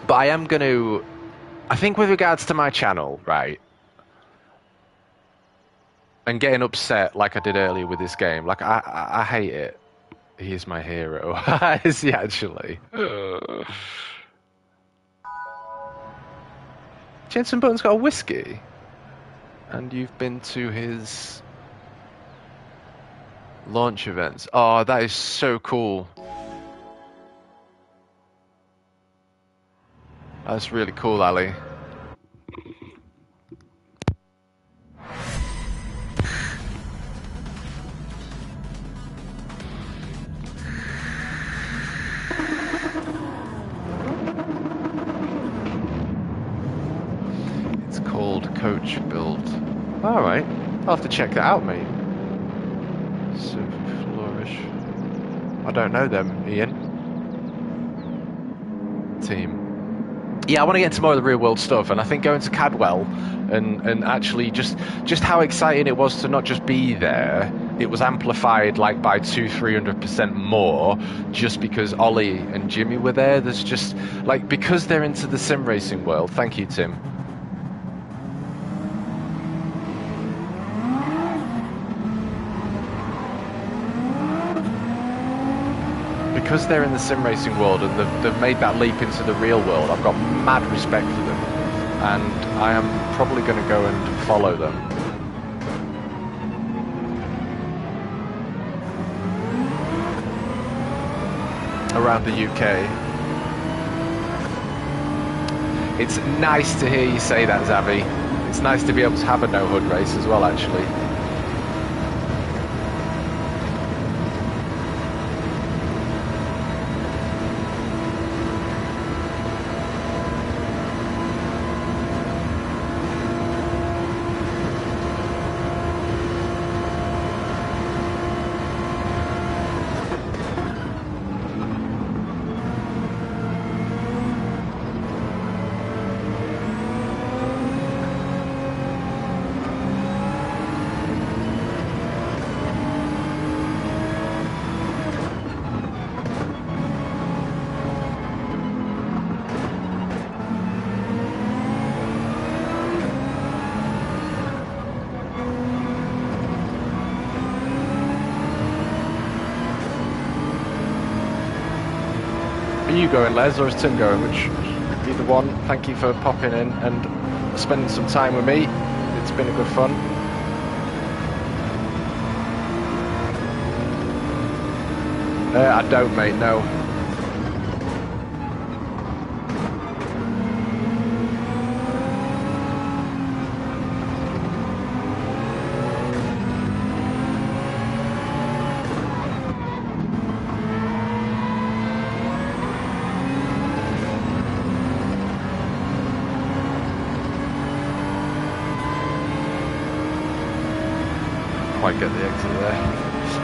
But I am going to, I think with regards to my channel, right, and getting upset like I did earlier with this game, like I hate it. He is my hero. Is he actually? Jensen Button's got a whiskey. And you've been to his launch events. Oh, that is so cool. That's really cool, Ali. Coach build. Alright, I'll have to check that out, mate. Super Flourish. I don't know them, Ian. Team. Yeah, I want to get into more of the real world stuff, and I think going to Cadwell and actually just how exciting it was to not just be there, it was amplified like by 200-300% more just because Ollie and Jimmy were there. There's just like, because they're into the sim racing world. Thank you, Tim. Because they're in the sim racing world and they've made that leap into the real world, I've got mad respect for them, and I am probably going to go and follow them. Around the UK. It's nice to hear you say that, Zavi. It's nice to be able to have a no-hood race as well, actually. Are you going, Les, or is Tim going? Either one. Thank you for popping in and spending some time with me. It's been a good fun. I don't, mate, no.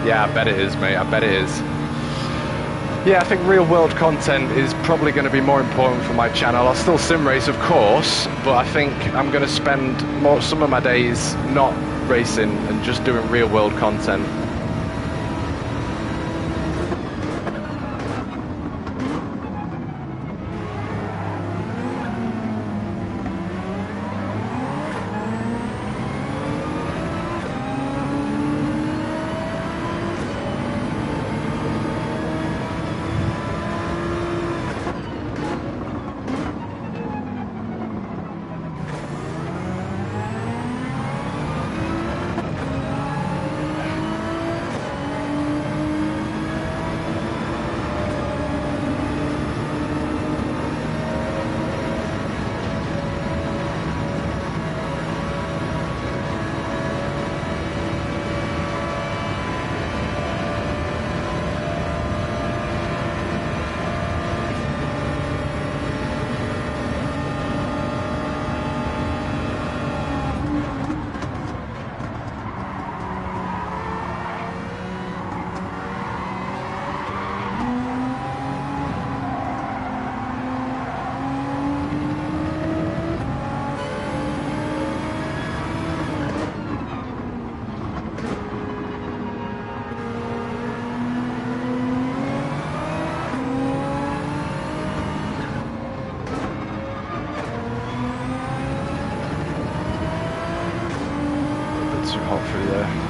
Yeah, I bet it is, mate. I bet it is. Yeah, I think real world content is probably going to be more important for my channel. I'll still sim race, of course, but I think I'm going to spend some of my days not racing and just doing real world content. Too hot through there.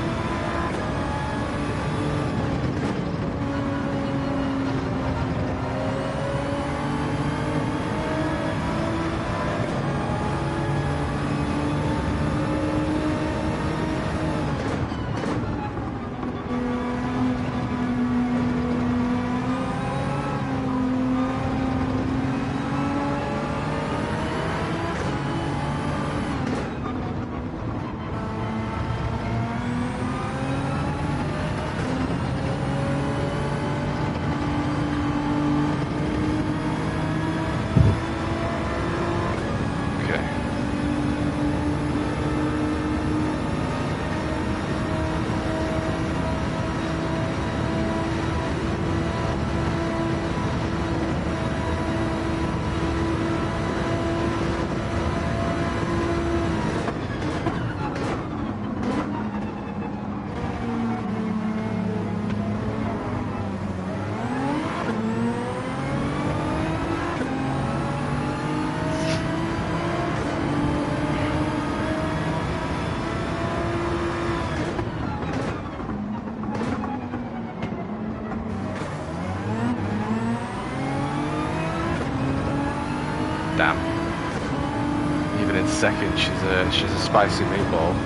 Damn. Even in second, she's a spicy meatball.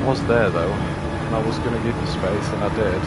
Was there though. I was going to give you space, and I did.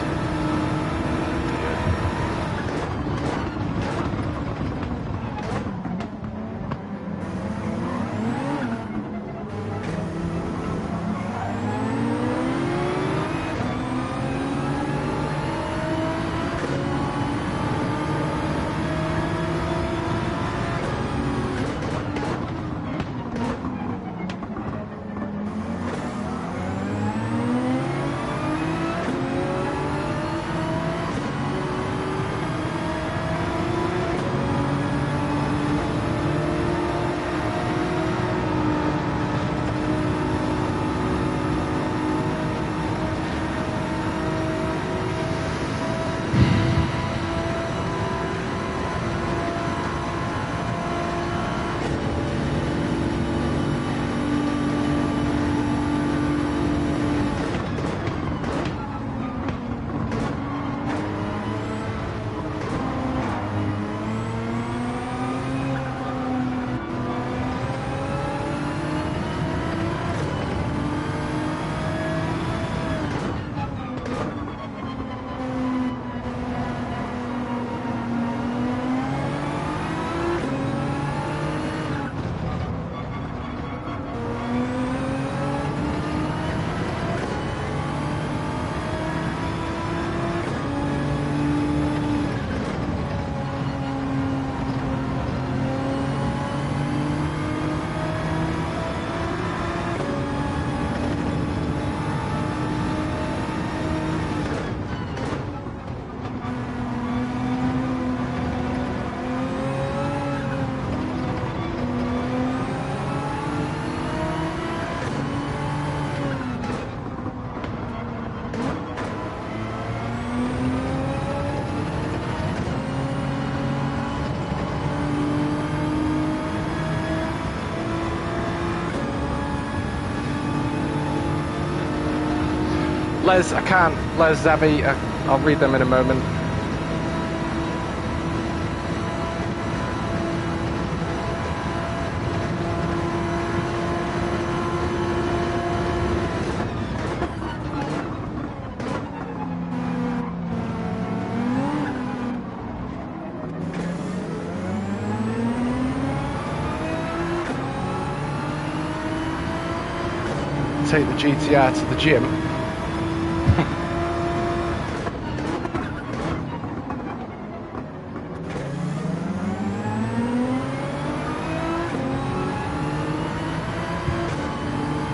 Les, I can't. Les, Zavi, I'll read them in a moment. Take the GTR to the gym.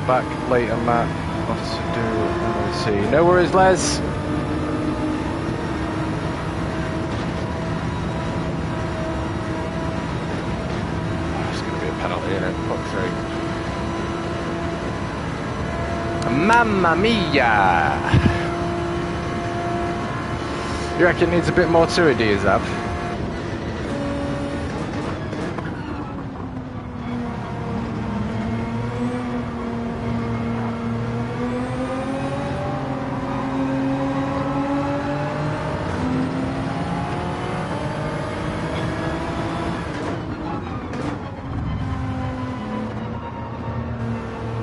Back later, Matt. What to do? Let's see. No worries, Les. Oh, it's going to be a penalty, isn't it? Fuck's sake. Mamma mia! You reckon it needs a bit more to it, do you, Zav?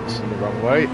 It's in the wrong way.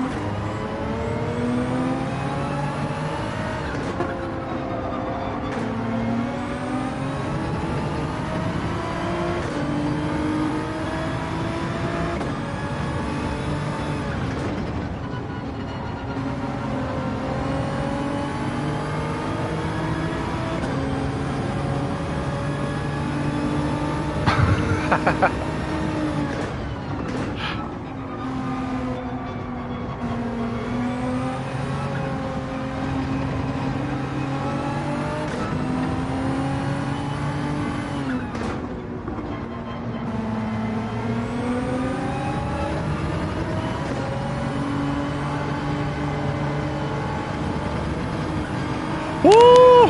Woo!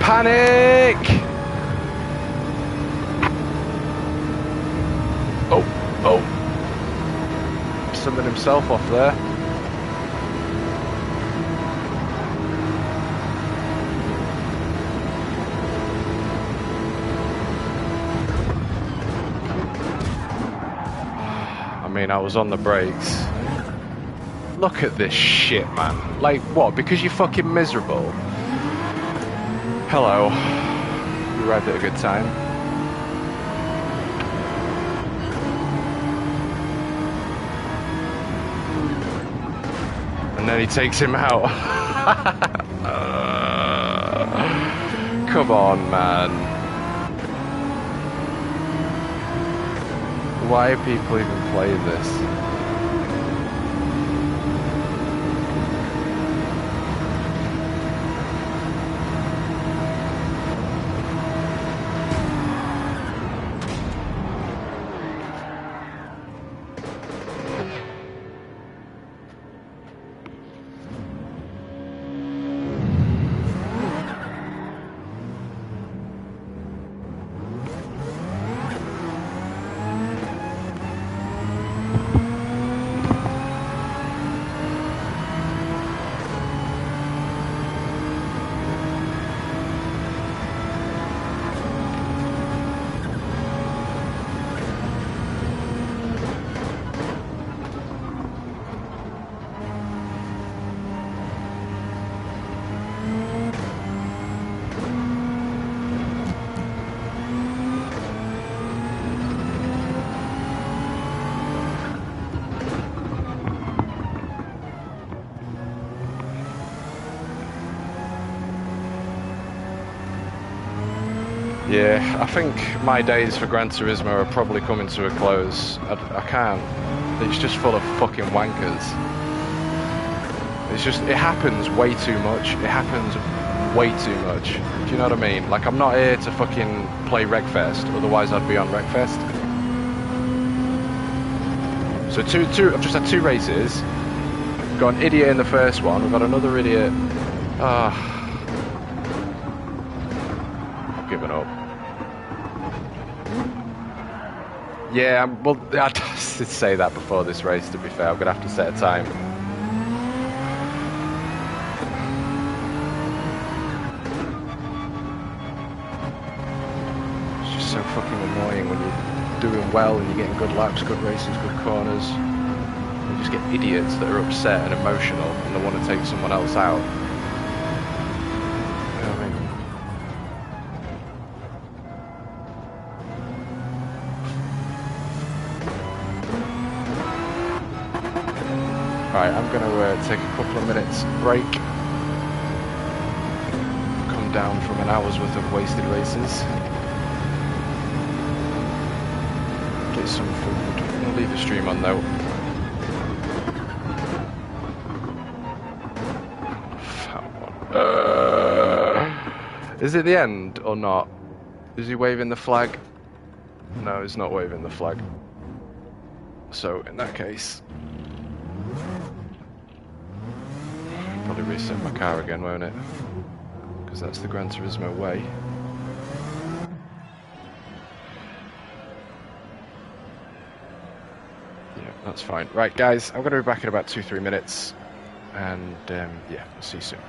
Panic! Oh. Sending himself off there. I mean, I was on the brakes. Look at this shit, man. Like, what? Because you're fucking miserable? Hello. You arrived at a good time. And then he takes him out. Come on, man. Why do people even play this? Yeah, I think my days for Gran Turismo are probably coming to a close. I can't. It's just full of fucking wankers. It's just, it happens way too much. It happens way too much. Do you know what I mean? Like, I'm not here to fucking play Wreckfest, otherwise I'd be on Wreckfest. So I've just had 2 races. Got an idiot in the first one, we've got another idiot. I've given up. Yeah, well, I did say that before this race, to be fair. I'm going to have to set a time. It's just so fucking annoying when you're doing well and you're getting good laps, good races, good corners. You just get idiots that are upset and emotional and they want to take someone else out. You know what I mean? Right, I'm going to take a couple of minutes break. Come down from an hour's worth of wasted races. Get some food. I'm going to leave the stream on though. Is it the end or not? Is he waving the flag? No, he's not waving the flag. So in that case, probably reset my car again, won't it? Because that's the Gran Turismo way. Yeah, that's fine. Right, guys, I'm going to be back in about 2-3 minutes. And yeah, I'll see you soon.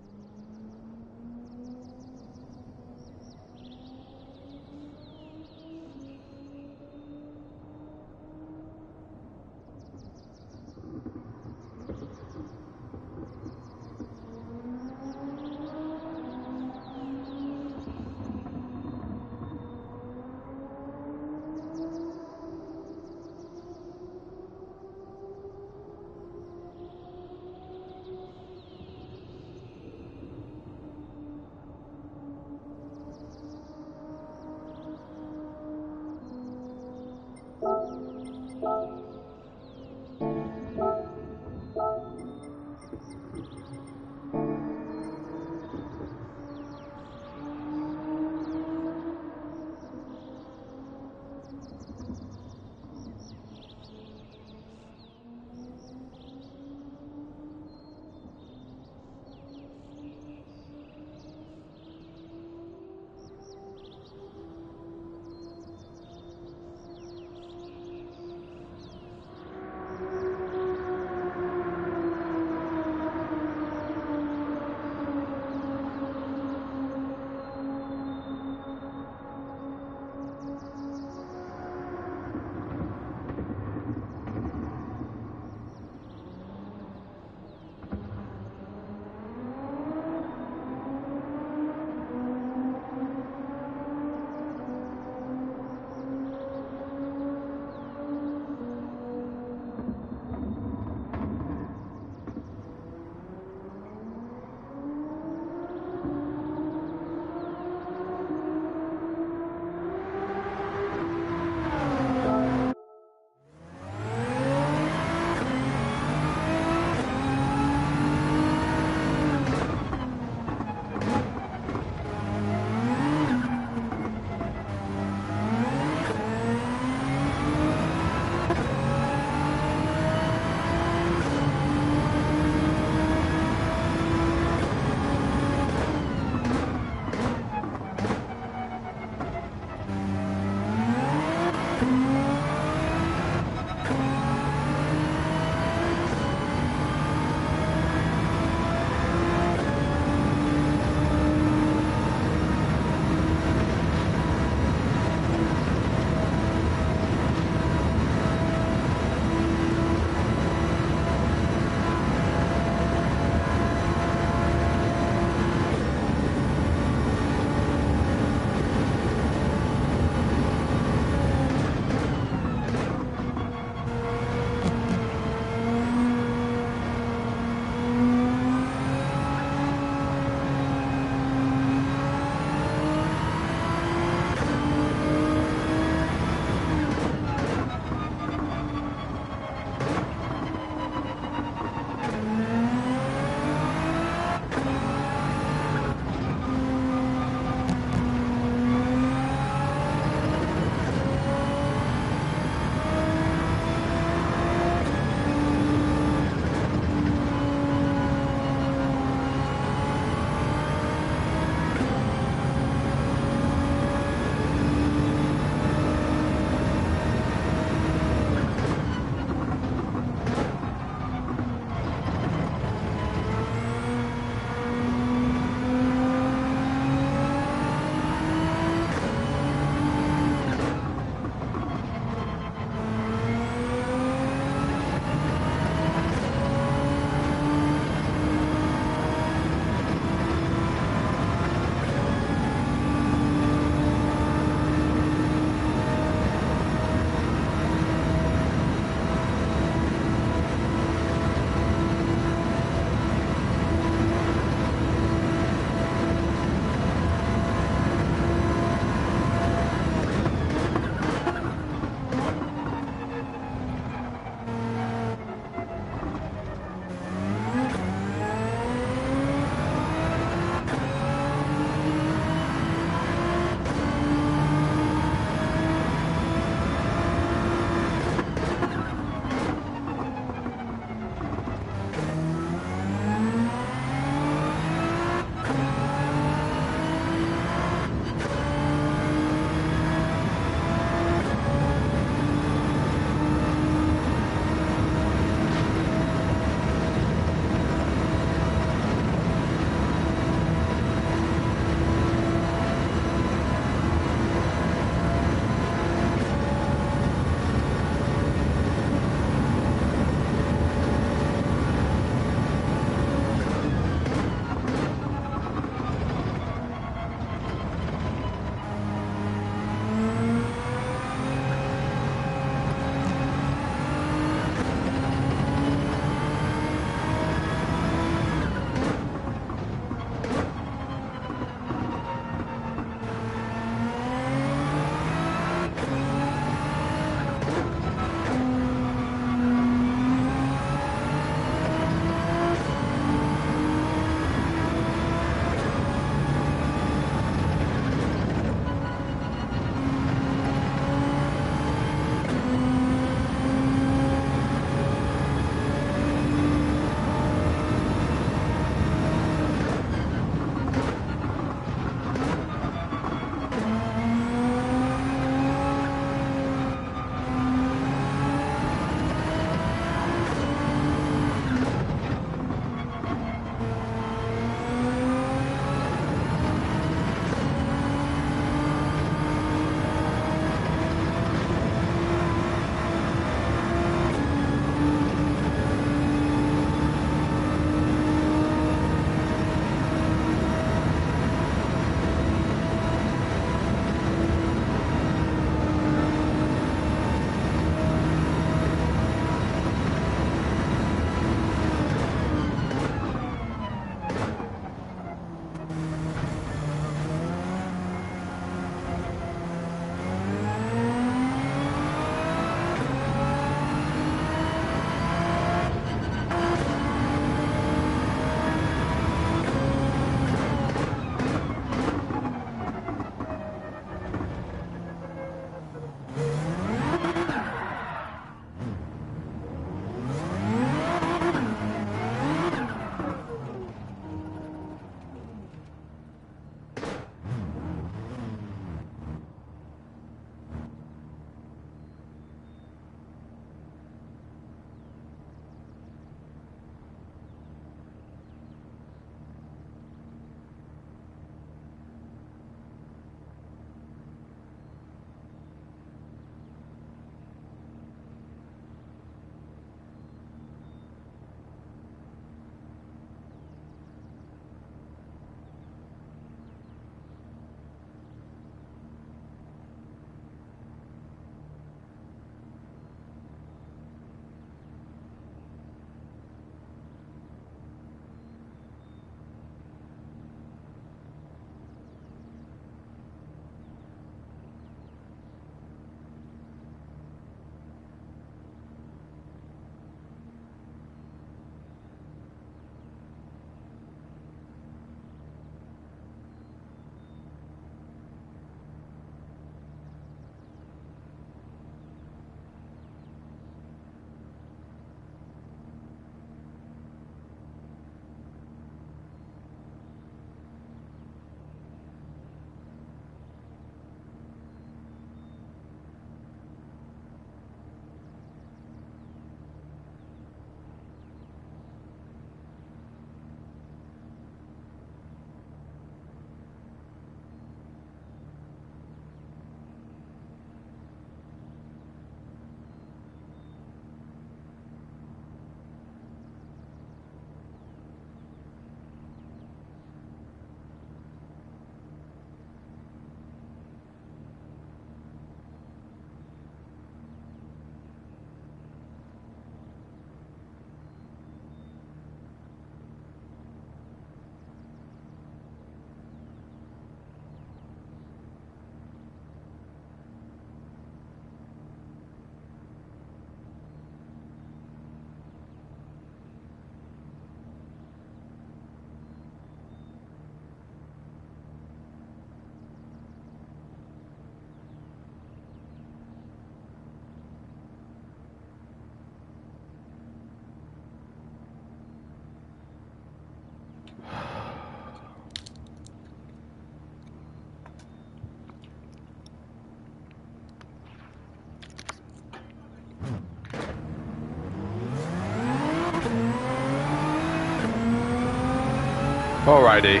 Alrighty.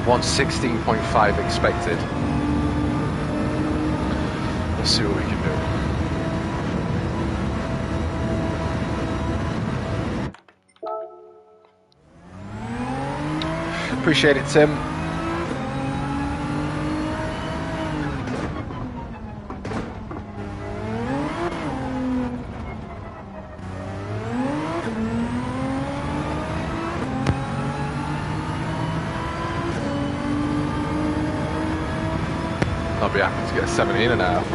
116.5 expected. Let's see what we can do. Appreciate it, Tim. I'll be happy to get a 17 and a half.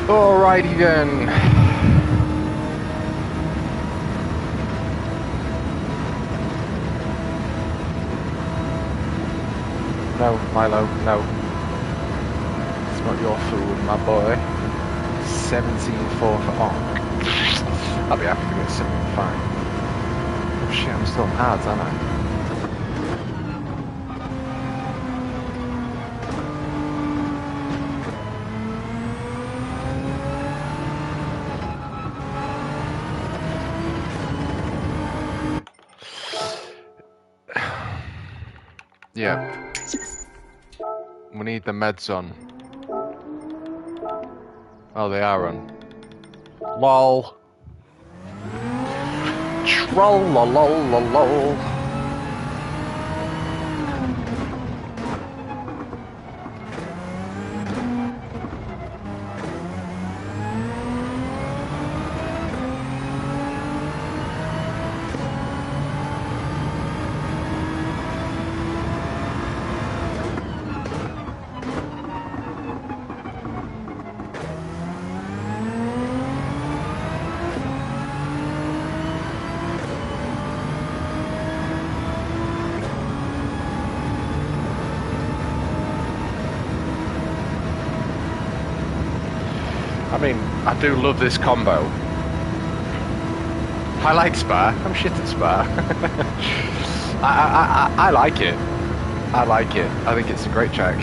Alrighty then. No, Milo, no. It's not your food, my boy. 17.4 for Onk. I'll be happy to get 75. Oh shit, I'm still on ads, aren't I? Yeah. We need the meds on. Oh, they are on. LOL. Troll-lol-lol-lol. I mean, I do love this combo. I like Spa. I'm shit at Spa. I like it. I like it. I think it's a great track.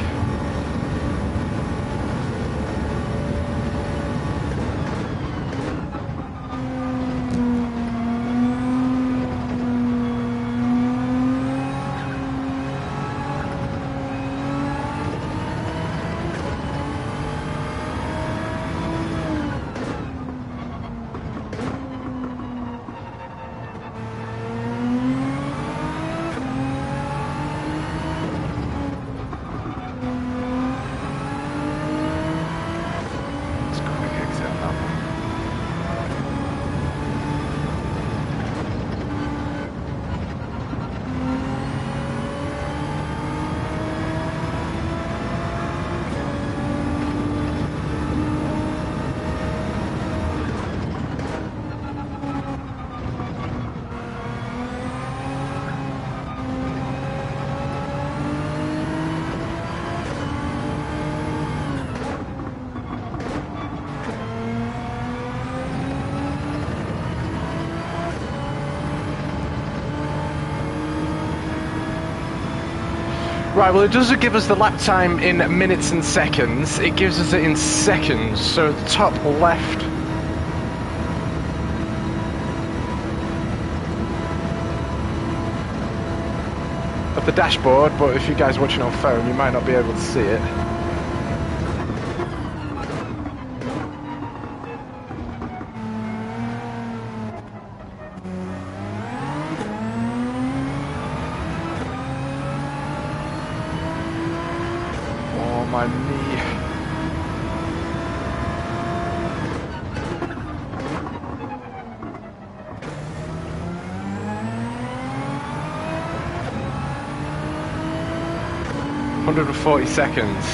Right, well, it doesn't give us the lap time in minutes and seconds. It gives us it in seconds. So the top left. Of the dashboard, but if you guys are watching on phone, you might not be able to see it. My knee. .40 seconds.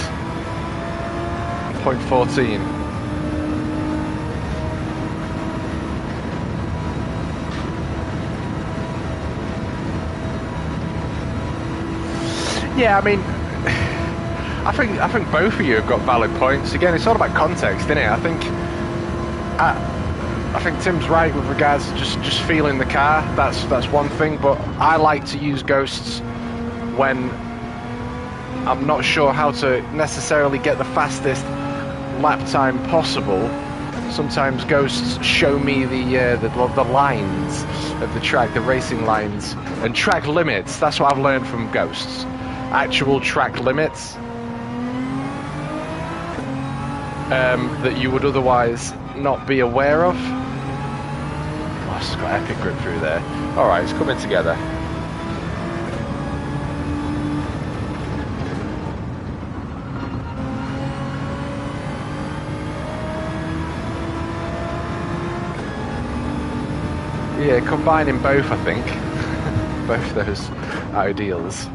0.14. Yeah, I mean, I think both of you have got valid points. Again, it's all about context, isn't it? I think Tim's right with regards to just feeling the car. That's one thing. But I like to use ghosts when I'm not sure how to necessarily get the fastest lap time possible. Sometimes ghosts show me the lines of the track, the racing lines, and track limits. That's what I've learned from ghosts. Actual track limits that you would otherwise not be aware of. Oh, it's got epic grip through there. All right, it's coming together. Yeah, combining both, I think. Both those ideals.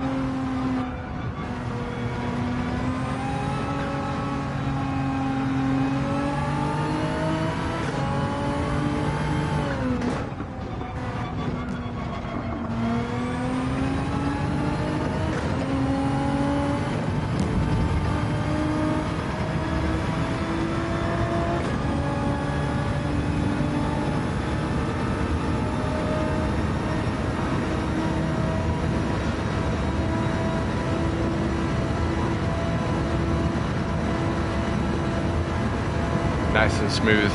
Nice and smooth.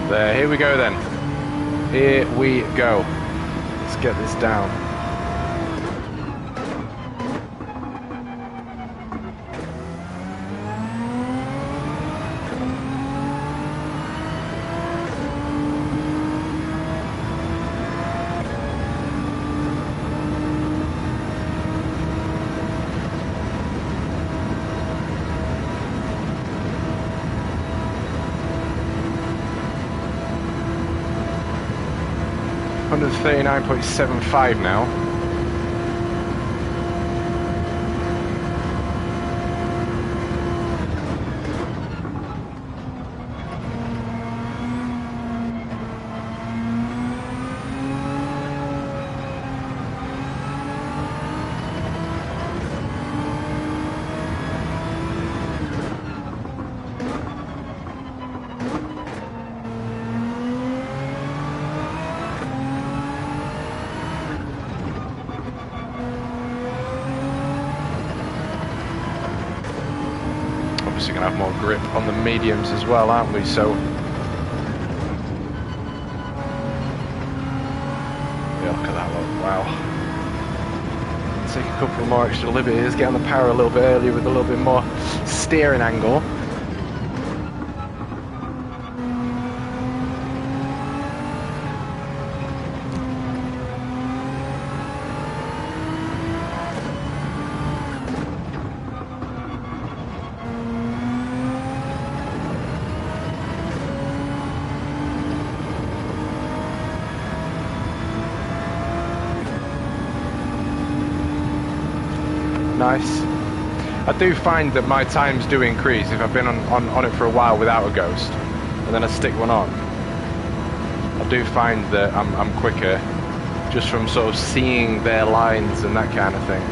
There, here we go then. Here we go. Let's get this down. $139.75 now. Obviously going to have more grip on the mediums as well, aren't we? So yeah, look at that one. Wow. Take a couple more extra liberties, get on the power a little bit earlier with a little bit more steering angle. Nice. I do find that my times do increase if I've been on it for a while without a ghost, and then I stick one on. I do find that I'm quicker, just from sort of seeing their lines and that kind of thing.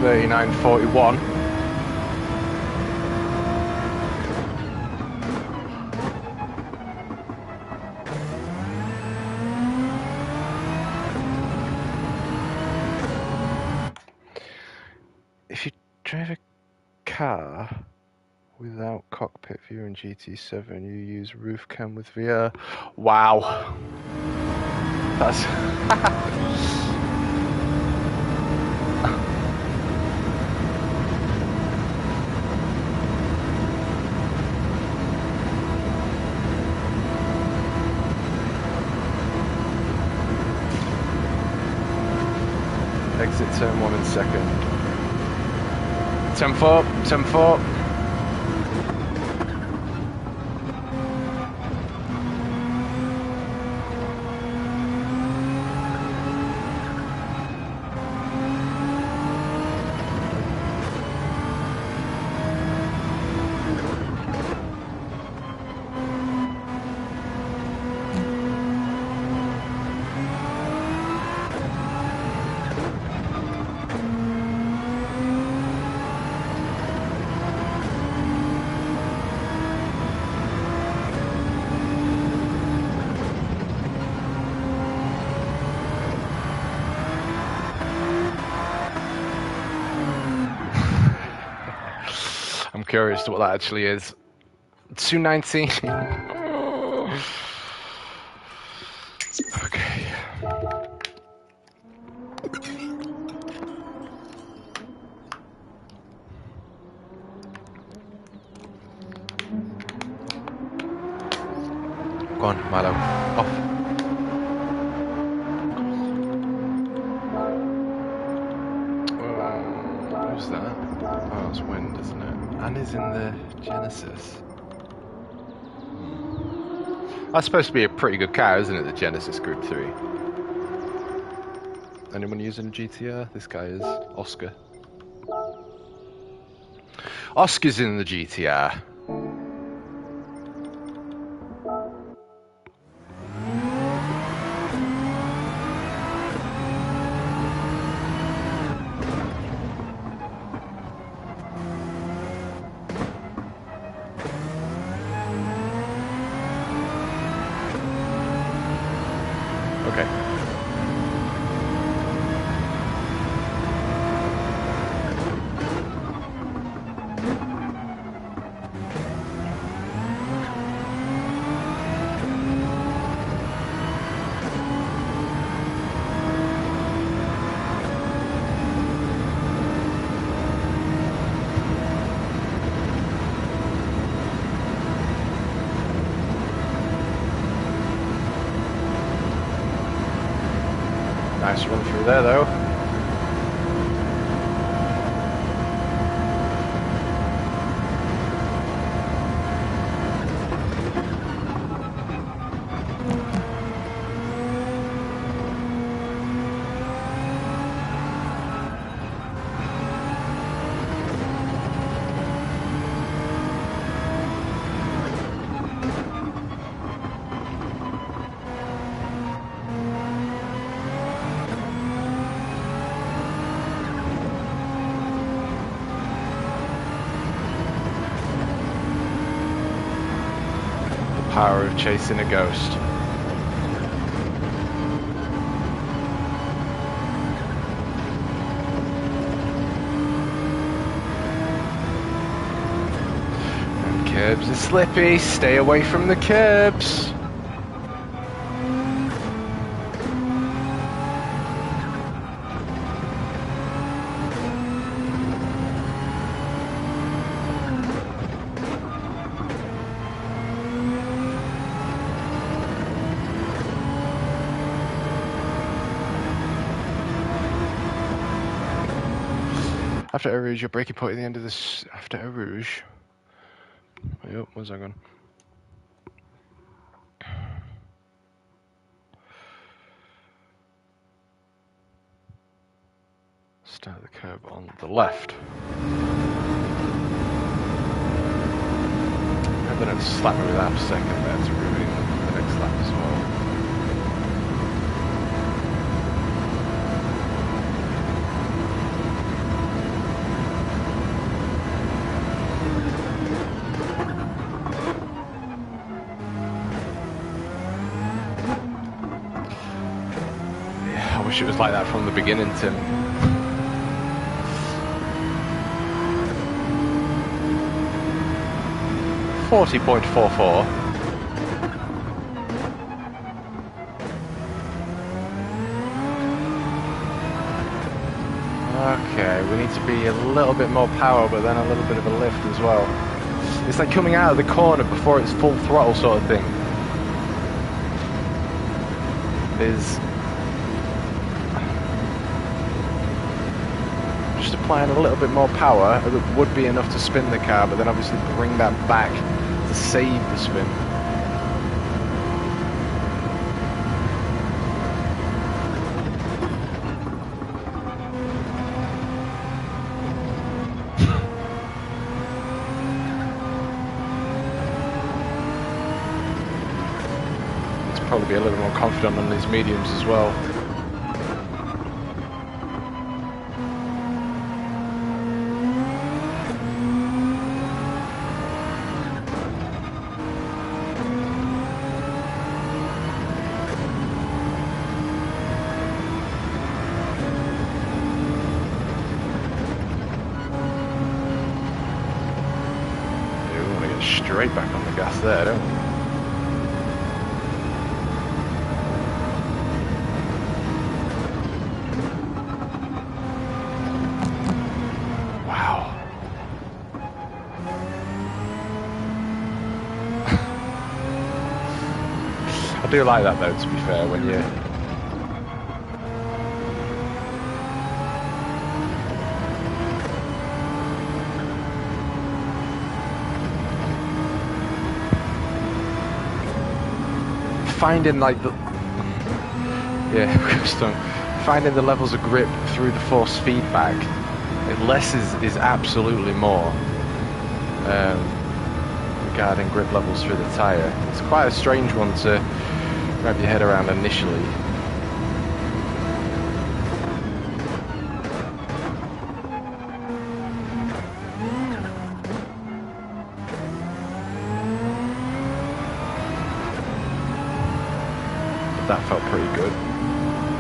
$39.41. If you drive a car without cockpit view in GT7, you use roof cam with VR. Wow. That's... Exit turn 1 in second. 10-4, 10-4. curious to what that actually is. 219. Okay. Go on, Milo. Off. Who's that? Oh, it's Wind, isn't it? And is in the Genesis. That's supposed to be a pretty good car, isn't it? The Genesis Group 3. Anyone using GTR? This guy is Oscar. Oscar's in the GTR. Okay. Nice run through there, though. Power of chasing a ghost. And curbs are slippy. Stay away from the curbs. After Eau Rouge, your braking point at the end of this. After Eau Rouge. Yep, where's that gone? Start the curb on the left. I'm gonna slap me with half a second there to ruin the next lap as well. I wish it was like that from the beginning, Tim. .44. Okay, we need to be a little bit more power, but then a little bit of a lift as well. It's like coming out of the corner before it's full throttle sort of thing. Is just applying a little bit more power that would be enough to spin the car, but then obviously bring that back to save the spin. Let's probably be a little more confident on these mediums as well. brake back on the gas there, don't we? Wow. I do like that though, to be fair, when you... finding like the... Yeah, finding the levels of grip through the force feedback. Less is absolutely more regarding grip levels through the tyre. It's quite a strange one to wrap your head around initially. But that felt pretty good.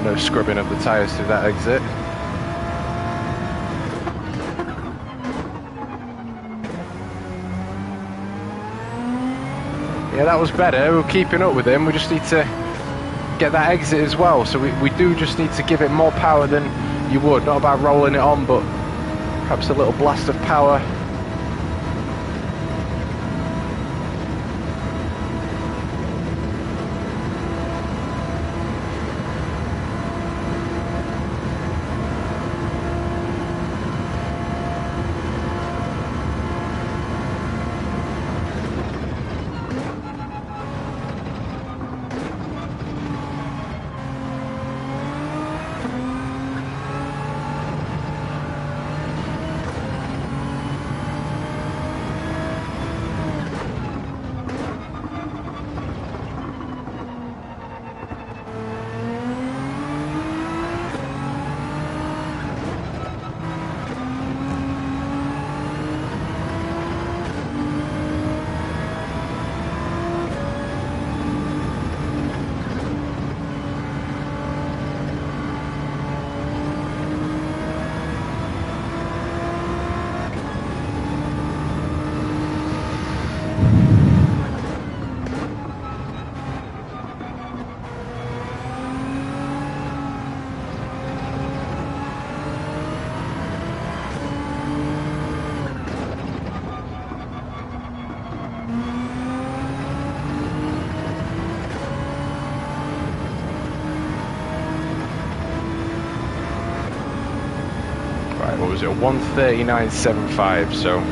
No scrubbing of the tyres through that exit. Yeah, that was better. We're keeping up with him. We just need to get that exit as well. So we do just need to give it more power than you would. Not about rolling it on, but perhaps a little blast of power. What was it? 1:39.75. So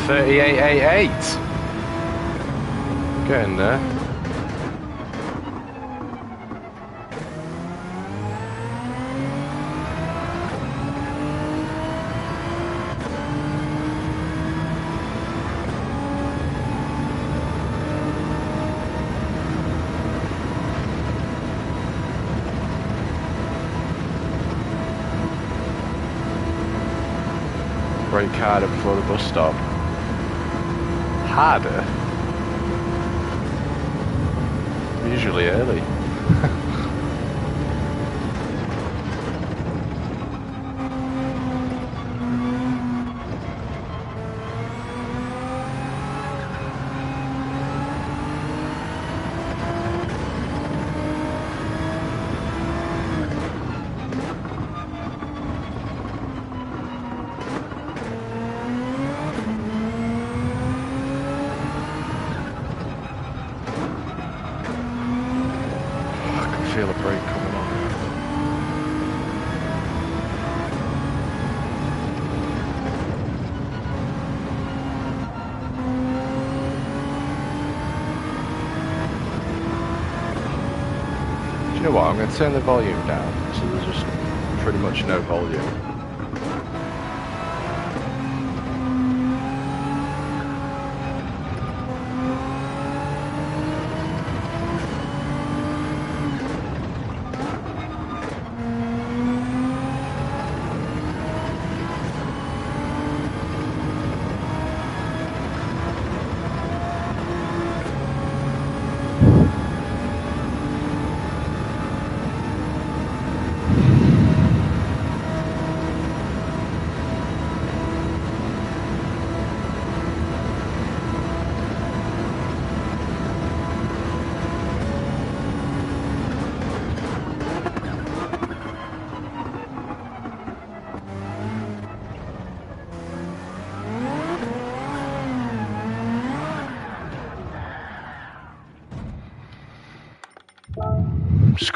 .38.88. Getting there. Brake harder before the bus stop. Harder? Usually early. Feel a break coming on. Do you know what? I'm going to turn the volume down so there's just pretty much no volume.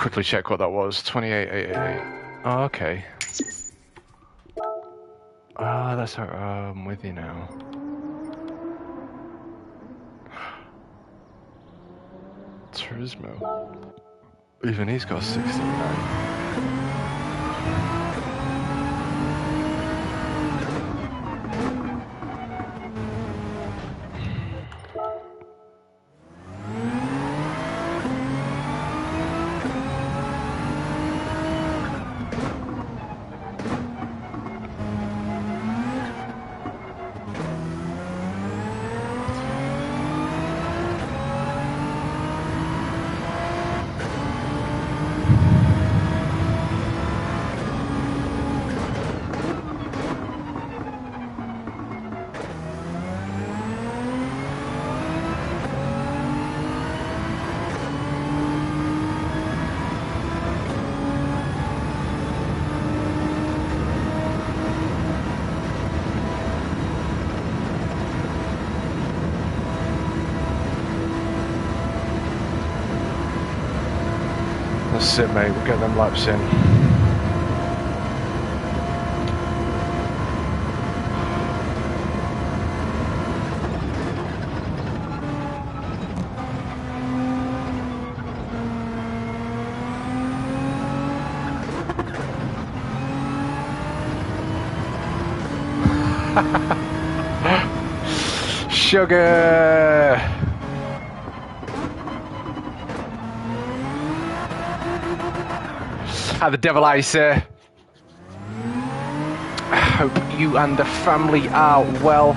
quickly check what that was. 28,888. Oh, okay. Ah, that's how. I'm with you now. Turismo. Even he's got 69. That's it, mate. We'll get them laps in. Sugar! How the devil I say. I hope you and the family are well.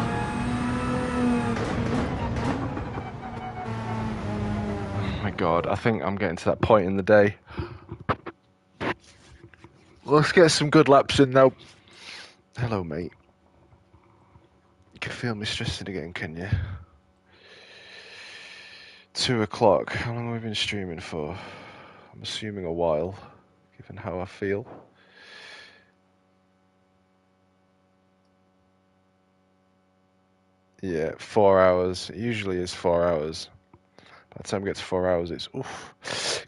Oh my god, I think I'm getting to that point in the day. Let's get some good laps in though. Hello, mate. You can feel me stressing again, can you? 2 o'clock. How long have we been streaming for? I'm assuming a while, given how I feel. Yeah, 4 hours. It usually is 4 hours. By the time we get to 4 hours, it's oof.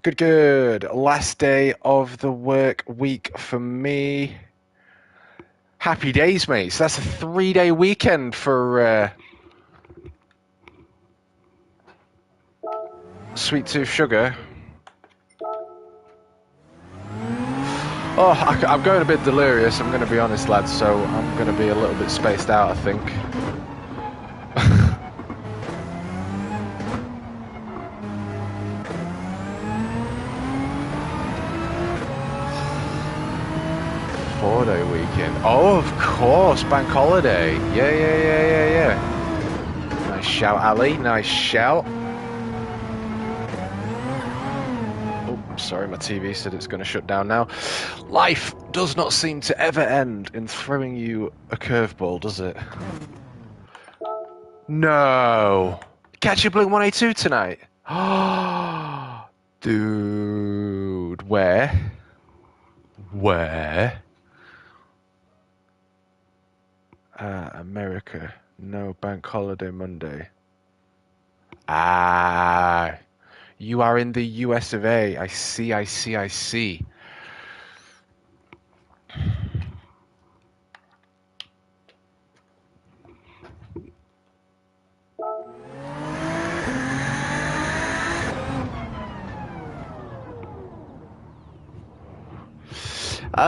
Good. Last day of the work week for me. Happy days, mate. So that's a 3-day weekend for Sweet Tooth Sugar. Oh, I'm going a bit delirious, I'm going to be honest, lads, so I'm going to be a little bit spaced out, I think. Four-day weekend. Oh, of course, bank holiday. Yeah. Nice shout, Ali. Nice shout. Oh, sorry, my TV said it's going to shut down now. Life does not seem to ever end in throwing you a curveball, does it? No. Catch your Blink 182 tonight. Oh, dude. Where? America. No, bank holiday Monday. Ah, you are in the US of A. I see.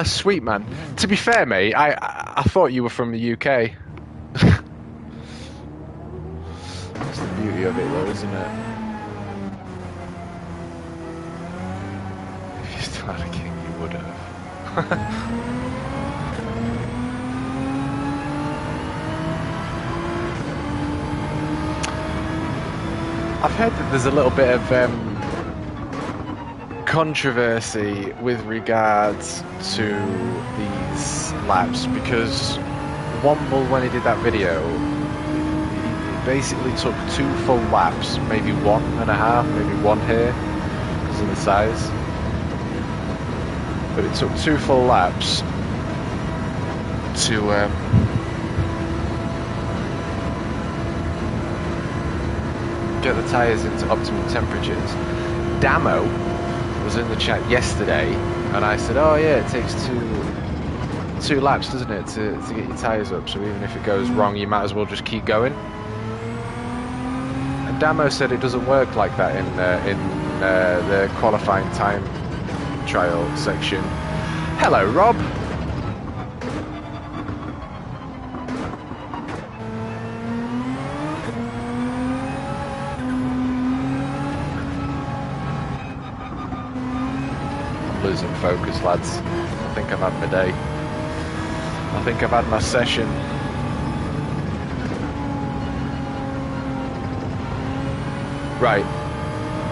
Sweet, man. To be fair, mate, I thought you were from the UK. That's the beauty of it, though, isn't it? If you still had a king, you would have. I've heard that there's a little bit of controversy with regards to these laps because Womble, when he did that video, he basically took 2 full laps, maybe 1.5, maybe 1 here because of the size, but it took 2 full laps to get the tyres into optimum temperatures. Damo was in the chat yesterday, and I said, "Oh yeah, it takes two laps, doesn't it, to get your tyres up? So even if it goes wrong, you might as well just keep going." And Damo said it doesn't work like that in the qualifying time trial section. Hello, Rob. Losing focus, lads. I think I've had my day. I think I've had my session. Right.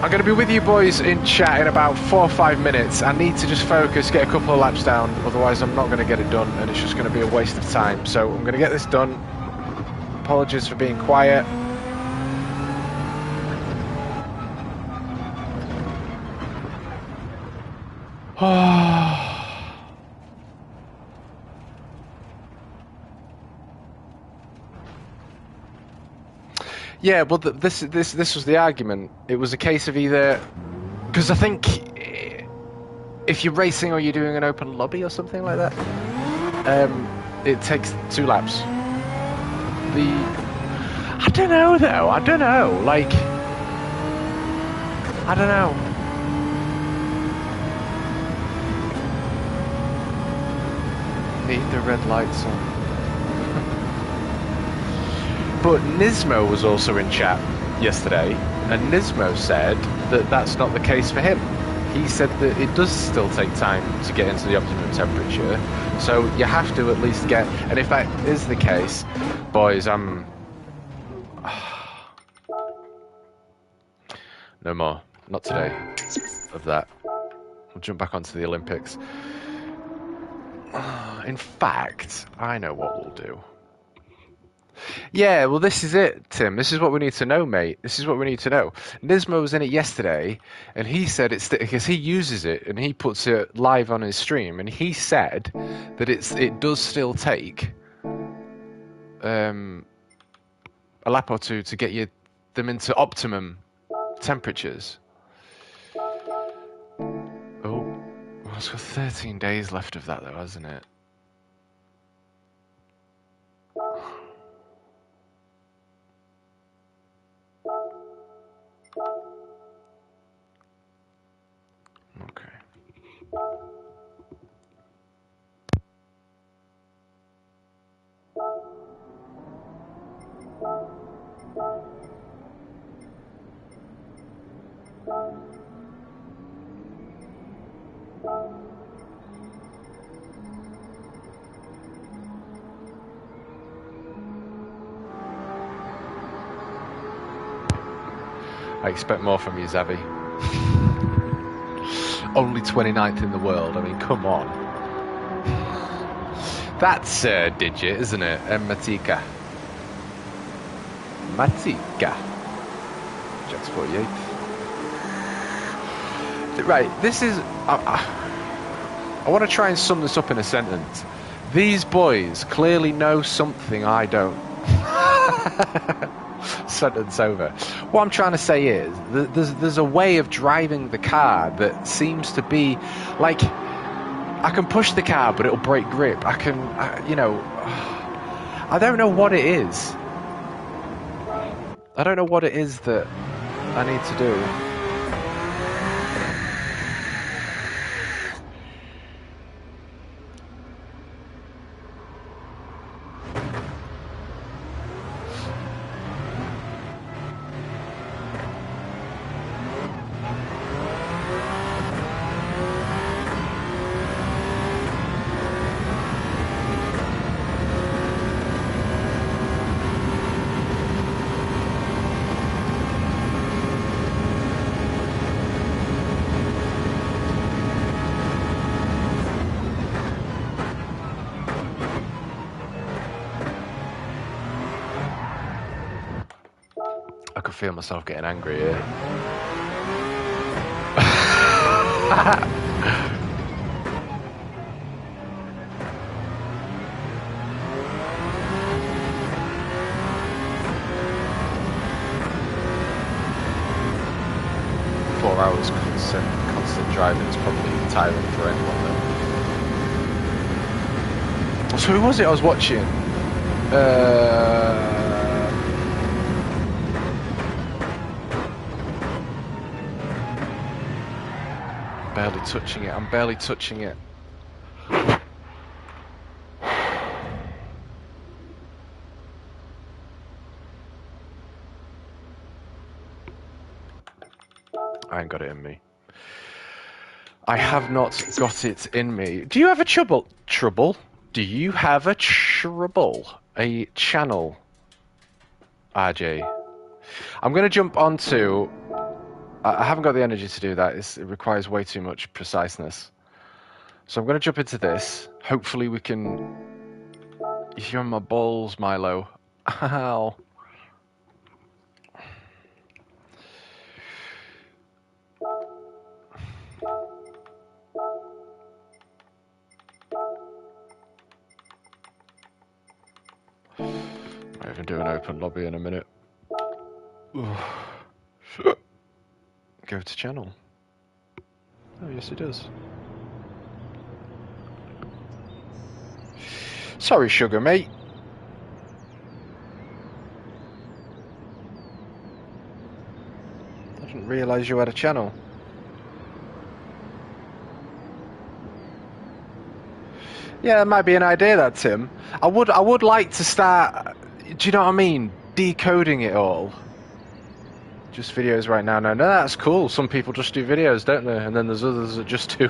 I'm going to be with you boys in chat in about 4 or 5 minutes. I need to just focus, get a couple of laps down, otherwise I'm not going to get it done and it's just going to be a waste of time. So I'm going to get this done. Apologies for being quiet. Yeah, well, this was the argument. It was a case of either, because I think if you're racing or you're doing an open lobby or something like that, it takes 2 laps. I don't know though. I don't know. Like, I don't know. Need the red lights on. But Nismo was also in chat yesterday, and Nismo said that that's not the case for him. He said that it does still take time to get into the optimum temperature, so you have to at least get... And if that is the case, boys, I'm... No more. Not today. Of that. We'll jump back onto the Olympics. In fact, I know what we'll do. Yeah, well, this is it, Tim. This is what we need to know, mate. This is what we need to know. Nismo was in it yesterday, and he said it's because he uses it and he puts it live on his stream, and he said that it does still take a lap or two to get them into optimum temperatures. Oh, well, it's got 13 days left of that, though, hasn't it? Okay. I expect more from you, Zavi. Only 29th in the world. I mean, come on. That's Digit, isn't it? And Matika. Jack's 48. Right, this is... I want to try and sum this up in a sentence. These boys clearly know something I don't. Sentence over. What I'm trying to say is there's a way of driving the car that seems to be like I can push the car but it'll break grip. I don't know what it is. I don't know what it is that I need to do. I could feel myself getting angry here. Hours constant driving is probably tiring for anyone though. So who was it I was watching? Barely touching it. I'm barely touching it. I ain't got it in me. I have not got it in me. Do you have a trouble? Do you have a trouble? A channel? RJ. I'm going to jump onto... I haven't got the energy to do that. It requires way too much preciseness. So I'm going to jump into this. Hopefully we can... You're on my balls, Milo. Ow. Might even do an open lobby in a minute. Go to channel. Oh, yes, it does. Sorry, sugar mate. I didn't realise you had a channel. Yeah, it might be an idea, that, Tim. I would like to start. Do you know what I mean? Decoding it all. Just videos right now. No, that's cool. Some people just do videos, don't they? And then there's others that just do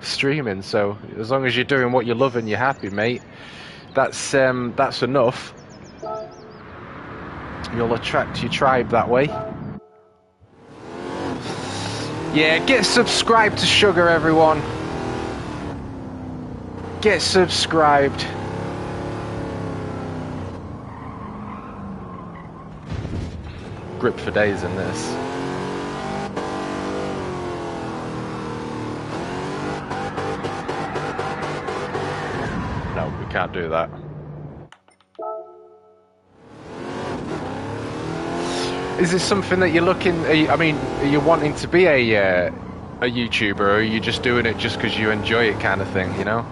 streaming. So as long as you're doing what you love and you're happy, mate, that's enough. You'll attract your tribe that way. Yeah, get subscribed to Sugar, everyone. Get subscribed. Grip for days in this. No, we can't do that. Is this something that you're looking? I mean, are you wanting to be a YouTuber, or are you just doing it just because you enjoy it, kind of thing? You know?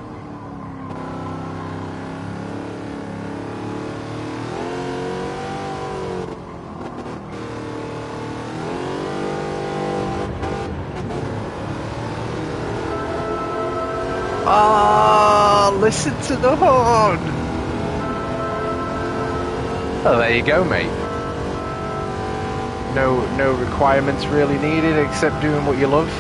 Ah, listen to the horn. Oh, there you go, mate. No requirements really needed except doing what you love.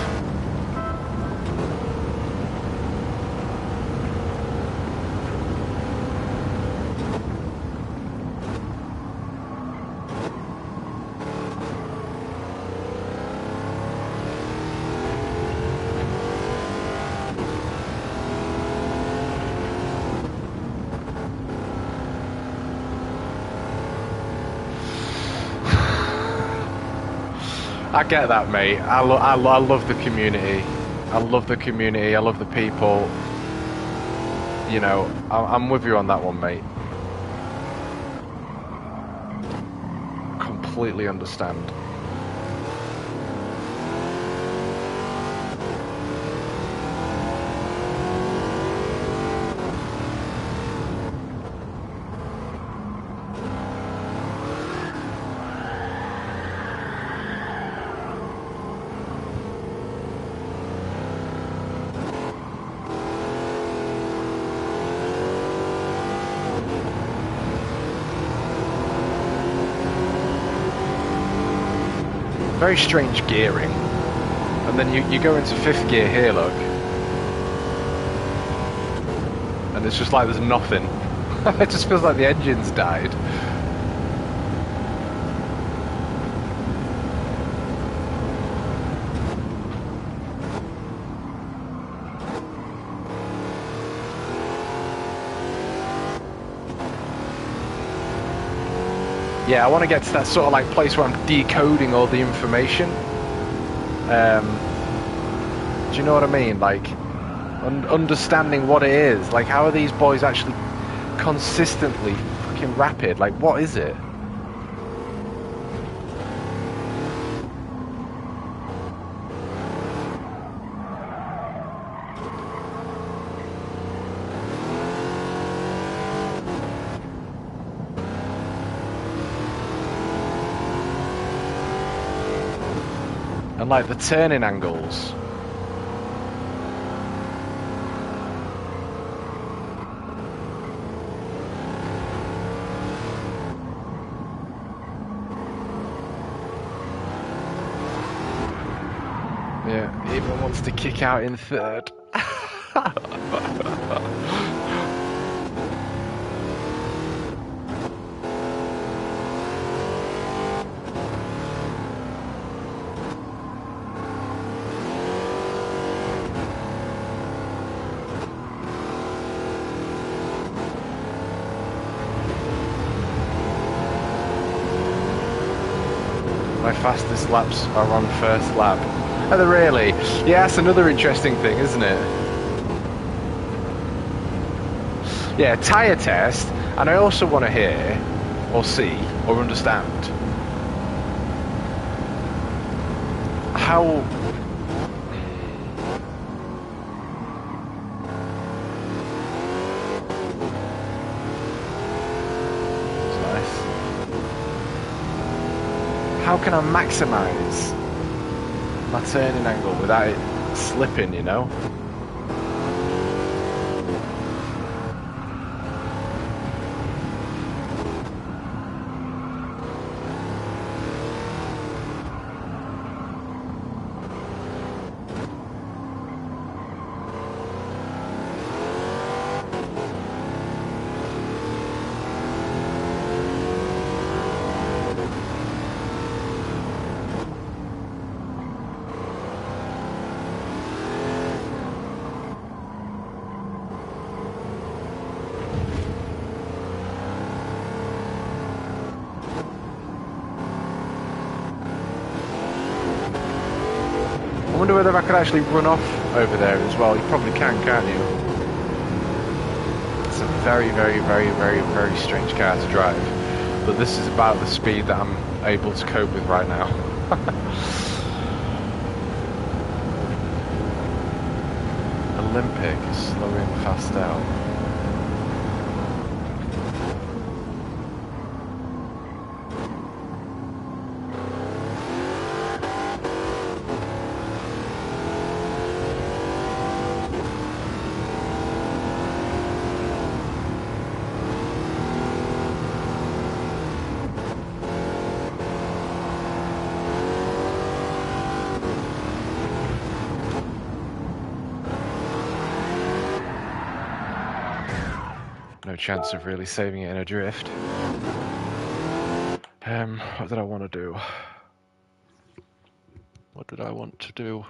I get that, mate. I love the community. I love the community. I love the people. You know, I'm with you on that one, mate. Completely understand. Very strange gearing. And then you go into 5th gear here, look. And it's just like there's nothing. It just feels like the engine's died. Yeah, I want to get to that sort of like place where I'm decoding all the information. Do you know what I mean? Like, understanding what it is. Like, how are these boys actually consistently fucking rapid? Like, what is it? And like the turning angles. Yeah, even wants to kick out in third. My fastest laps are on first lap. Are they really? Yeah, that's another interesting thing, isn't it? Yeah, tyre test, and I also want to hear, or see, or understand how... It's nice. How can I maximise my turning angle without it slipping, you know? I wonder whether I could actually run off over there as well. You probably can, can't you? It's a very, very, very, very, very strange car to drive. But this is about the speed that I'm able to cope with right now. Olympic is slowing fast out. No chance of really saving it in a drift. What did I want to do? What did I want to do?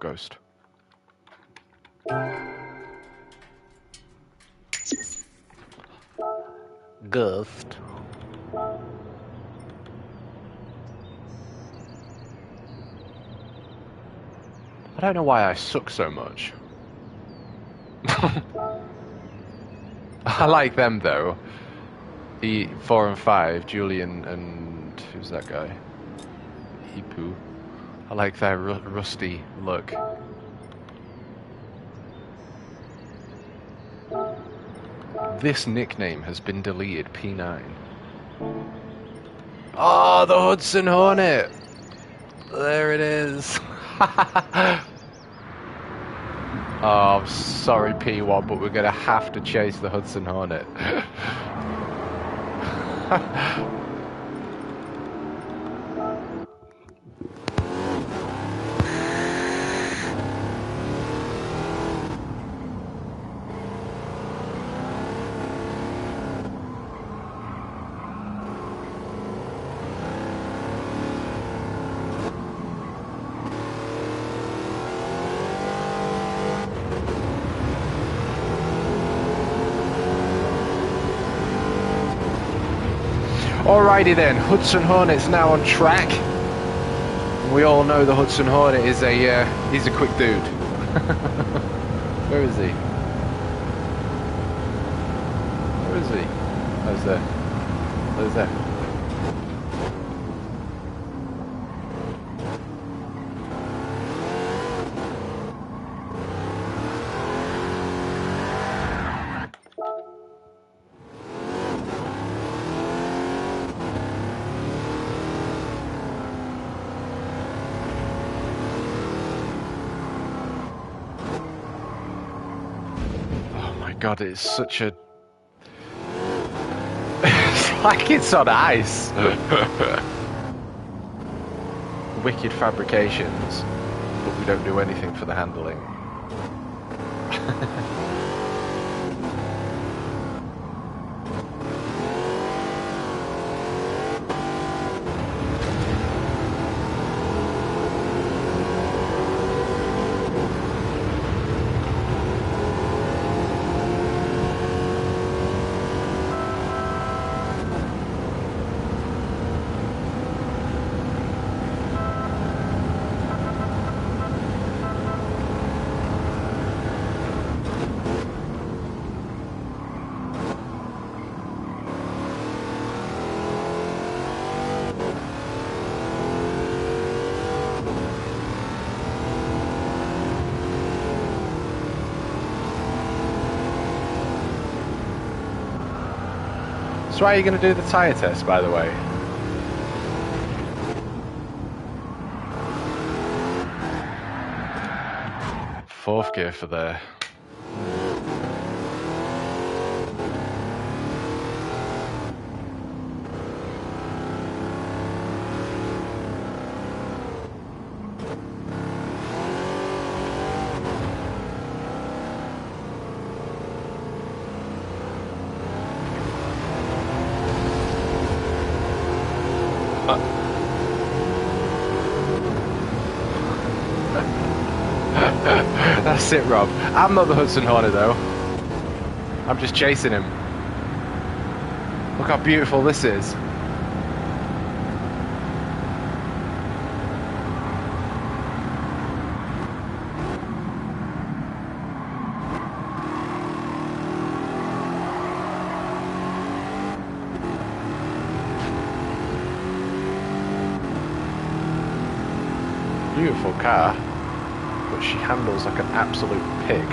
Ghost. Ghost. I don't know why I suck so much. I like them though. The 4 and 5, Julian and who's that guy? Hipu. I like their rusty look. This nickname has been deleted, P9. Oh, the Hudson Hornet! There it is. Oh, I'm sorry, P1, but we're going to have to chase the Hudson Hornet. Alrighty then, Hudson Hornet's now on track. We all know the Hudson Hornet is he's a quick dude. Where is he? Where is he? Where's there? Where's there? God, it's such a... It's like it's on ice. Wicked fabrications, but we don't do anything for the handling. So why are you going to do the tyre test, by the way? Fourth gear for there. That's it, Rob. I'm not the Hudson Hornet, though. I'm just chasing him. Look how beautiful this is. Beautiful car, but she handles like an absolute pig.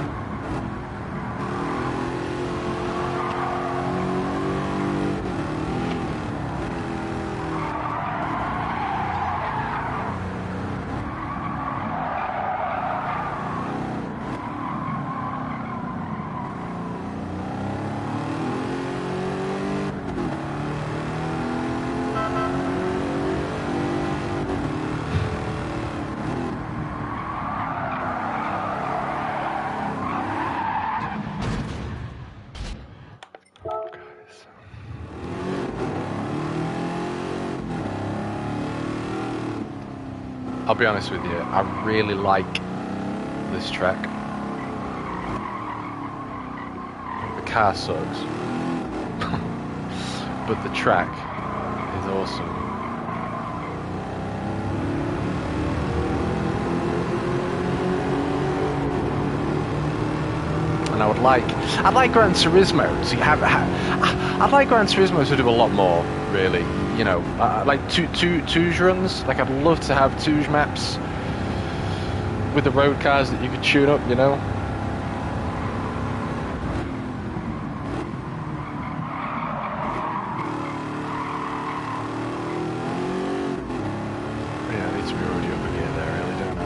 I'll be honest with you, I really like this track. The car sucks, but the track is awesome. And I'd like Gran Turismo to I'd like Gran Turismo to do a lot more, really. You know, like Touge runs. Like, I'd love to have Touge maps with the road cars that you could tune up, you know. Yeah, I need to be already up again there, really, don't I?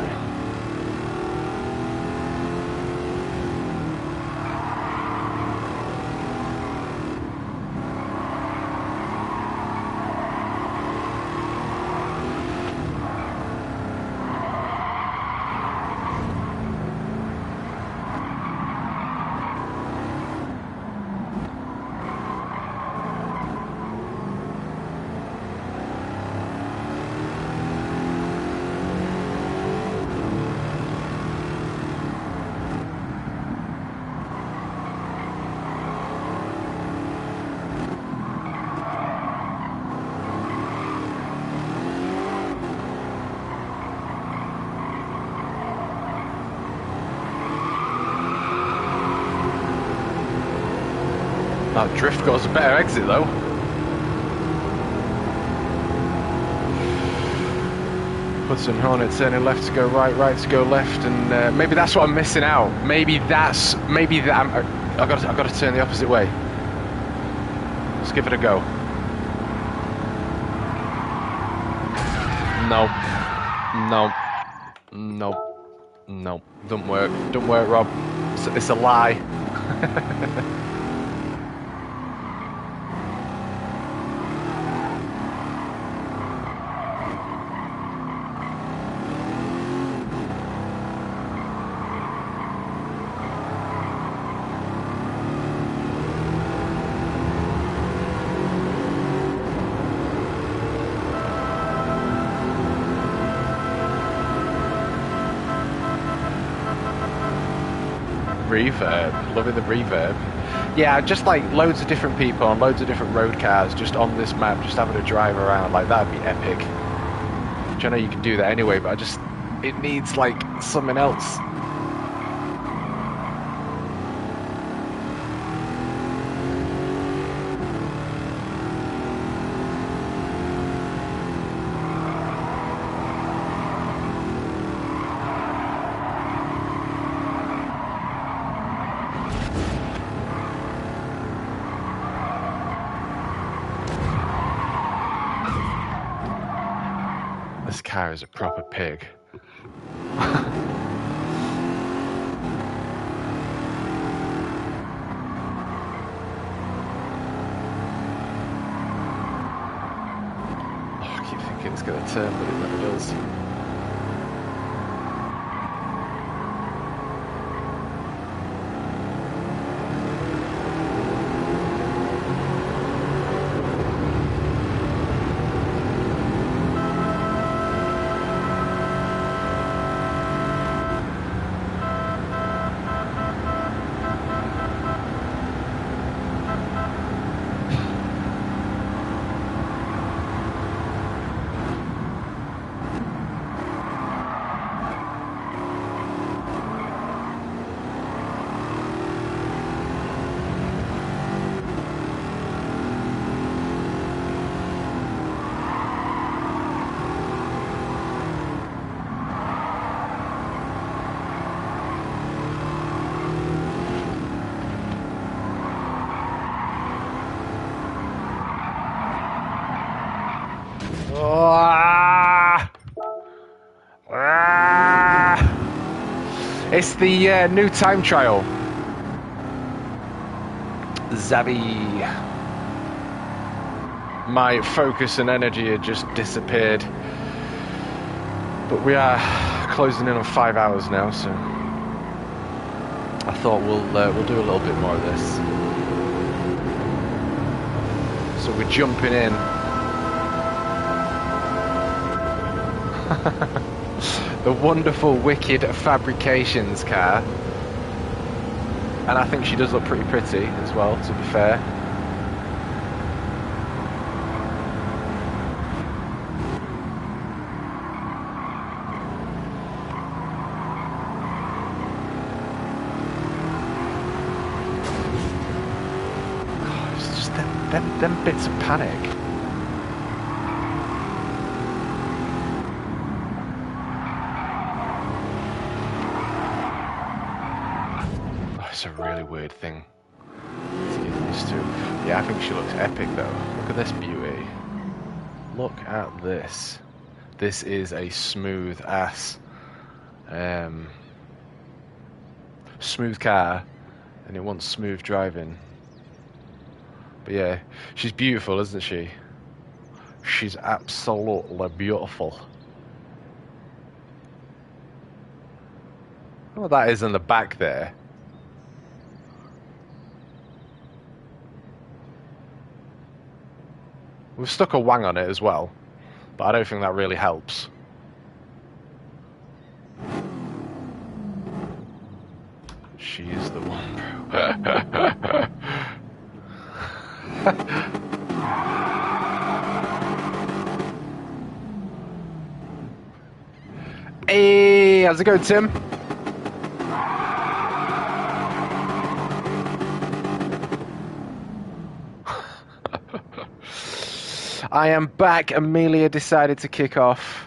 That drift goes a better exit though. Hudson Hornet turning left to go right, right to go left, and maybe that's what I'm missing out. Maybe that I've got to turn the opposite way. Let's give it a go. No, no, no, no. Don't work, Rob. It's a lie. Reverb, loving the reverb. Yeah, just like loads of different people on loads of different road cars just on this map, just having a drive around, like that'd be epic. Which I know you can do that anyway, but it needs like something else. This car is a proper pig. I keep thinking it's going to turn, but it never does. It's the new time trial. Zavi. My focus and energy had just disappeared. But we are closing in on 5 hours now, so I thought we'll do a little bit more of this. So we're jumping in. The wonderful Wicked Fabrications car, and I think she does look pretty pretty as well, to be fair. Oh, it's just them bits of panic. It's a really weird thing to get used to. Yeah, I think she looks epic though. Look at this beauty. Look at this. This is a smooth ass smooth car, and it wants smooth driving. But yeah, she's beautiful, isn't she? She's absolutely beautiful. What that is in the back there. We've stuck a wang on it as well, but I don't think that really helps. She is the one, bro. Hey, how's it going, Tim? I am back. Amelia decided to kick off.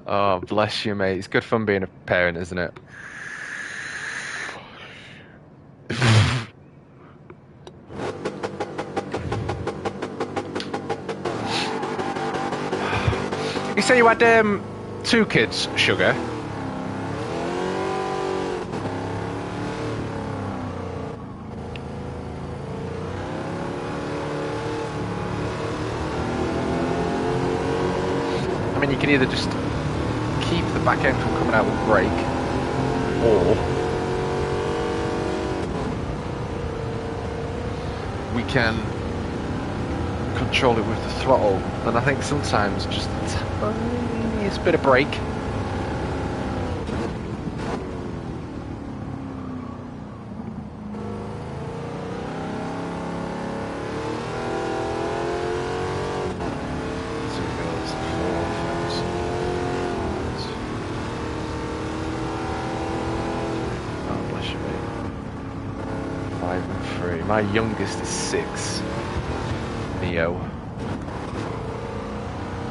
Oh, bless you, mate. It's good fun being a parent, isn't it? You say you had 2 kids, Sugar? I mean, you can either just keep the back end from coming out with brake, or we can control it with the throttle, and I think sometimes just the tiniest bit of brake. My youngest is 6, Neo,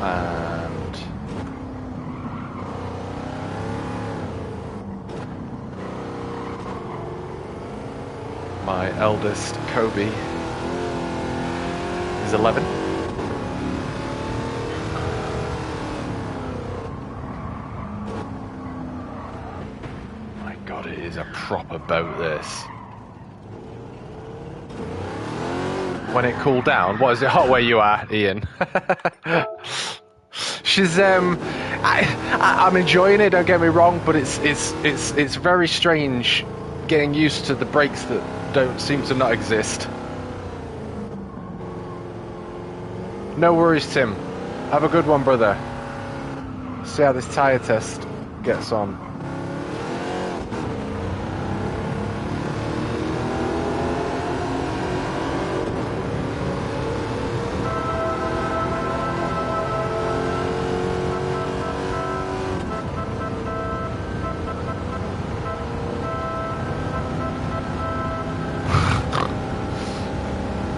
and my eldest, Kobe, is 11. My God, it is a proper boat, this. When it cooled down, what is it hot where you are, Ian? She's I'm enjoying it, don't get me wrong, but it's very strange getting used to the brakes that don't seem to not exist. No worries, Tim. Have a good one, brother. See how this tyre test gets on.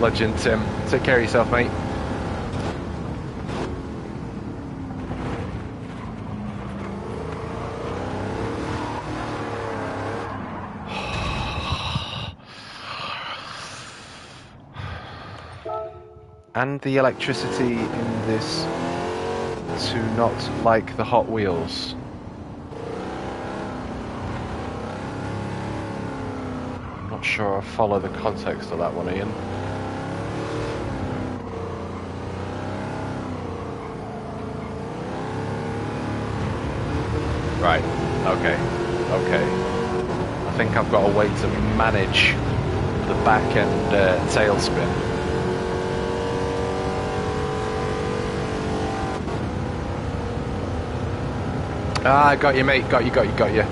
Legend, Tim. Take care of yourself, mate. And the electricity in this to not like the Hot Wheels. I'm not sure I follow the context of that one, Ian. Right, okay. I think I've got a way to manage the back end tailspin. Ah, got you, mate. Got you.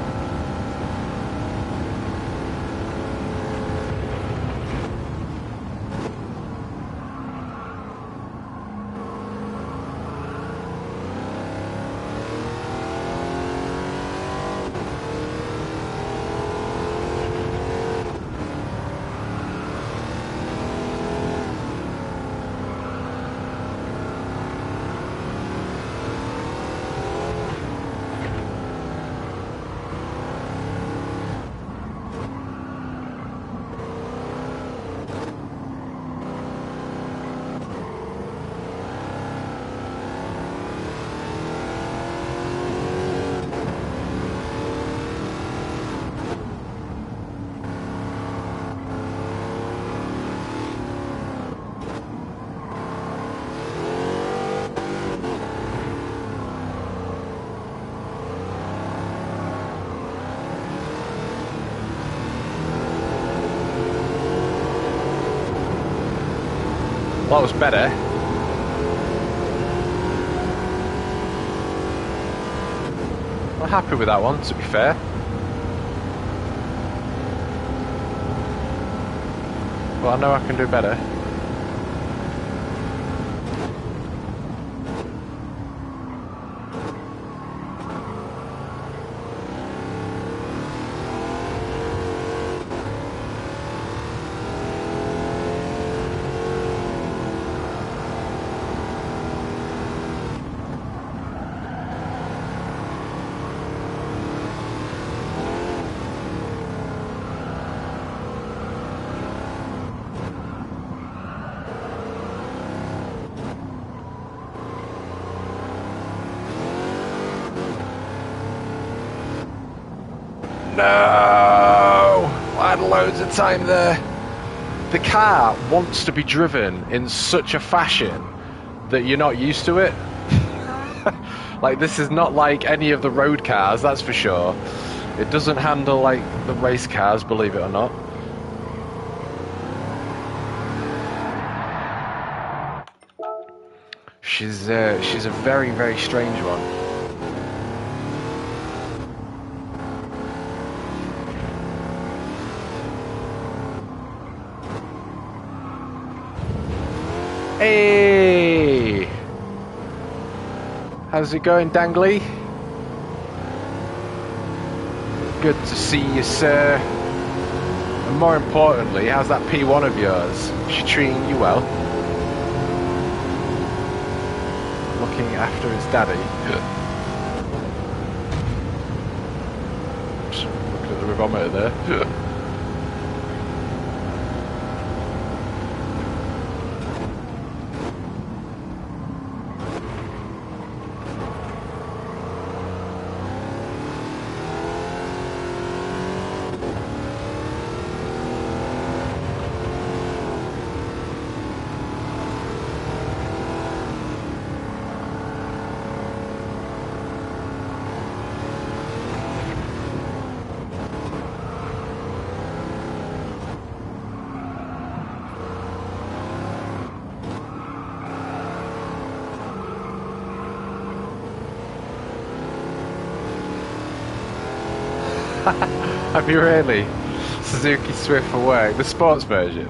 Well, that was better. I'm happy with that one, to be fair. But I know I can do better. No! I had loads of time there. The car wants to be driven in such a fashion that you're not used to it. Like, this is not like any of the road cars, that's for sure. It doesn't handle like the race cars, believe it or not. She's a very, very strange one. Hey! How's it going, Dangly? Good to see you, sir. And more importantly, how's that P1 of yours? Is she treating you well? Looking after his daddy? Yeah. Just looking at the revometer there. Yeah. Have you really? Suzuki Swift for work, the sports version.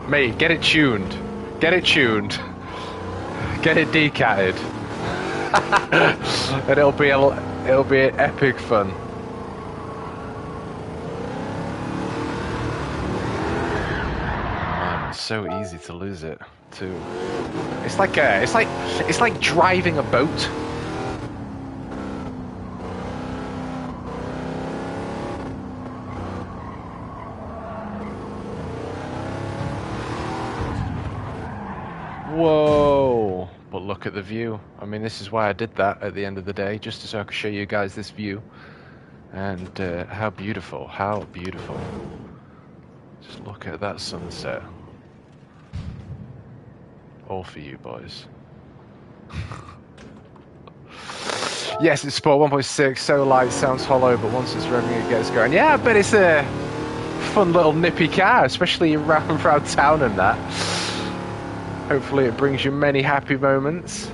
Mate, get it tuned. Get it tuned. Get it decatted. And it'll be epic fun. Man, it's so easy to lose it too. It's like driving a boat. Whoa! But look at the view. I mean, this is why I did that at the end of the day, just so I could show you guys this view. And how beautiful, how beautiful. Just look at that sunset. All for you, boys. Yes, it's Sport 1.6, so light, sounds hollow, but once it's revving it gets going. Yeah, I bet it's a fun little nippy car, especially around town and that. Hopefully it brings you many happy moments.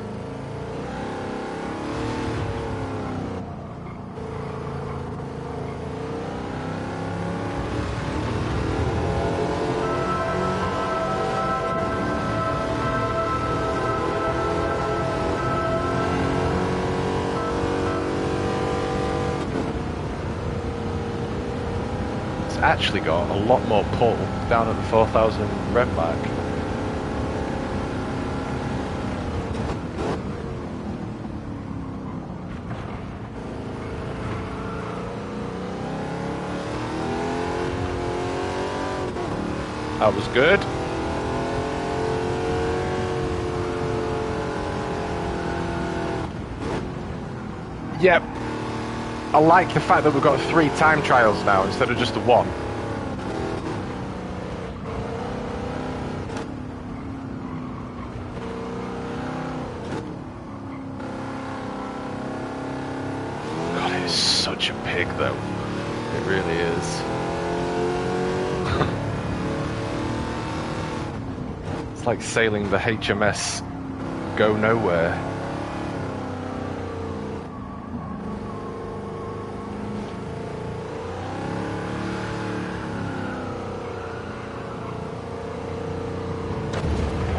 It's actually got a lot more pull down at the 4000 rev mark. That was good. Yep. I like the fact that we've got 3 time trials now instead of just the 1. God, it is such a pig though. It really is. It's like sailing the HMS Go Nowhere.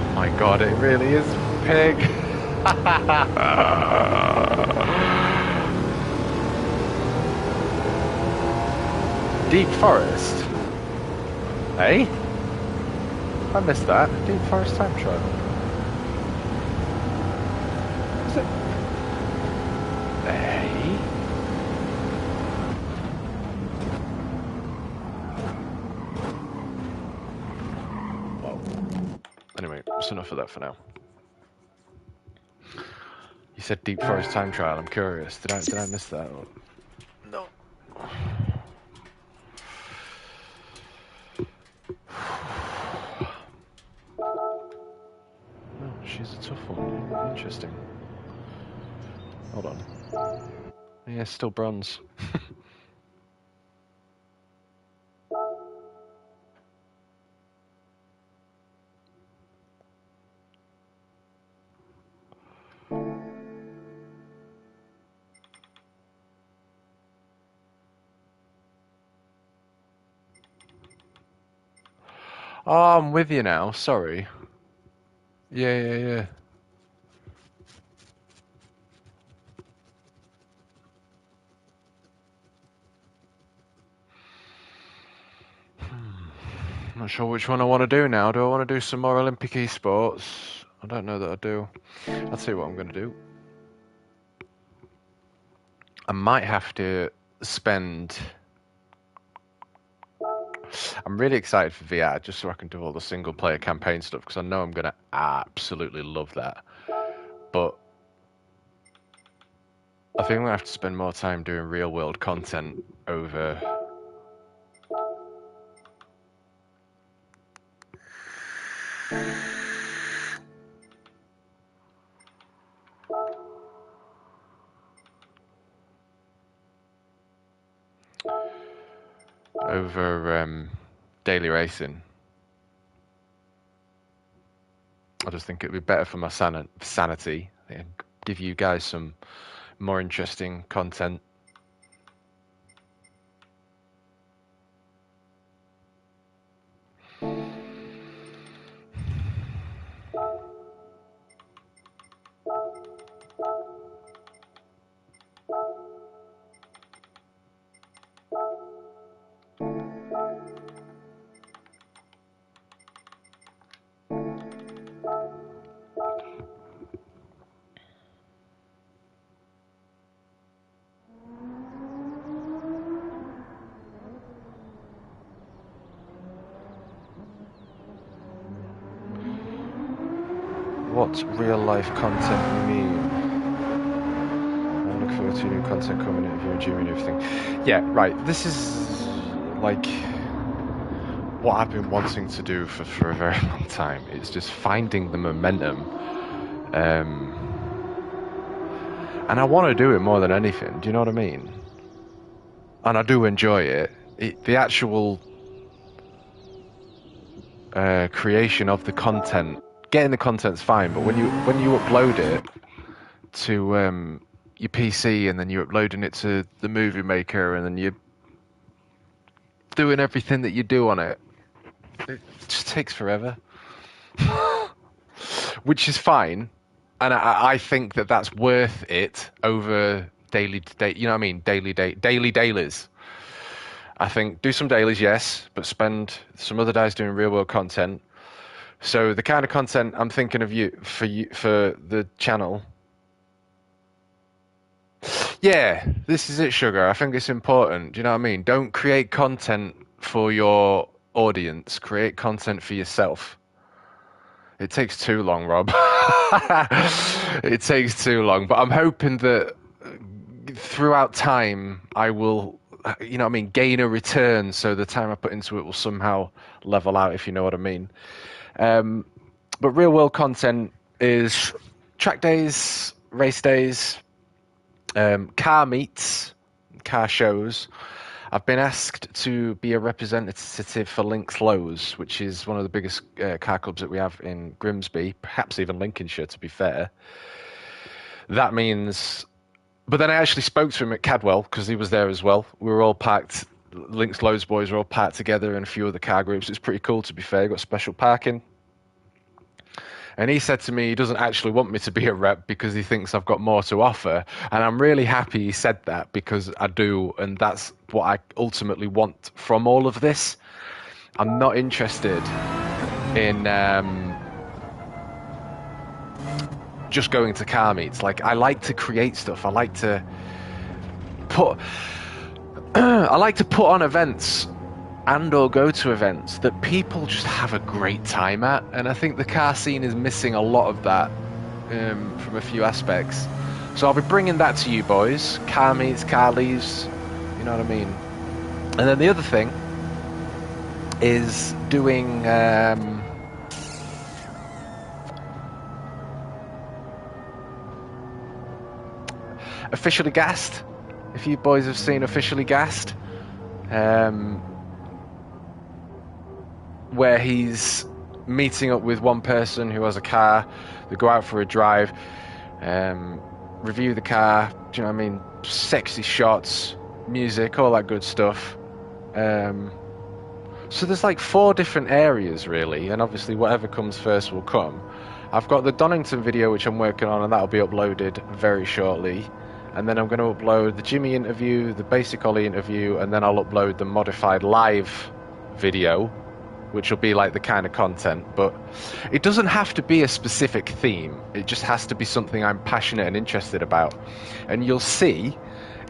Oh my god, it really is pig. Deep Forest? Hey? I missed that. Deep Forest time trial. Is it? Hey? Well, anyway, that's enough of that for now. You said Deep Forest time trial. I'm curious. Did I miss that? No. Oh, she's a tough one. Interesting. Hold on. Yeah, still bronze. Oh, I'm with you now. Sorry. Yeah. Not sure which one I want to do now. Do I want to do some more Olympic esports? I don't know that I do. I'll tell you what I'm going to do. I might have to spend... I'm really excited for VR just so I can do all the single player campaign stuff because I know I'm going to absolutely love that. But I think I'm going to have to spend more time doing real world content over... daily racing. I just think it would be better for my sanity and give you guys some more interesting content. What real life content you mean? I'm looking forward to new content coming in, viewing and everything. Yeah, right. This is like what I've been wanting to do for a very long time. It's just finding the momentum. And I want to do it more than anything. Do you know what I mean? And I do enjoy it. The actual creation of the content, getting the content's fine, but when you upload it to your PC and then you're uploading it to the movie maker and then you're doing everything that you do on it, it just takes forever. Which is fine, and I think that that's worth it over daily, you know what I mean? Daily dailies. I think do some dailies, yes, but spend some other days doing real world content. So the kind of content I'm thinking of for the channel. Yeah, this is it, sugar. I think it's important. Do you know what I mean? Don't create content for your audience. Create content for yourself. It takes too long, Rob. It takes too long. But I'm hoping that throughout time, I will, you know what I mean, gain a return. So the time I put into it will somehow level out, if you know what I mean. But real world content is track days, race days, car meets, car shows. I've been asked to be a representative for Links Lows, which is one of the biggest car clubs that we have in Grimsby, perhaps even Lincolnshire, to be fair. That means... But then I actually spoke to him at Cadwell, because he was there as well. We were all packed, Links Lows boys were all packed together in a few other car groups. It's pretty cool, to be fair. Got special parking. And he said to me he doesn't actually want me to be a rep because he thinks I've got more to offer. And I'm really happy he said that because I do. And that's what I ultimately want from all of this. I'm not interested in just going to car meets. Like, I like to create stuff. I like to put on events and or go to events that people just have a great time at, and I think the car scene is missing a lot of that from a few aspects. So I'll be bringing that to you boys. Car meets, car leaves, you know what I mean? And then the other thing is doing Officially Gassed. If you boys have seen Officially Gassed, where he's meeting up with one person who has a car, they go out for a drive, review the car, do you know what I mean? Sexy shots, music, all that good stuff. So there's like 4 different areas really, and obviously whatever comes first will come. I've got the Donington video which I'm working on, and that'll be uploaded very shortly. And then I'm going to upload the Jimmy interview, the Basic Ollie interview, and then I'll upload the modified live video, which will be like the kind of content. But it doesn't have to be a specific theme. It just has to be something I'm passionate and interested about. And you'll see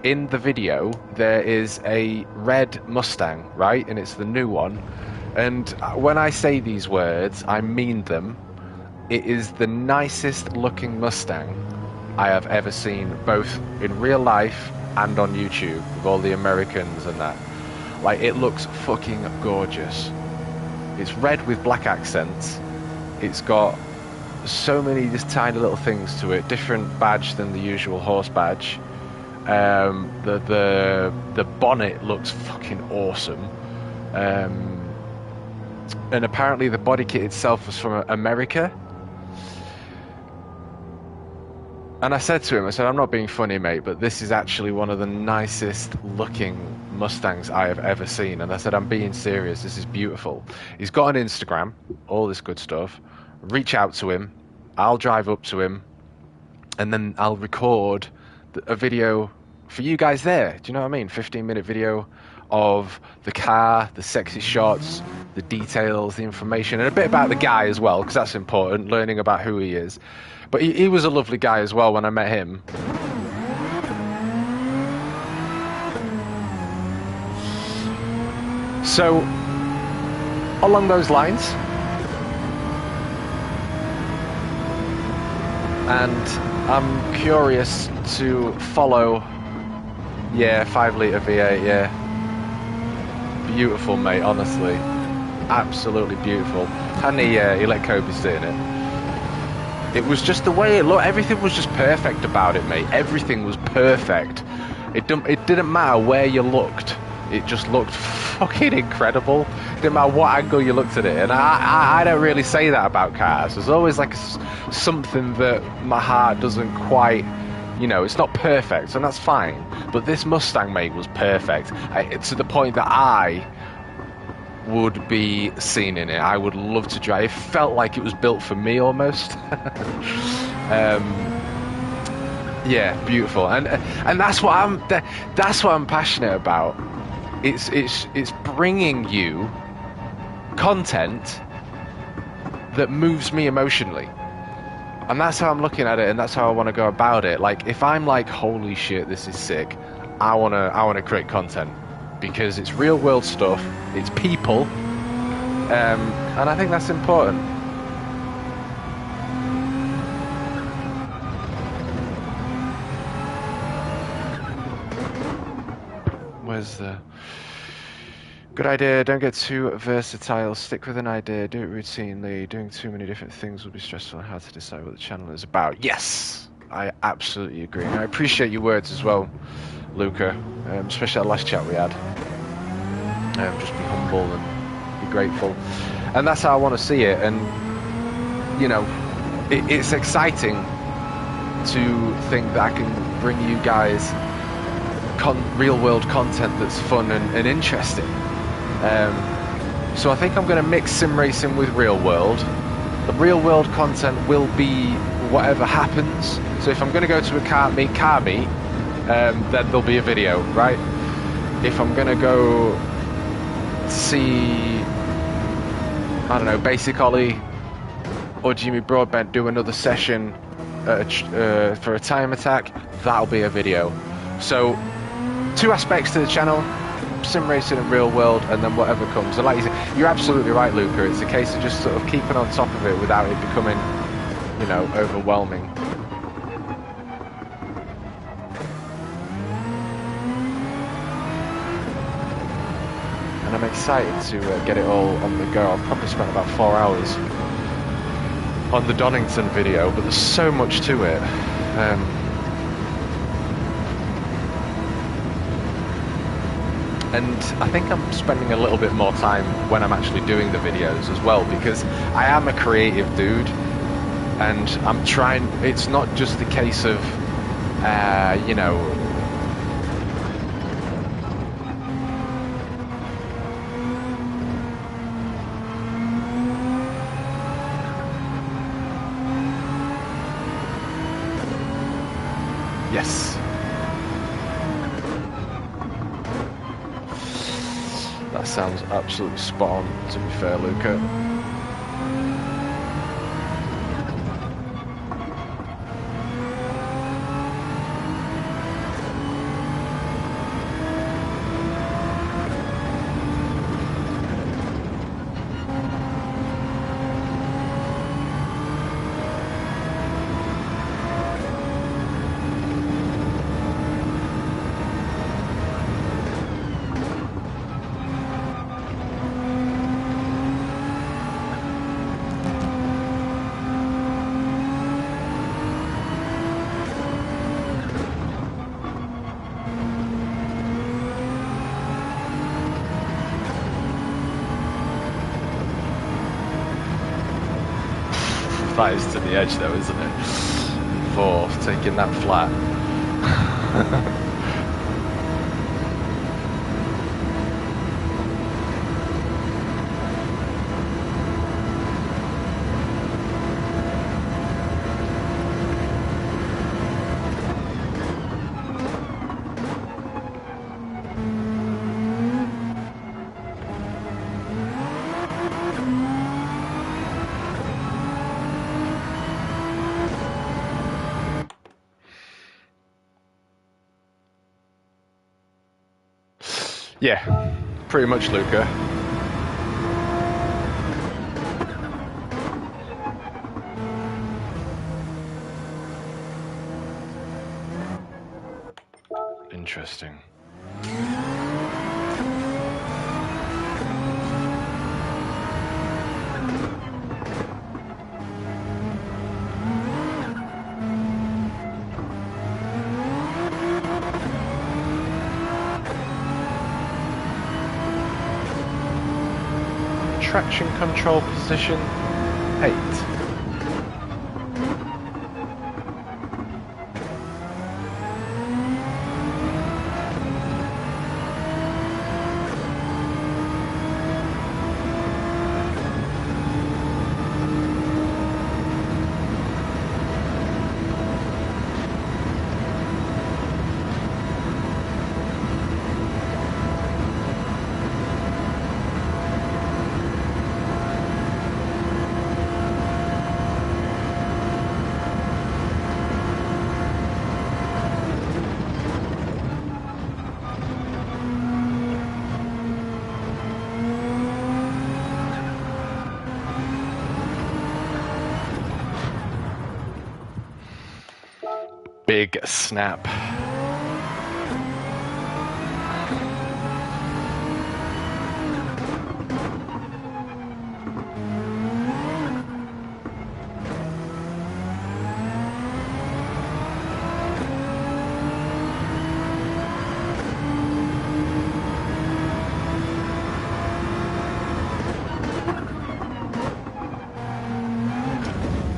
in the video there is a red Mustang, right? And it's the new one. And when I say these words, I mean them. It is the nicest looking Mustang I have ever seen, both in real life and on YouTube, with all the Americans and that. Like, it looks fucking gorgeous. It's red with black accents. It's got so many just tiny little things to it, different badge than the usual horse badge. The bonnet looks fucking awesome. And apparently the body kit itself was from America. And I said to him, I'm not being funny, mate, but this is actually one of the nicest looking Mustangs I have ever seen. And I said, I'm being serious. This is beautiful. He's got an Instagram, all this good stuff. Reach out to him. I'll drive up to him. And then I'll record a video for you guys there. Do you know what I mean? 15-minute video of the car, the sexy shots, the details, the information, and a bit about the guy as well, because that's important, learning about who he is. But he was a lovely guy as well when I met him. So, along those lines, and I'm curious to follow, 5-litre V8, yeah. Beautiful, mate, honestly. Absolutely beautiful. And he let Kobe sit in it. It was just the way it looked. Everything was just perfect about it, mate. Everything was perfect. It didn't matter where you looked. It just looked fucking incredible. It didn't matter what angle you looked at it. And I don't really say that about cars. There's always like something that my heart doesn't quite, it's not perfect, and that's fine. But this Mustang, mate, was perfect. To the point that I would be seen in it. I would love to drive. It felt like it was built for me almost. Beautiful. And that's what I'm passionate about. It's bringing you content that moves me emotionally. And that's how I'm looking at it, and that's how I want to go about it. Like, if I'm like, holy shit, this is sick, I wanna create content. Because it's real world stuff, it's people, and I think that's important. Where's the good idea? Don't get too versatile, stick with an idea, do it routinely. Doing too many different things will be stressful and hard to decide what the channel is about. Yes, I absolutely agree, and I appreciate your words as well, Luca, especially that last chat we had. Just be humble and be grateful, and that's how I want to see it. And it's exciting to think that I can bring you guys real world content that's fun and interesting. So I think I'm going to mix sim racing with real world. The real world content will be whatever happens. So if I'm going to go to a car meet, then there'll be a video, right? If I'm going to go see, I don't know, Basic Ollie or Jimmy Broadbent do another session for a time attack, that'll be a video. So 2 aspects to the channel, sim racing and real world, and then whatever comes. And like you said, you're absolutely right, Luca. It's a case of just sort of keeping on top of it without it becoming, overwhelming. And I'm excited to get it all on the go. I've probably spent about 4 hours on the Donington video, but there's so much to it. And I think I'm spending a little bit more time when I'm actually doing the videos as well, because I am a creative dude, and I'm trying. It's not just the case of, you know. Yes. That sounds absolutely spot on, to be fair, Luca. That is to the edge though, isn't it? For taking that flat. Yeah, pretty much, Luca. Interesting. Traction control position 8. Big snap.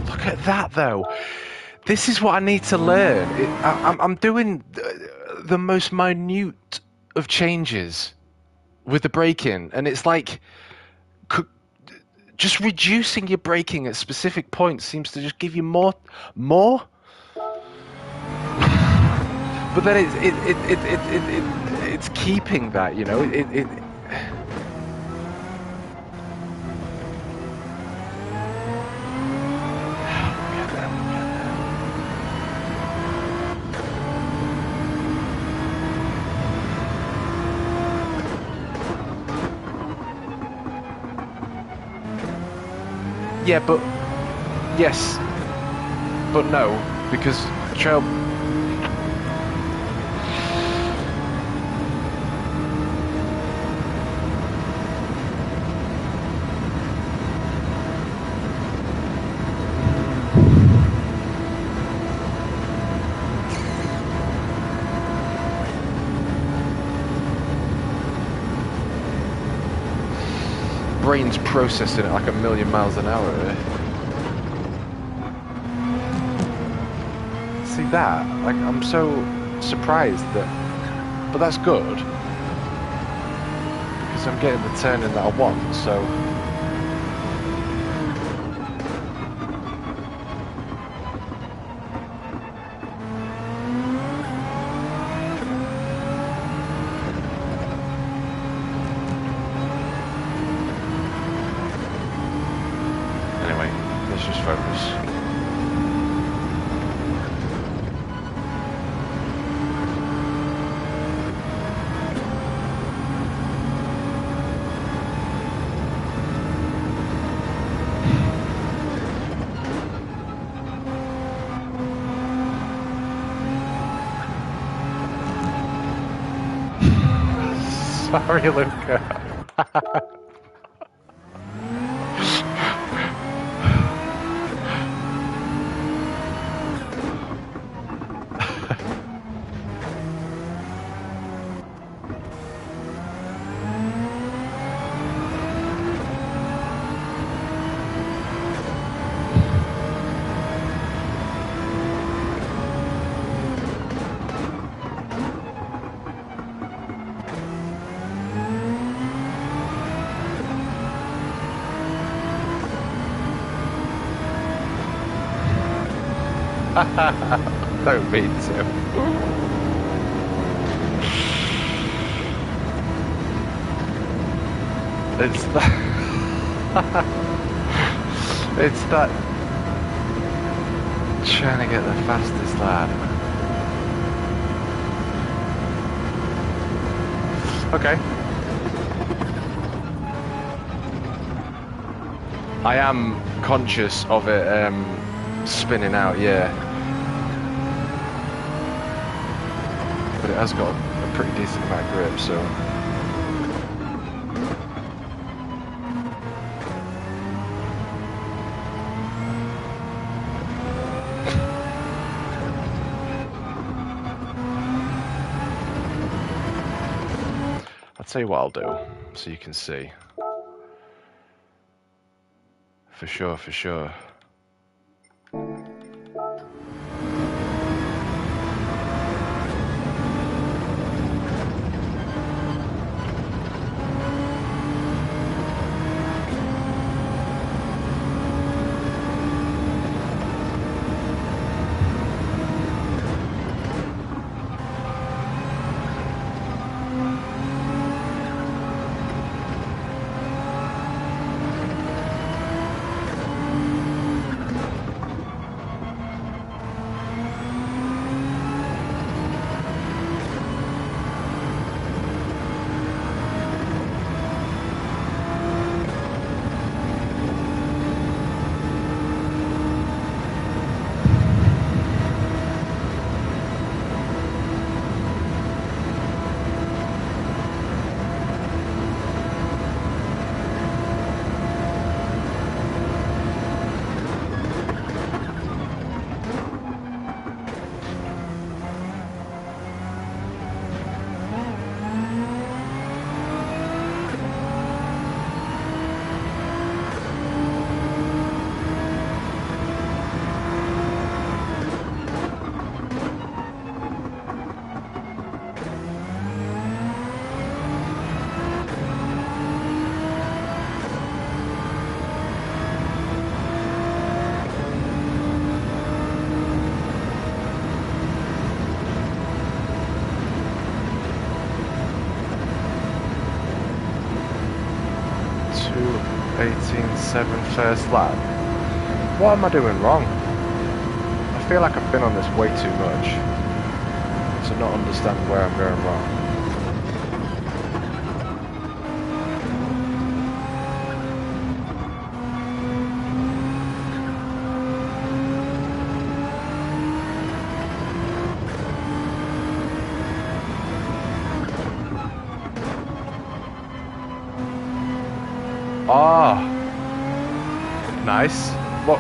Look at that though. This is what I need to learn. I'm doing the most minute of changes with the braking, and it's like just reducing your braking at specific points seems to just give you more. But then it's keeping that, you know. Yeah, but yes, but no, because trail. brain's processing it like a million miles an hour. See that? Like, I'm so surprised that... But that's good. Because I'm getting the turning that I want, so... Anyway, let's just focus. Sorry, Luca. Don't mean to. It's that. It's that. Trying to get the fastest lad. Okay. I am conscious of it spinning out, yeah. But it has got a pretty decent amount of grip, so... I'll tell you what I'll do, so you can see. For sure, for sure. First lap. What am I doing wrong? I feel like I've been on this way too much to not understand where I'm going wrong. Ah. Nice. What?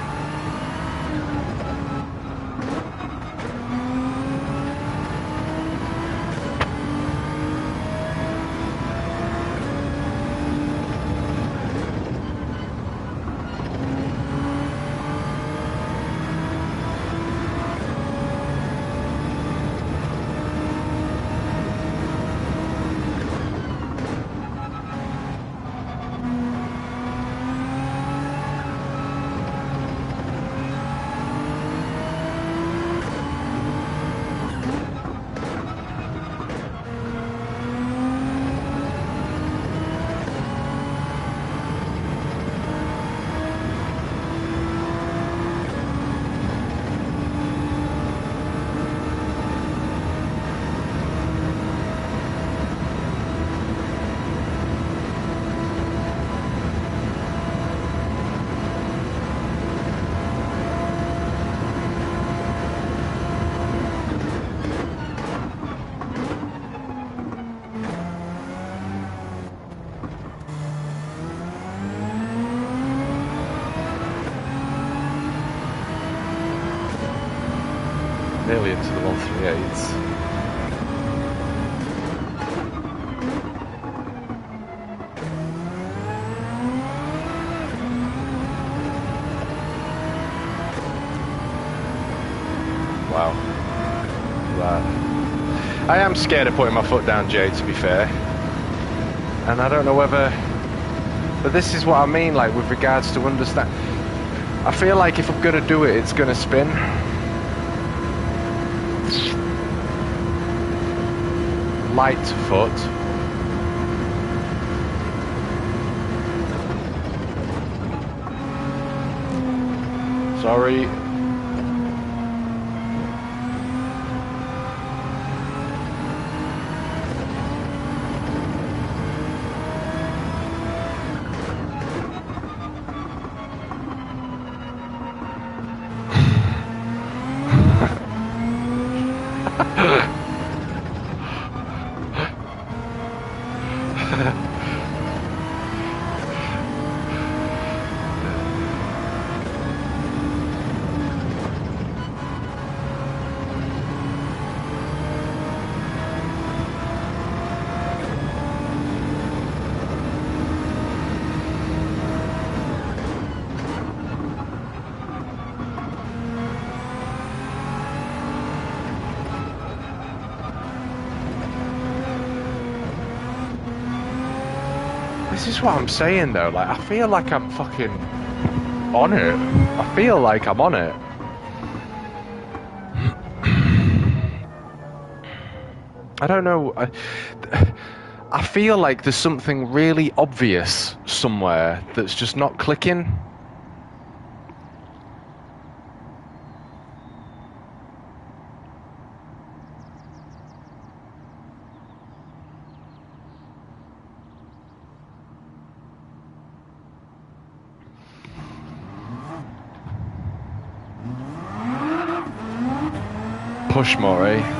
Nearly into the 138s. Wow. Right. I am scared of putting my foot down, Jay, to be fair. And I don't know whether... But this is what I mean, like, with regards to understand... I feel like if I'm going to do it, it's going to spin. Light foot. Sorry. This is what I'm saying though, like, I feel like I'm fucking on it. I feel like I'm on it. I don't know, I feel like there's something really obvious somewhere that's just not clicking. Push more, eh?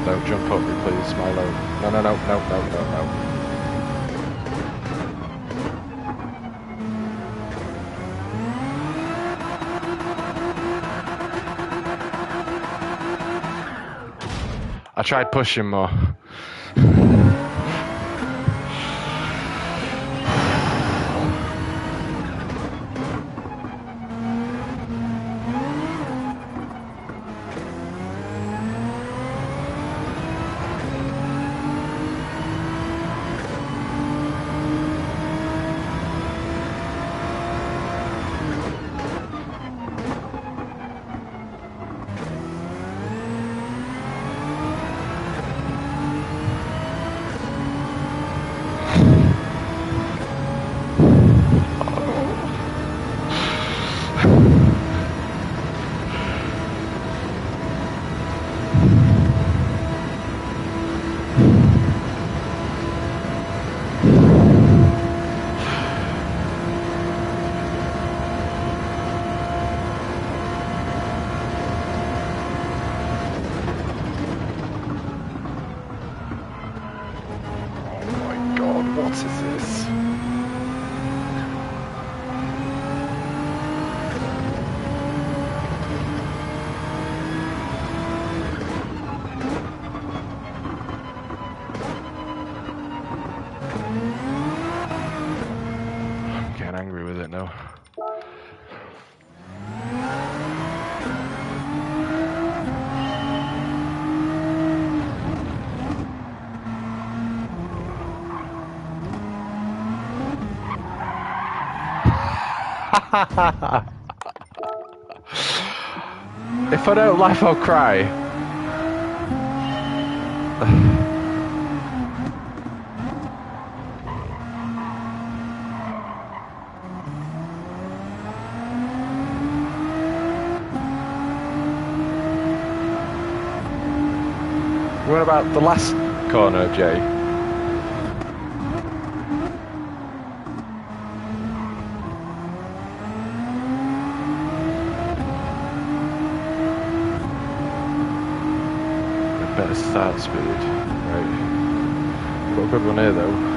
Don't jump up me, please, Milo. No, no, no, no, no, no, no. I tried pushing more. What is this? I'm getting angry with it now. If I don't laugh, I'll cry. What about the last corner, Jay? Better start speed. Right. Got a good one here though.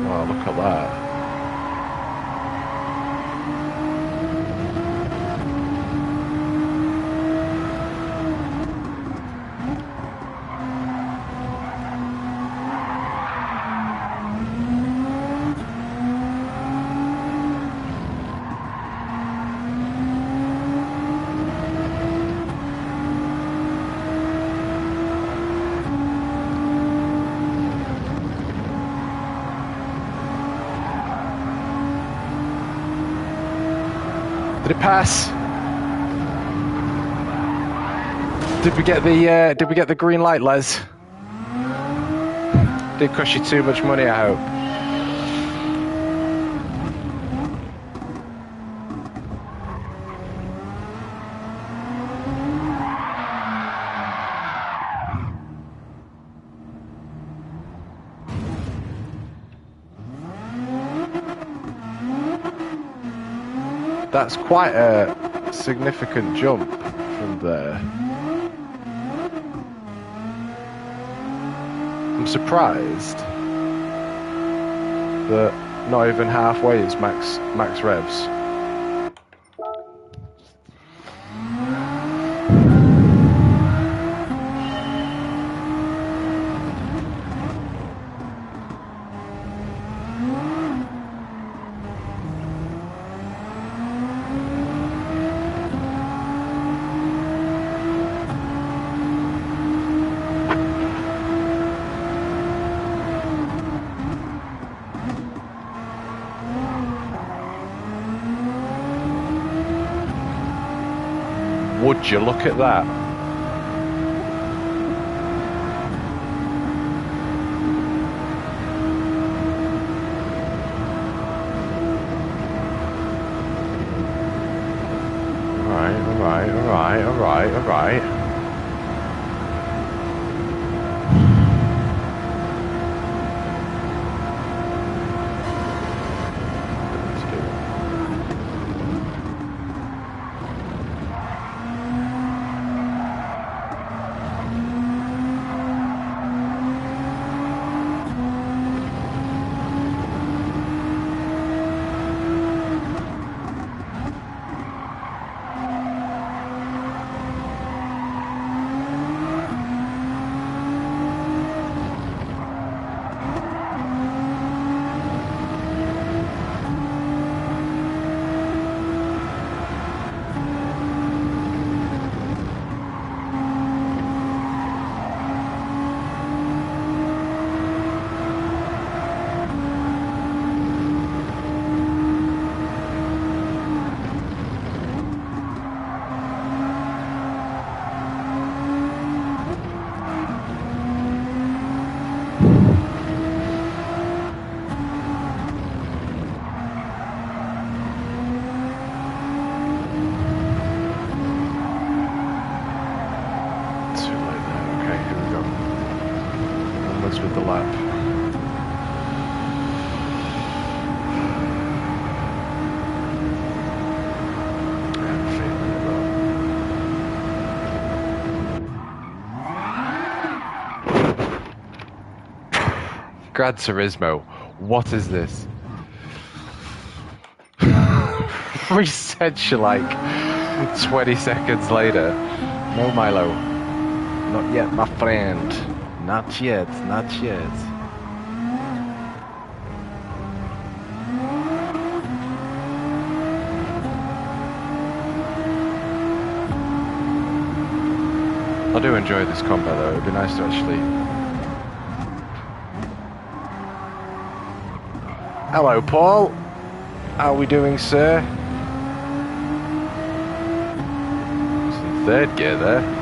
Wow, look at that. Did it pass? Did we get the green light, Les? Did cost you too much money, I hope. That's quite a significant jump from there. I'm surprised that not even halfway is max revs. Would you look at that? All right. With the lap. Gran Turismo, what is this? Reset you like 20 seconds later. No, Milo. Not yet, my friend. Not yet, not yet. I do enjoy this combat though, it'd be nice to actually Hello, Paul. How are we doing, sir? It's in third gear there.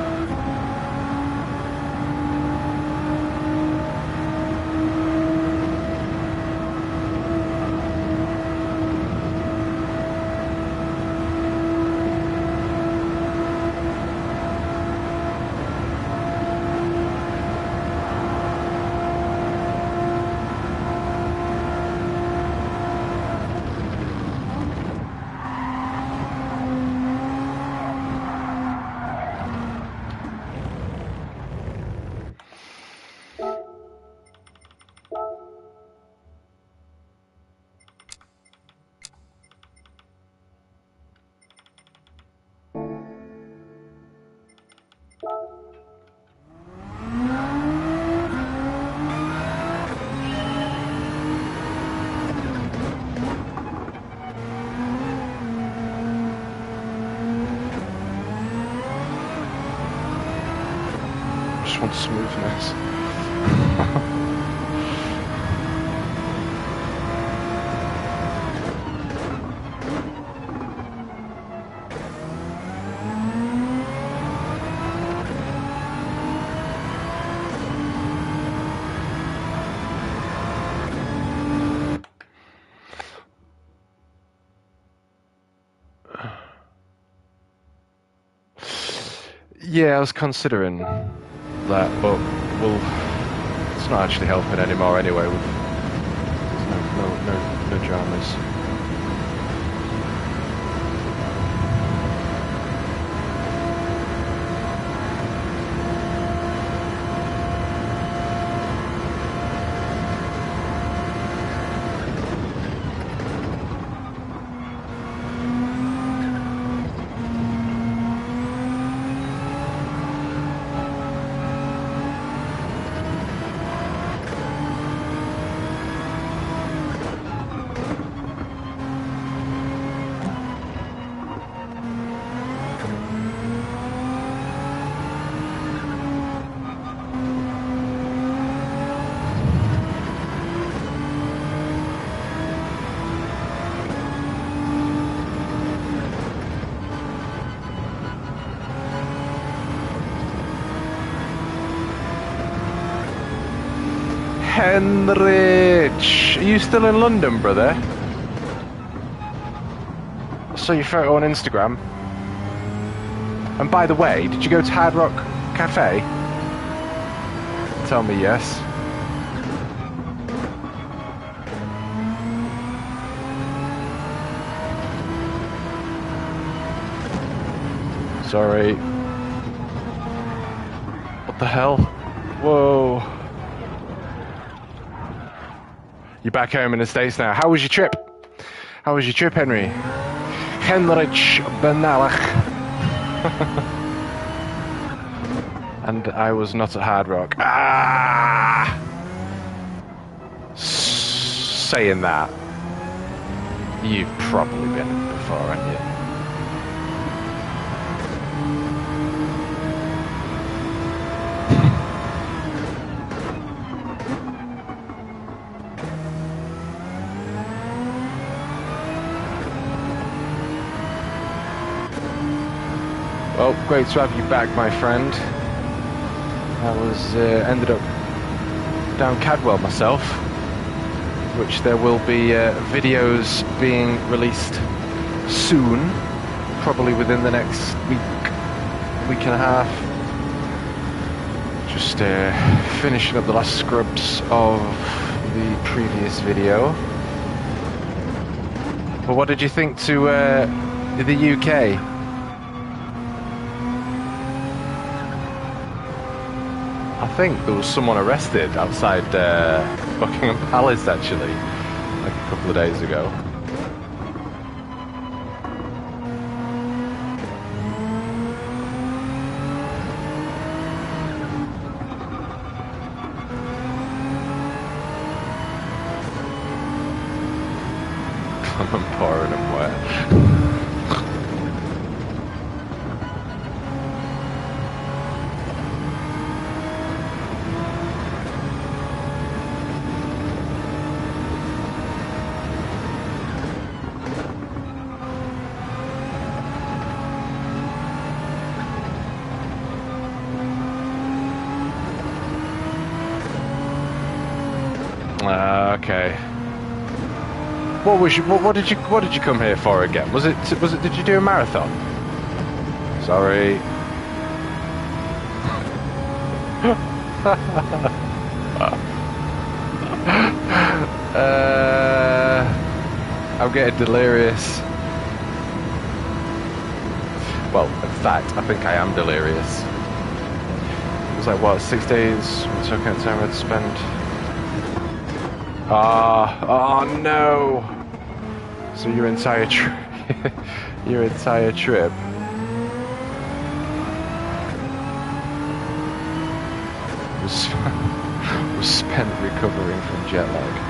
Just want smoothness. Yeah, I was considering that, but well, it's not actually helping anymore anyway. There's no dramas. Henrich, are you still in London, brother? I saw your photo on Instagram. And by the way, did you go to Hard Rock Cafe? Tell me yes. Sorry. What the hell? Whoa. You're back home in the States now. How was your trip? How was your trip, Henry? Henrich Benalach. And I was not at Hard Rock. Ah! Saying that, you've probably been before, haven't you? Well, great to have you back, my friend. I was ended up down Cadwell myself, which there will be videos being released soon, probably within the next week and a half. Just finishing up the last scrubs of the previous video. But what did you think to the UK? I think there was someone arrested outside Buckingham Palace, actually, like a couple of days ago. I'm pouring them wet. Okay. What did you come here for again? Was it did you do a marathon? Sorry. I'm getting delirious. Well, in fact, I think I am delirious. It was like, what, 6 days? What's okay time I'd spend? Oh no! So your entire trip, your entire trip was was spent recovering from jet lag.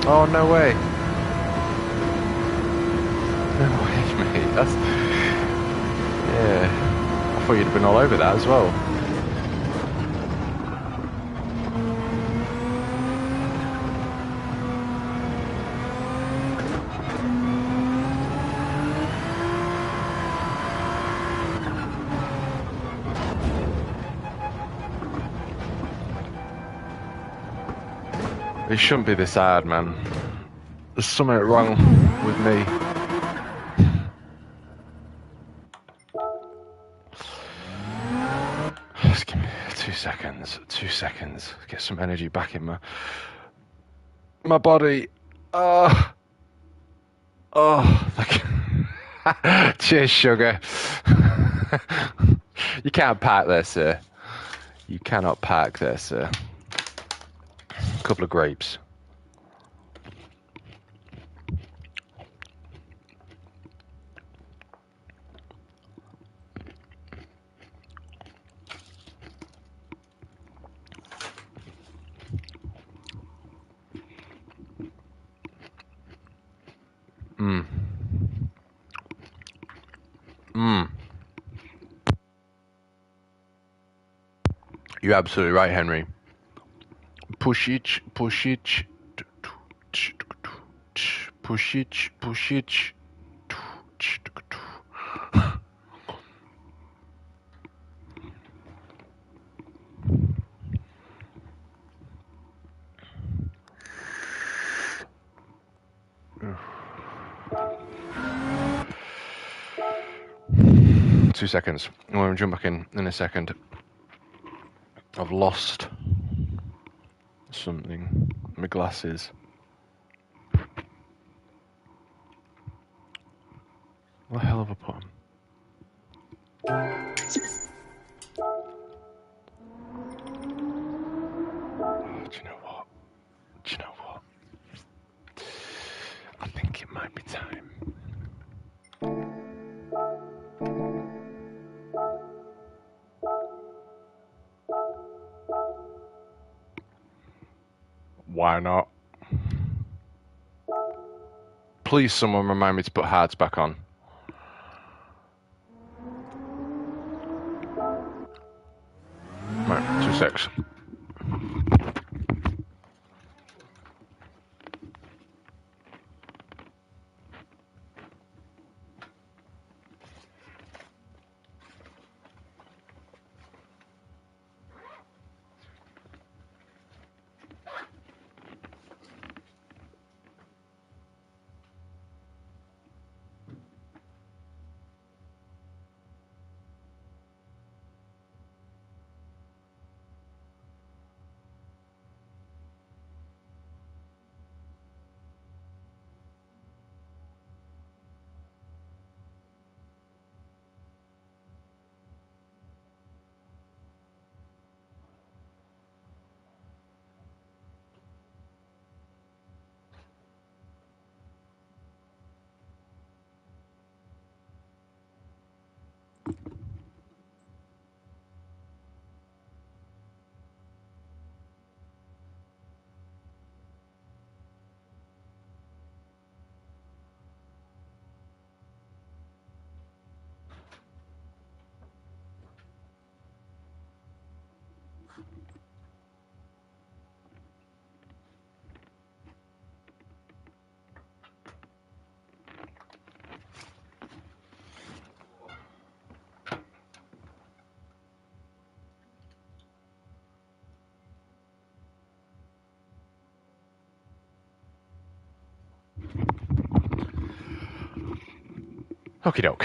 Oh, no way. No way, mate. That's... Yeah. I thought you'd have been all over that as well. It shouldn't be this hard, man. There's something wrong with me. Just give me 2 seconds. 2 seconds. Get some energy back in my body. Oh, thank you. Cheers, sugar. You can't park there, sir. You cannot park there, sir. A couple of grapes. You're absolutely right, Henry. Push it, push it, push it, push it. 2 seconds. I'm going to jump back in a second. I've lost something. My glasses. What the hell have I put on? Do you know what? Do you know what? I think it might be time. Why not? Please, someone remind me to put hearts back on. Right, 2 secs. Okie doke.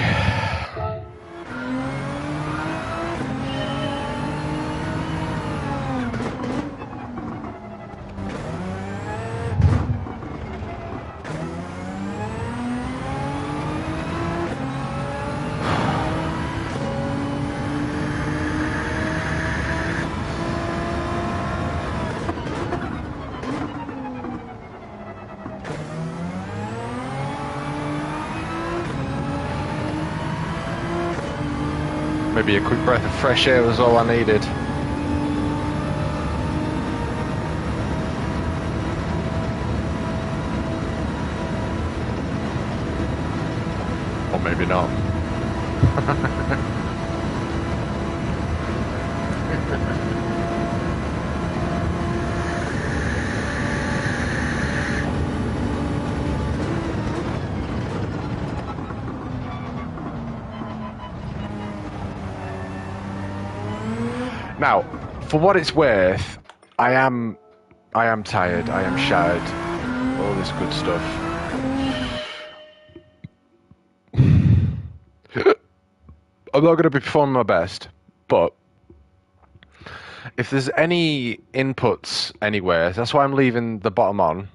Maybe a quick breath of fresh air was all I needed. Or maybe not. Now, for what it's worth, I am tired, I am shattered, all this good stuff. I'm not going to be performing my best, but if there's any inputs anywhere, that's why I'm leaving the bottom on.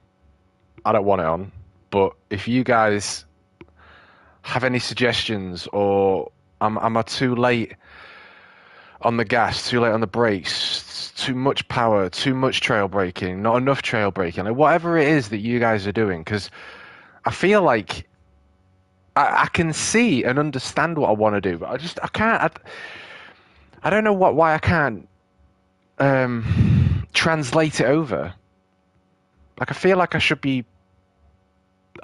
I don't want it on, but if you guys have any suggestions, or am I too late on the gas, too late on the brakes, too much power, too much trail braking, not enough trail braking, like whatever it is that you guys are doing, because I feel like I can see and understand what I want to do, but I can't. I don't know why I can't translate it over. Like I feel like I should be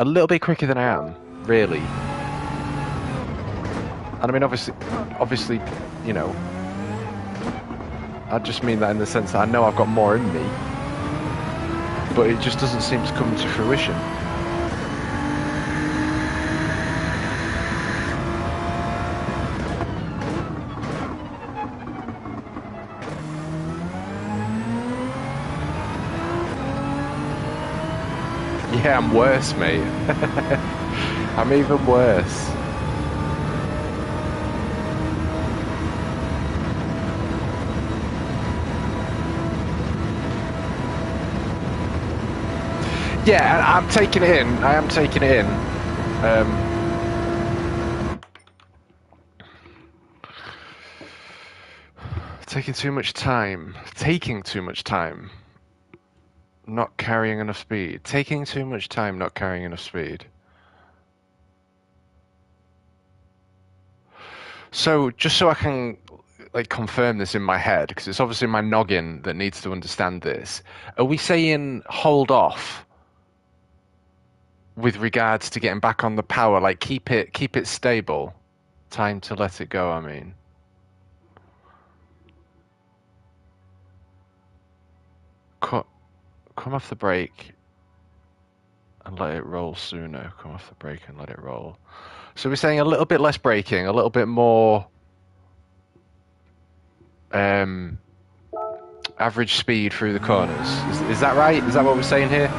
a little bit quicker than I am, really. And I mean, obviously, you know. I just mean that in the sense that I know I've got more in me, but it just doesn't seem to come to fruition. Yeah, I'm worse, mate. I'm even worse. Yeah, I'm taking it in. I am taking it in. Taking too much time. Taking too much time. Not carrying enough speed. Taking too much time, not carrying enough speed. So, just so I can like confirm this in my head, because it's obviously my noggin that needs to understand this. Are we saying hold off with regards to getting back on the power? Like keep it stable. Time to let it go, I mean. Come off the brake and let it roll sooner. Come off the brake and let it roll. So we're saying a little bit less braking, a little bit more average speed through the corners. Is that right? Is that what we're saying here?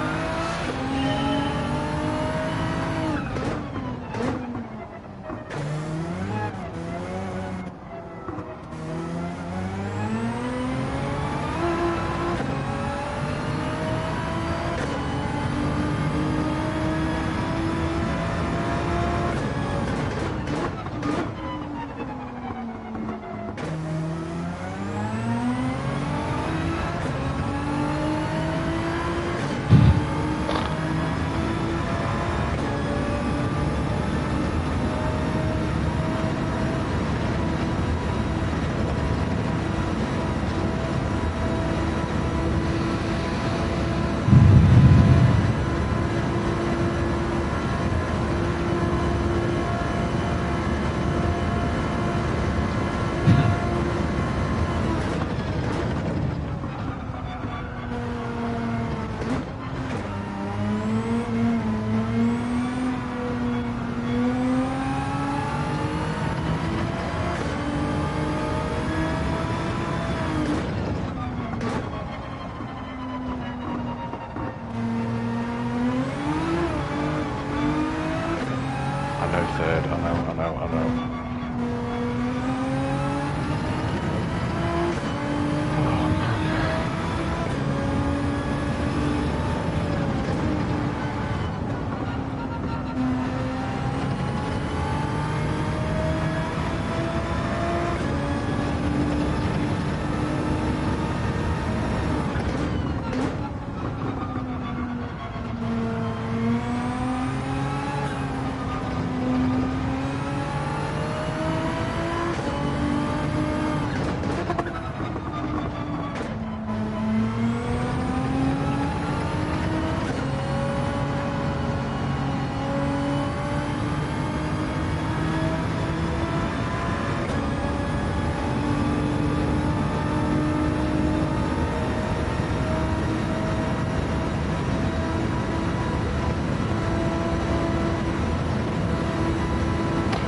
third. I know.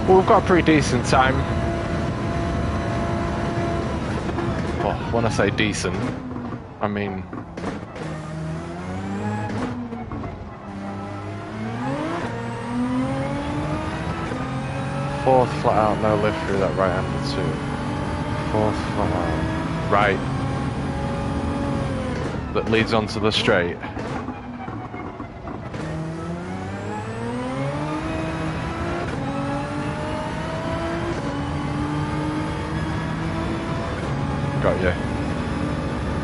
Well, we've got a pretty decent time. Well, when I say decent, I mean... Fourth flat out, no lift through that right-handed two. Fourth flat out. Right. That leads onto the straight. Got you.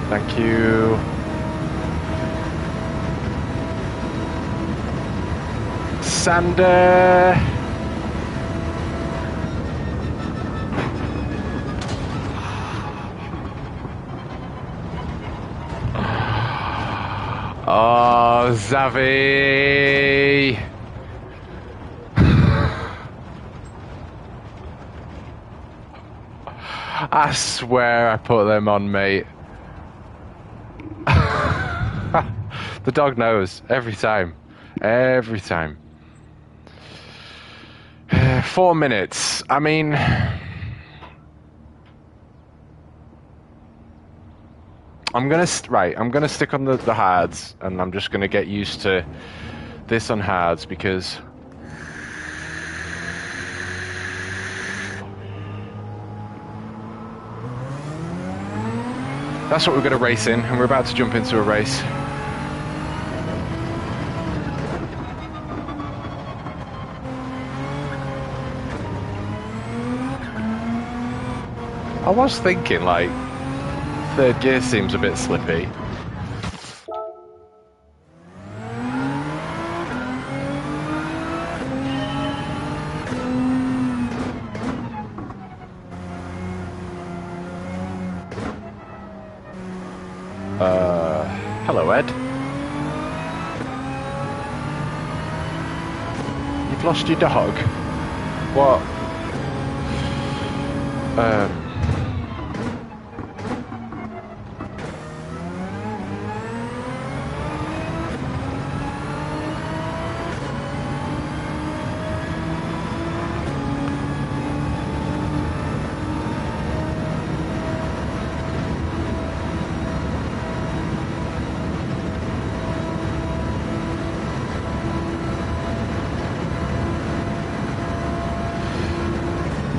Thank you. Sander. Oh, Xavi. I swear I put them on, mate. The dog knows every time. Every time. 4 minutes. I mean... I'm gonna stick on the hards, and I'm just gonna get used to this on hards because... That's what we're going to race in, and we're about to jump into a race. I was thinking, like, third gear seems a bit slippy. Hello, Ed. You've lost your dog? What?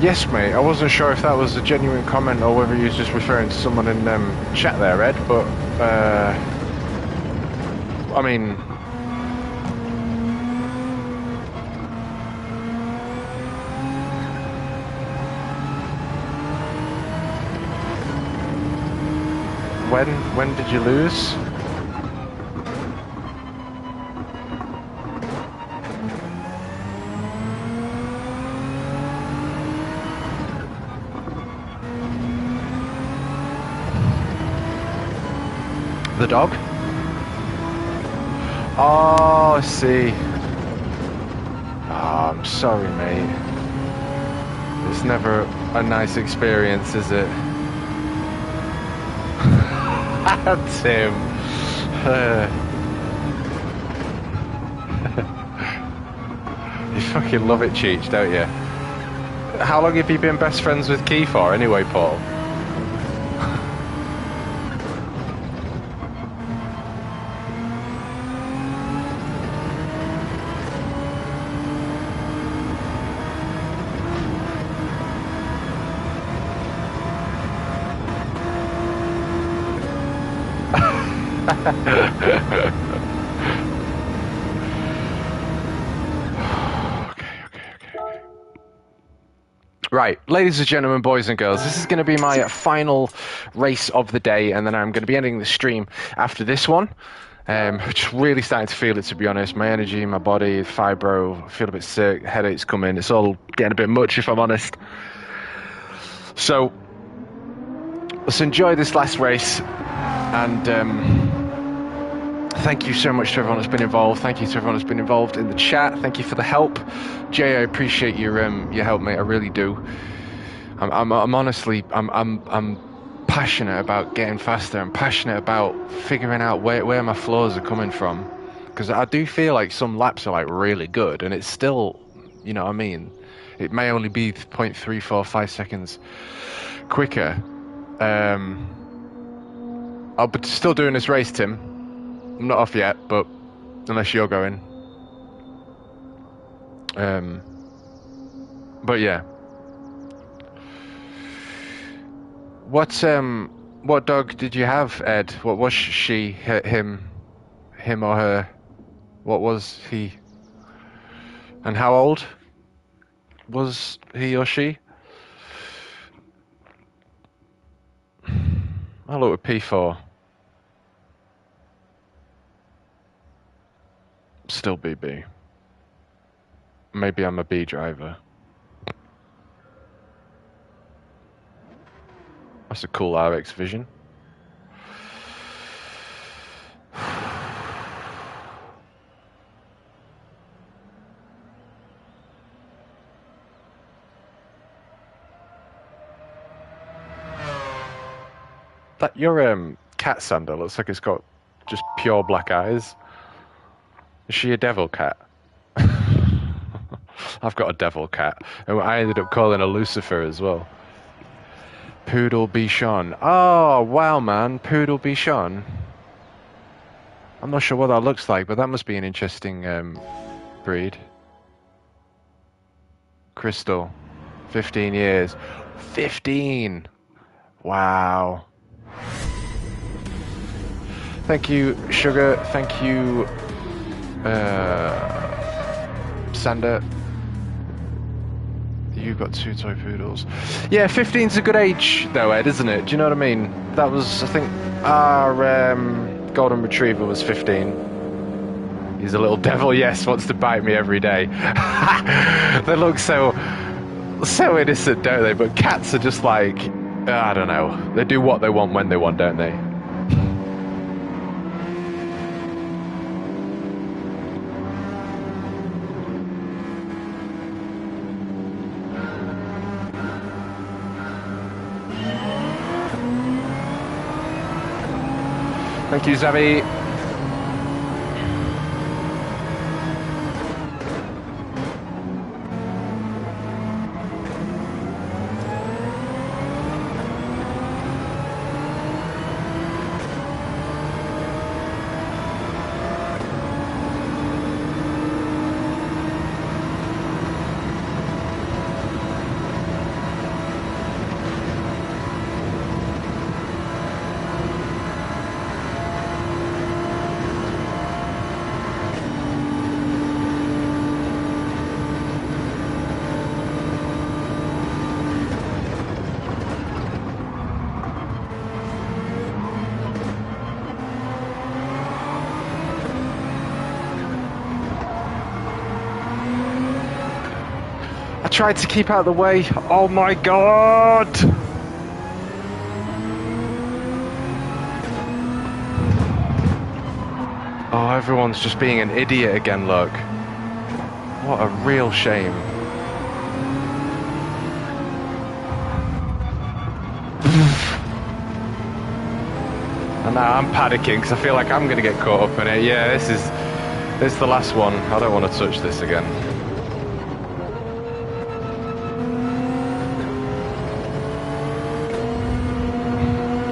Yes, mate. I wasn't sure if that was a genuine comment or whether he was just referring to someone in chat there, Ed, but, I mean... When did you lose? The dog? Oh, I see. Oh, I'm sorry, mate. It's never a nice experience, is it? Tim. You fucking love it, Cheech, don't you? How long have you been best friends with Key for, anyway, Paul? Okay. Right, ladies and gentlemen, boys and girls, this is going to be my final race of the day, and then I'm going to be ending the stream after this one. Just really starting to feel it, to be honest. My energy, my body, fibro, I feel a bit sick, headaches coming. It's all getting a bit much, if I'm honest. So, let's enjoy this last race, and thank you so much to everyone that's been involved. Thank you to everyone that's been involved in the chat. Thank you for the help. Jay, I appreciate your help, mate. I really do. I'm honestly, I'm passionate about getting faster. I'm passionate about figuring out where my flaws are coming from, because I do feel like some laps are like really good, and it's still, you know what I mean, it may only be 0.345 seconds quicker. I'll be still doing this race, Tim. I'm not off yet, but unless you're going. But yeah. What dog did you have, Ed? What was she, him or her? What was he? And how old was he or she? I'll look at P4. Still BB. Maybe I'm a B driver. That's a cool RX Vision. That your cat, Sander, looks like it's got just pure black eyes. Is she a devil cat? I've got a devil cat, and I ended up calling her Lucifer as well. Poodle Bichon. Oh, wow, man. Poodle Bichon. I'm not sure what that looks like, but that must be an interesting breed. Crystal. 15 years. 15! Wow. Thank you, Sugar. Thank you, Sander. You've got 2 toy poodles. Yeah, 15's a good age, though, Ed, isn't it? Do you know what I mean? That was, I think, our golden retriever was 15. He's a little devil, yes, wants to bite me every day. They look so innocent, don't they? But cats are just like, I don't know. They do what they want when they want, don't they? Thank you, Zavi. Tried to keep out of the way. Oh my god! Oh, everyone's just being an idiot again, look. What a real shame. And now I'm panicking because I feel like I'm going to get caught up in it. Yeah, this is the last one. I don't want to touch this again.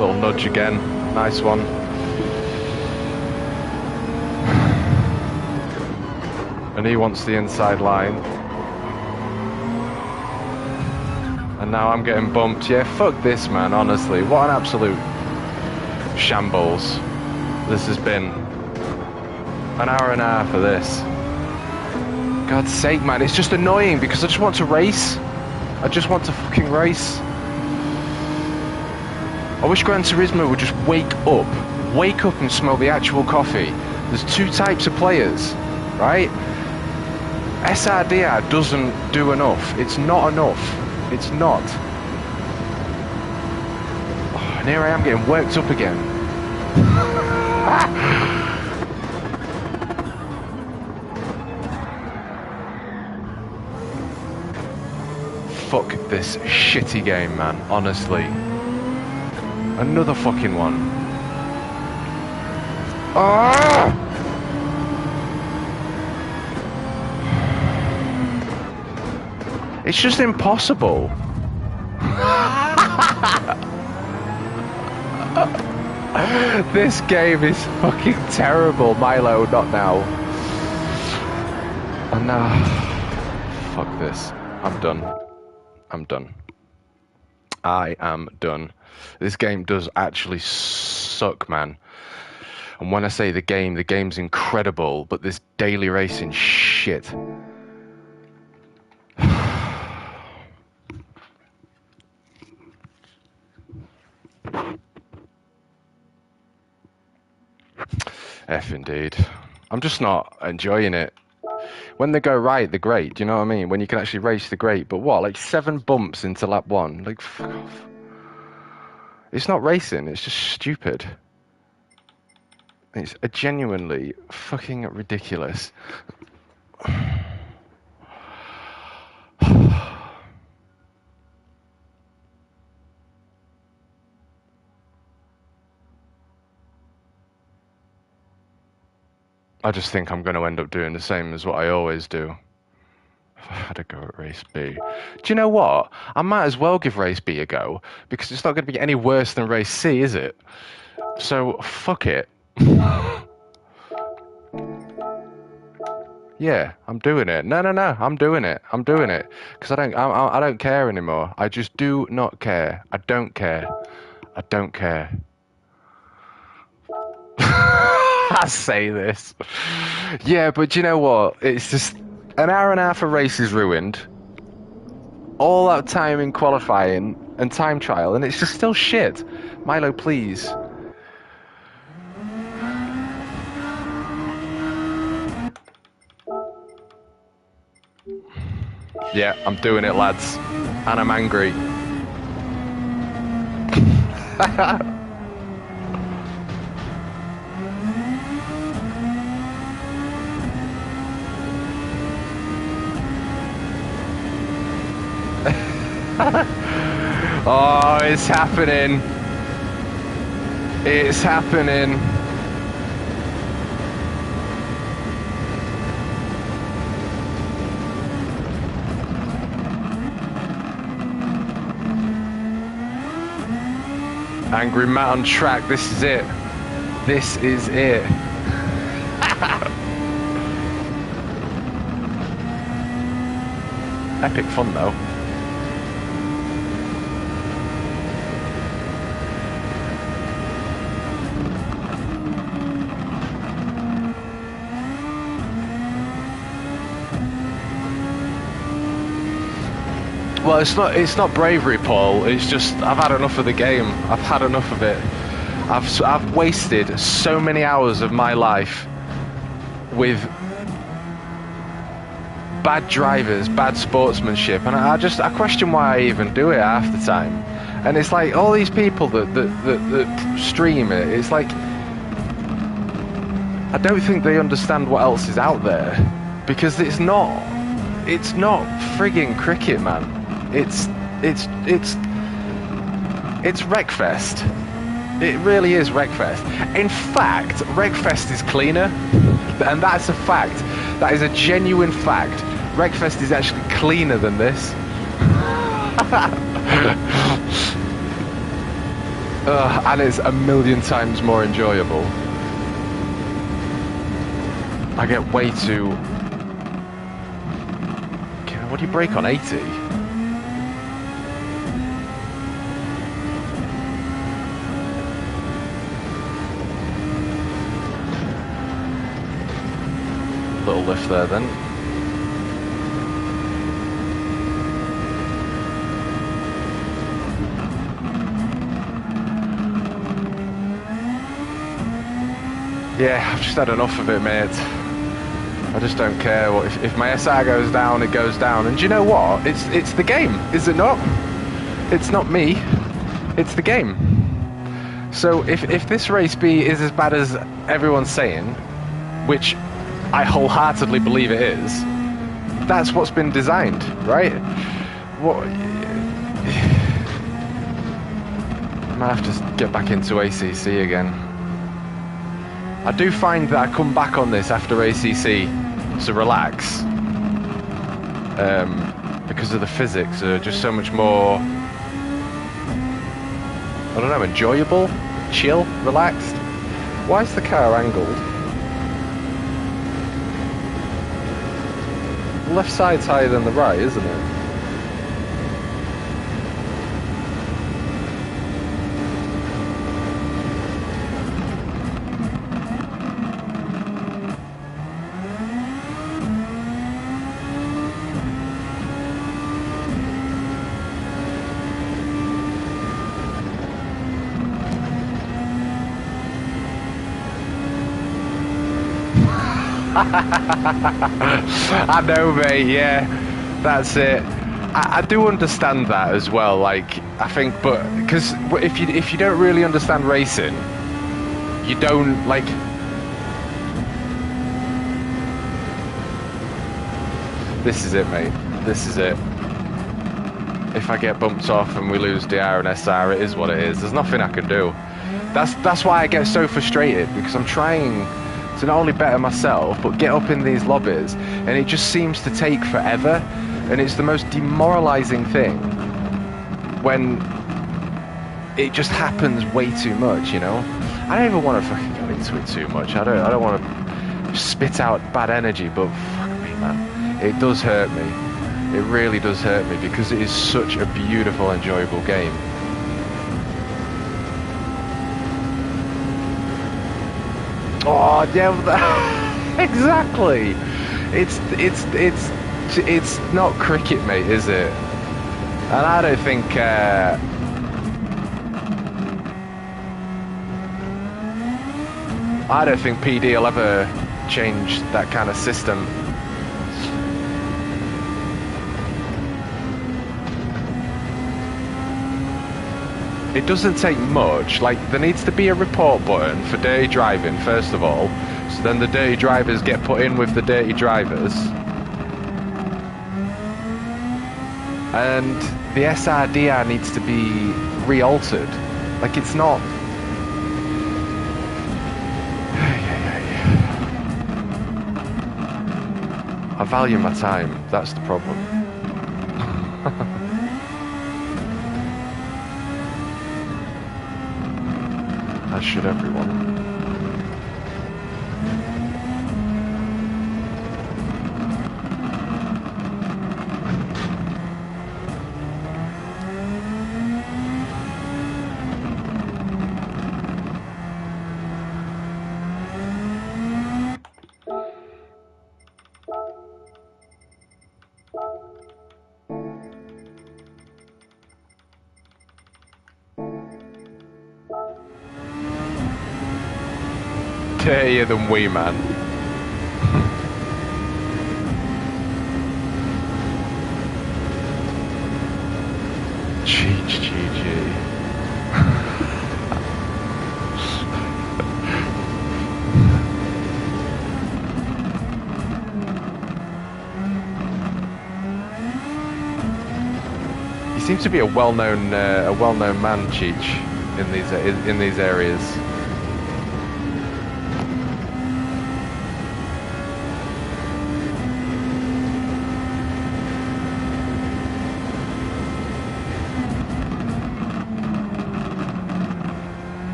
Little nudge again. Nice one. And he wants the inside line. And now I'm getting bumped. Yeah, fuck this, man, honestly. What an absolute shambles. this has been. An hour and a half of this. God's sake, man, it's just annoying because I just want to race. I just want to fucking race. I wish Gran Turismo would just wake up and smell the actual coffee. There's two types of players, right? SRDR doesn't do enough. It's not enough. It's not. Oh, and here I am getting worked up again. Fuck this shitty game, man, honestly. Another fucking one. Ah! It's just impossible. This game is fucking terrible, Milo, not now. And now, fuck this. I'm done. I'm done. I am done. This game does actually suck, man. And when I say the game's incredible, but this daily racing shit. F indeed. I'm just not enjoying it. When they go right, they're great. Do you know what I mean? When you can actually race, they're great. But what? Like 7 bumps into lap 1? Like, fuck off. It's not racing. It's just stupid. It's genuinely fucking ridiculous. I just think I'm going to end up doing the same as what I always do. If I had a go at race B. Do you know what? I might as well give race B a go, because it's not going to be any worse than race C, is it? So, fuck it. Yeah, I'm doing it. No, I'm doing it. I'm doing it. Because I don't care anymore. I just do not care. I don't care. I don't care. I say this. Yeah, but you know what? It's just an hour and a half of race is ruined. All that time in qualifying and time trial, and it's just still shit. Milo, please. Yeah, I'm doing it, lads. And I'm angry. Oh, it's happening. It's happening. Angry Matt on track, this is it. This is it. Epic fun though. Well, it's not bravery, Paul. It's just I've had enough of the game. I've had enough of it. I've wasted so many hours of my life with bad drivers, bad sportsmanship, and I question why I even do it half the time. And it's like all these people that stream it. It's like I don't think they understand what else is out there, because it's not frigging cricket, man. It's Wreckfest. It really is Wreckfest. In fact, Wreckfest is cleaner, and that's a fact. That is a genuine fact. Wreckfest is actually cleaner than this. And it's a million times more enjoyable. I get way too... What do you brake on, 80? little lift there then. Yeah, I've just had enough of it, mate. I just don't care. If my SR goes down, it goes down. And do you know what? It's the game, is it not? It's not me. It's the game. So if this race B is as bad as everyone's saying, which I wholeheartedly believe it is, that's what's been designed, right? What? I might have to get back into ACC again. I do find that I come back on this after ACC to relax, because of the physics are just so much more, I don't know, enjoyable, chill, relaxed. Why is the car angled? The left side's higher than the right, isn't it? I know, mate, yeah, that's it. I do understand that as well, like, I think, but, because if you don't really understand racing, you don't, like, this is it, mate, this is it. If I get bumped off and we lose DR and SR, it is what it is. There's nothing I can do. That's why I get so frustrated, because I'm trying to not only better myself, but get up in these lobbies, and it just seems to take forever, and it's the most demoralizing thing when it just happens way too much, you know? I don't even want to fucking go into it too much. I don't want to spit out bad energy, but fuck me, man. It does hurt me. It really does hurt me, because it is such a beautiful, enjoyable game. Oh, yeah, exactly. It's not cricket, mate, is it? And I don't think PD will ever change that kind of system. It doesn't take much. Like, there needs to be a report button for dirty driving, first of all, so then the dirty drivers get put in with the dirty drivers. And the SRDR needs to be re-altered. Like, it's not... I value my time, that's the problem. As should everyone. Dirtier than we, man. GG. He seems to be a well-known man, Cheech, in these areas.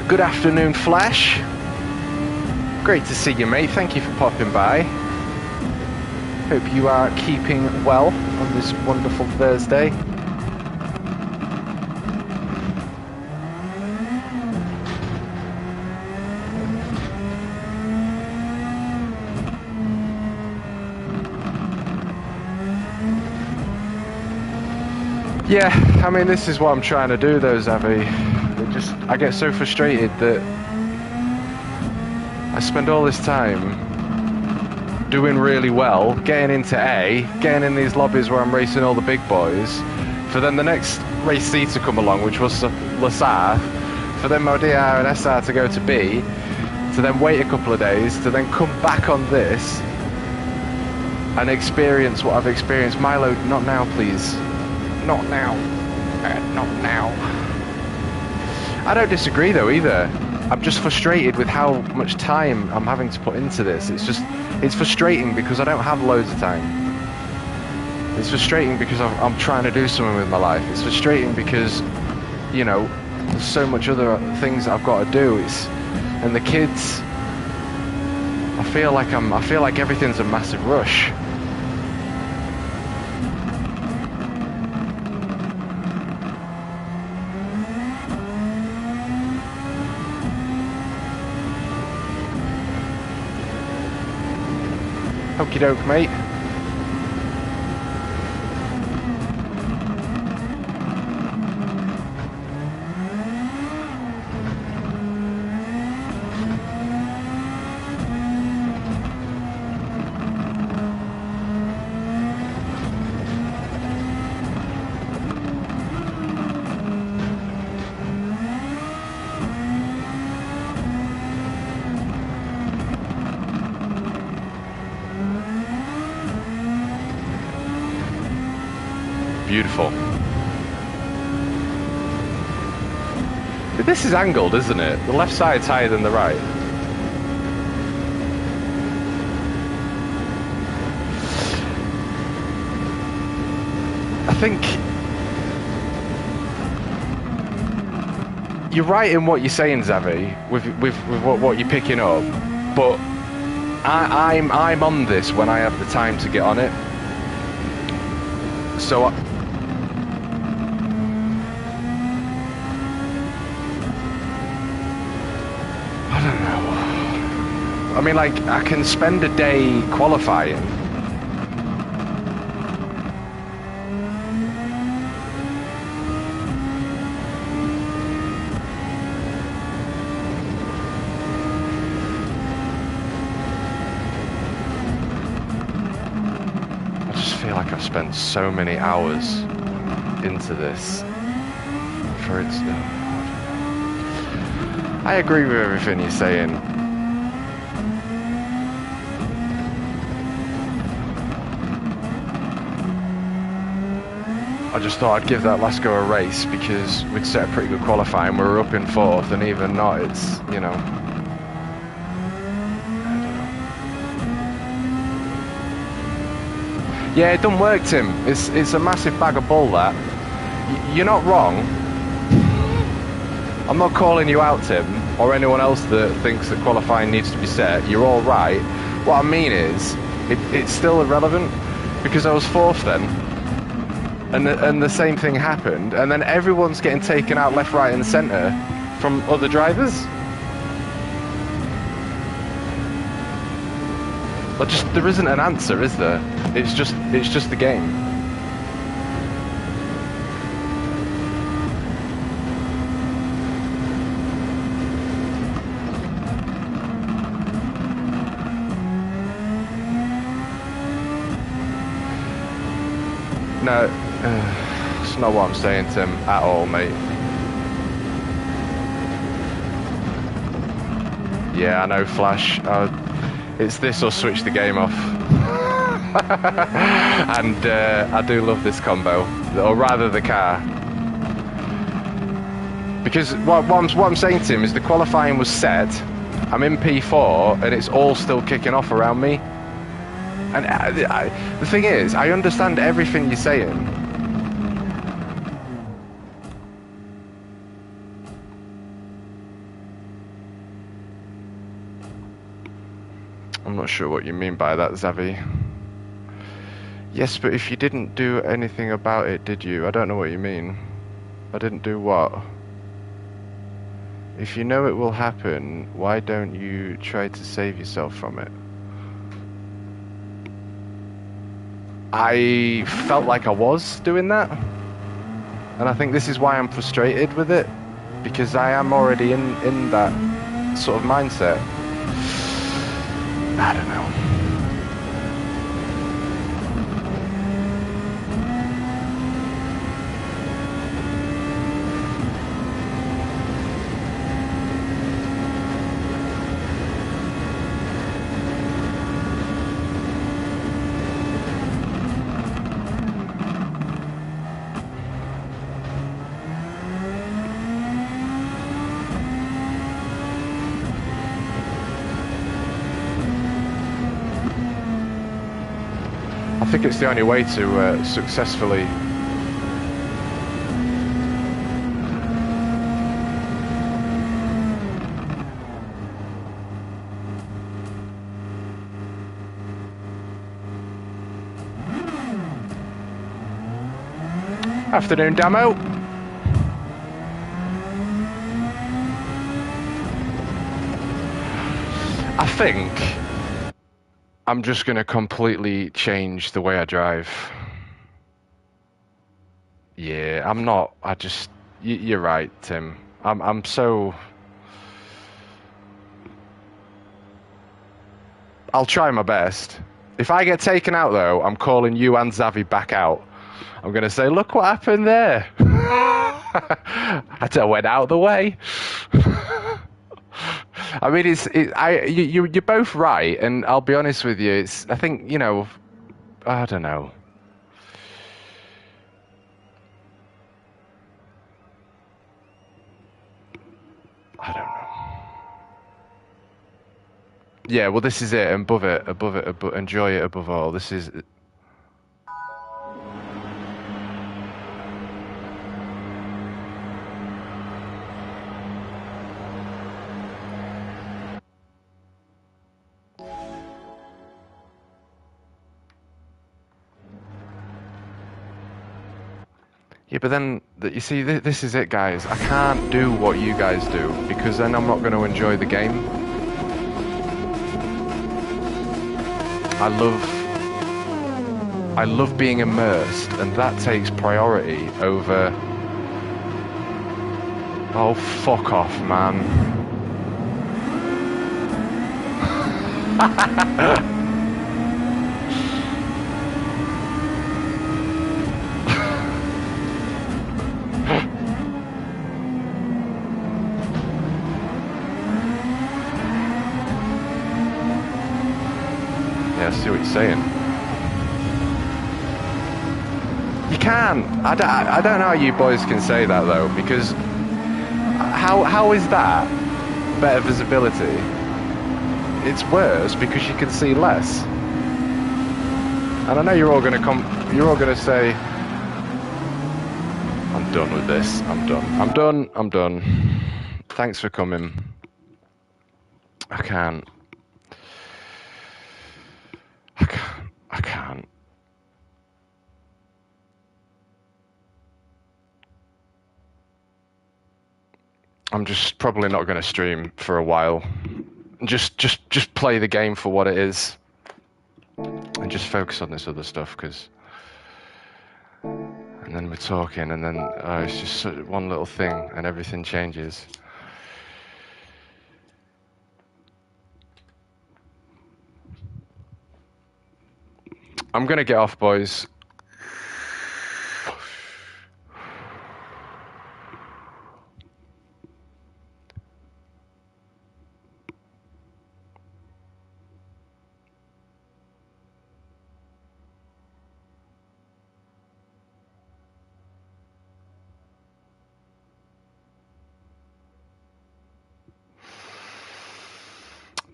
Good afternoon, Flash. Great to see you, mate. Thank you for popping by. Hope you are keeping well on this wonderful Thursday. Yeah, I mean, this is what I'm trying to do, though, Zavi. I get so frustrated that I spend all this time doing really well, getting into A, getting in these lobbies where I'm racing all the big boys, for then the next race C to come along, which was Lassar, for then Modiar and SR to go to B, to then wait a couple of days, to then come back on this and experience what I've experienced. Milo, not now, please. Not now. Not now. I don't disagree, though, either. I'm just frustrated with how much time I'm having to put into this. It's frustrating because I don't have loads of time. It's frustrating because I'm trying to do something with my life. It's frustrating because, you know, there's so much other things that I've got to do. And the kids, I feel like everything's a massive rush. Okie doke, mate. Beautiful. But this is angled, isn't it? The left side's higher than the right. I think you're right in what you're saying, Zavi, with what you're picking up, but I'm on this when I have the time to get on it. So I don't know. I mean, like, I can spend a day qualifying. I just feel like I've spent so many hours into this for it to... I agree with everything you're saying. I just thought I'd give that last go a race because we'd set a pretty good qualifying. We were up in fourth, and even not, it's, you know... I don't know. Yeah, it doesn't work, Tim. It's a massive bag of bull, that. You're not wrong. I'm not calling you out, Tim, or anyone else that thinks that qualifying needs to be set. You're all right. What I mean is, it's still irrelevant, because I was fourth then, and the same thing happened, and then everyone's getting taken out left, right, and centre from other drivers. But just there isn't an answer, is there? It's just the game. No, it's not what I'm saying, Tim, at all, mate. Yeah, I know, Flash. It's this or switch the game off. And I do love this combo, or rather the car. Because what I'm saying, Tim, is the qualifying was set, I'm in P4, and it's all still kicking off around me. And the thing is, I understand everything you're saying. I'm not sure what you mean by that, Zavi. Yes, but if you didn't do anything about it, did you? I don't know what you mean. I didn't do what? If you know it will happen, why don't you try to save yourself from it? I felt like I was doing that. And I think this is why I'm frustrated with it, because I am already in that sort of mindset. I don't know. I think it's the only way to successfully Afternoon, Damo. I think I'm just going to completely change the way I drive. Yeah, I'm not. I just. You're right, Tim. I'm so. I'll try my best. If I get taken out, though, I'm calling you and Xavi back out. I'm going to say, look what happened there. I went out of the way. I mean, you're both right, and I'll be honest with you. I think, I don't know. I don't know. Yeah, well, this is it. Above it, enjoy it above all. This is. Yeah, but then, you see, this is it, guys. I can't do what you guys do, because then I'm not going to enjoy the game. I love being immersed, and that takes priority over... Oh, fuck off, man. Yeah, I see what you're saying. You can. I don't know how you boys can say that, though, because how is that better visibility? It's worse because you can see less. And I know you're all going to say, I'm done with this. I'm done. Thanks for coming. I can't. I'm just probably not going to stream for a while. Just play the game for what it is, and just focus on this other stuff. And then we're talking, and then it's just one little thing, and everything changes. I'm going to get off, boys.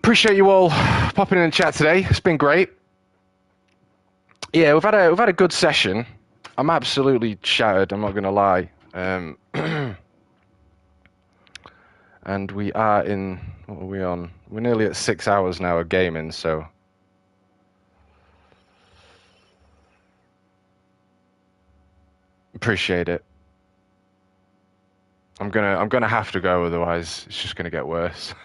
Appreciate you all popping in the chat today. It's been great. Yeah, we've had a good session. I'm absolutely shattered, I'm not going to lie. And we are in, what are we on? We're nearly at 6 hours now of gaming, so. Appreciate it. I'm gonna have to go, otherwise it's just gonna get worse.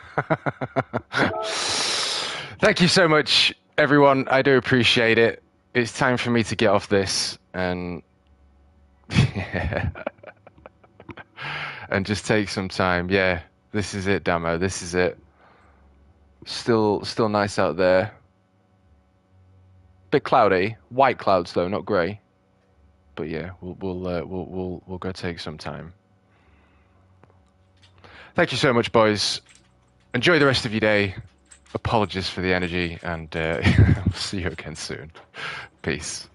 Thank you so much, everyone. I do appreciate it. It's time for me to get off this, and yeah. and just take some time. Yeah, this is it, Damo. This is it. Still nice out there. Bit cloudy, white clouds though, not grey. But yeah, we'll go take some time. Thank you so much, boys. Enjoy the rest of your day. Apologies for the energy, and I'll see you again soon. Peace.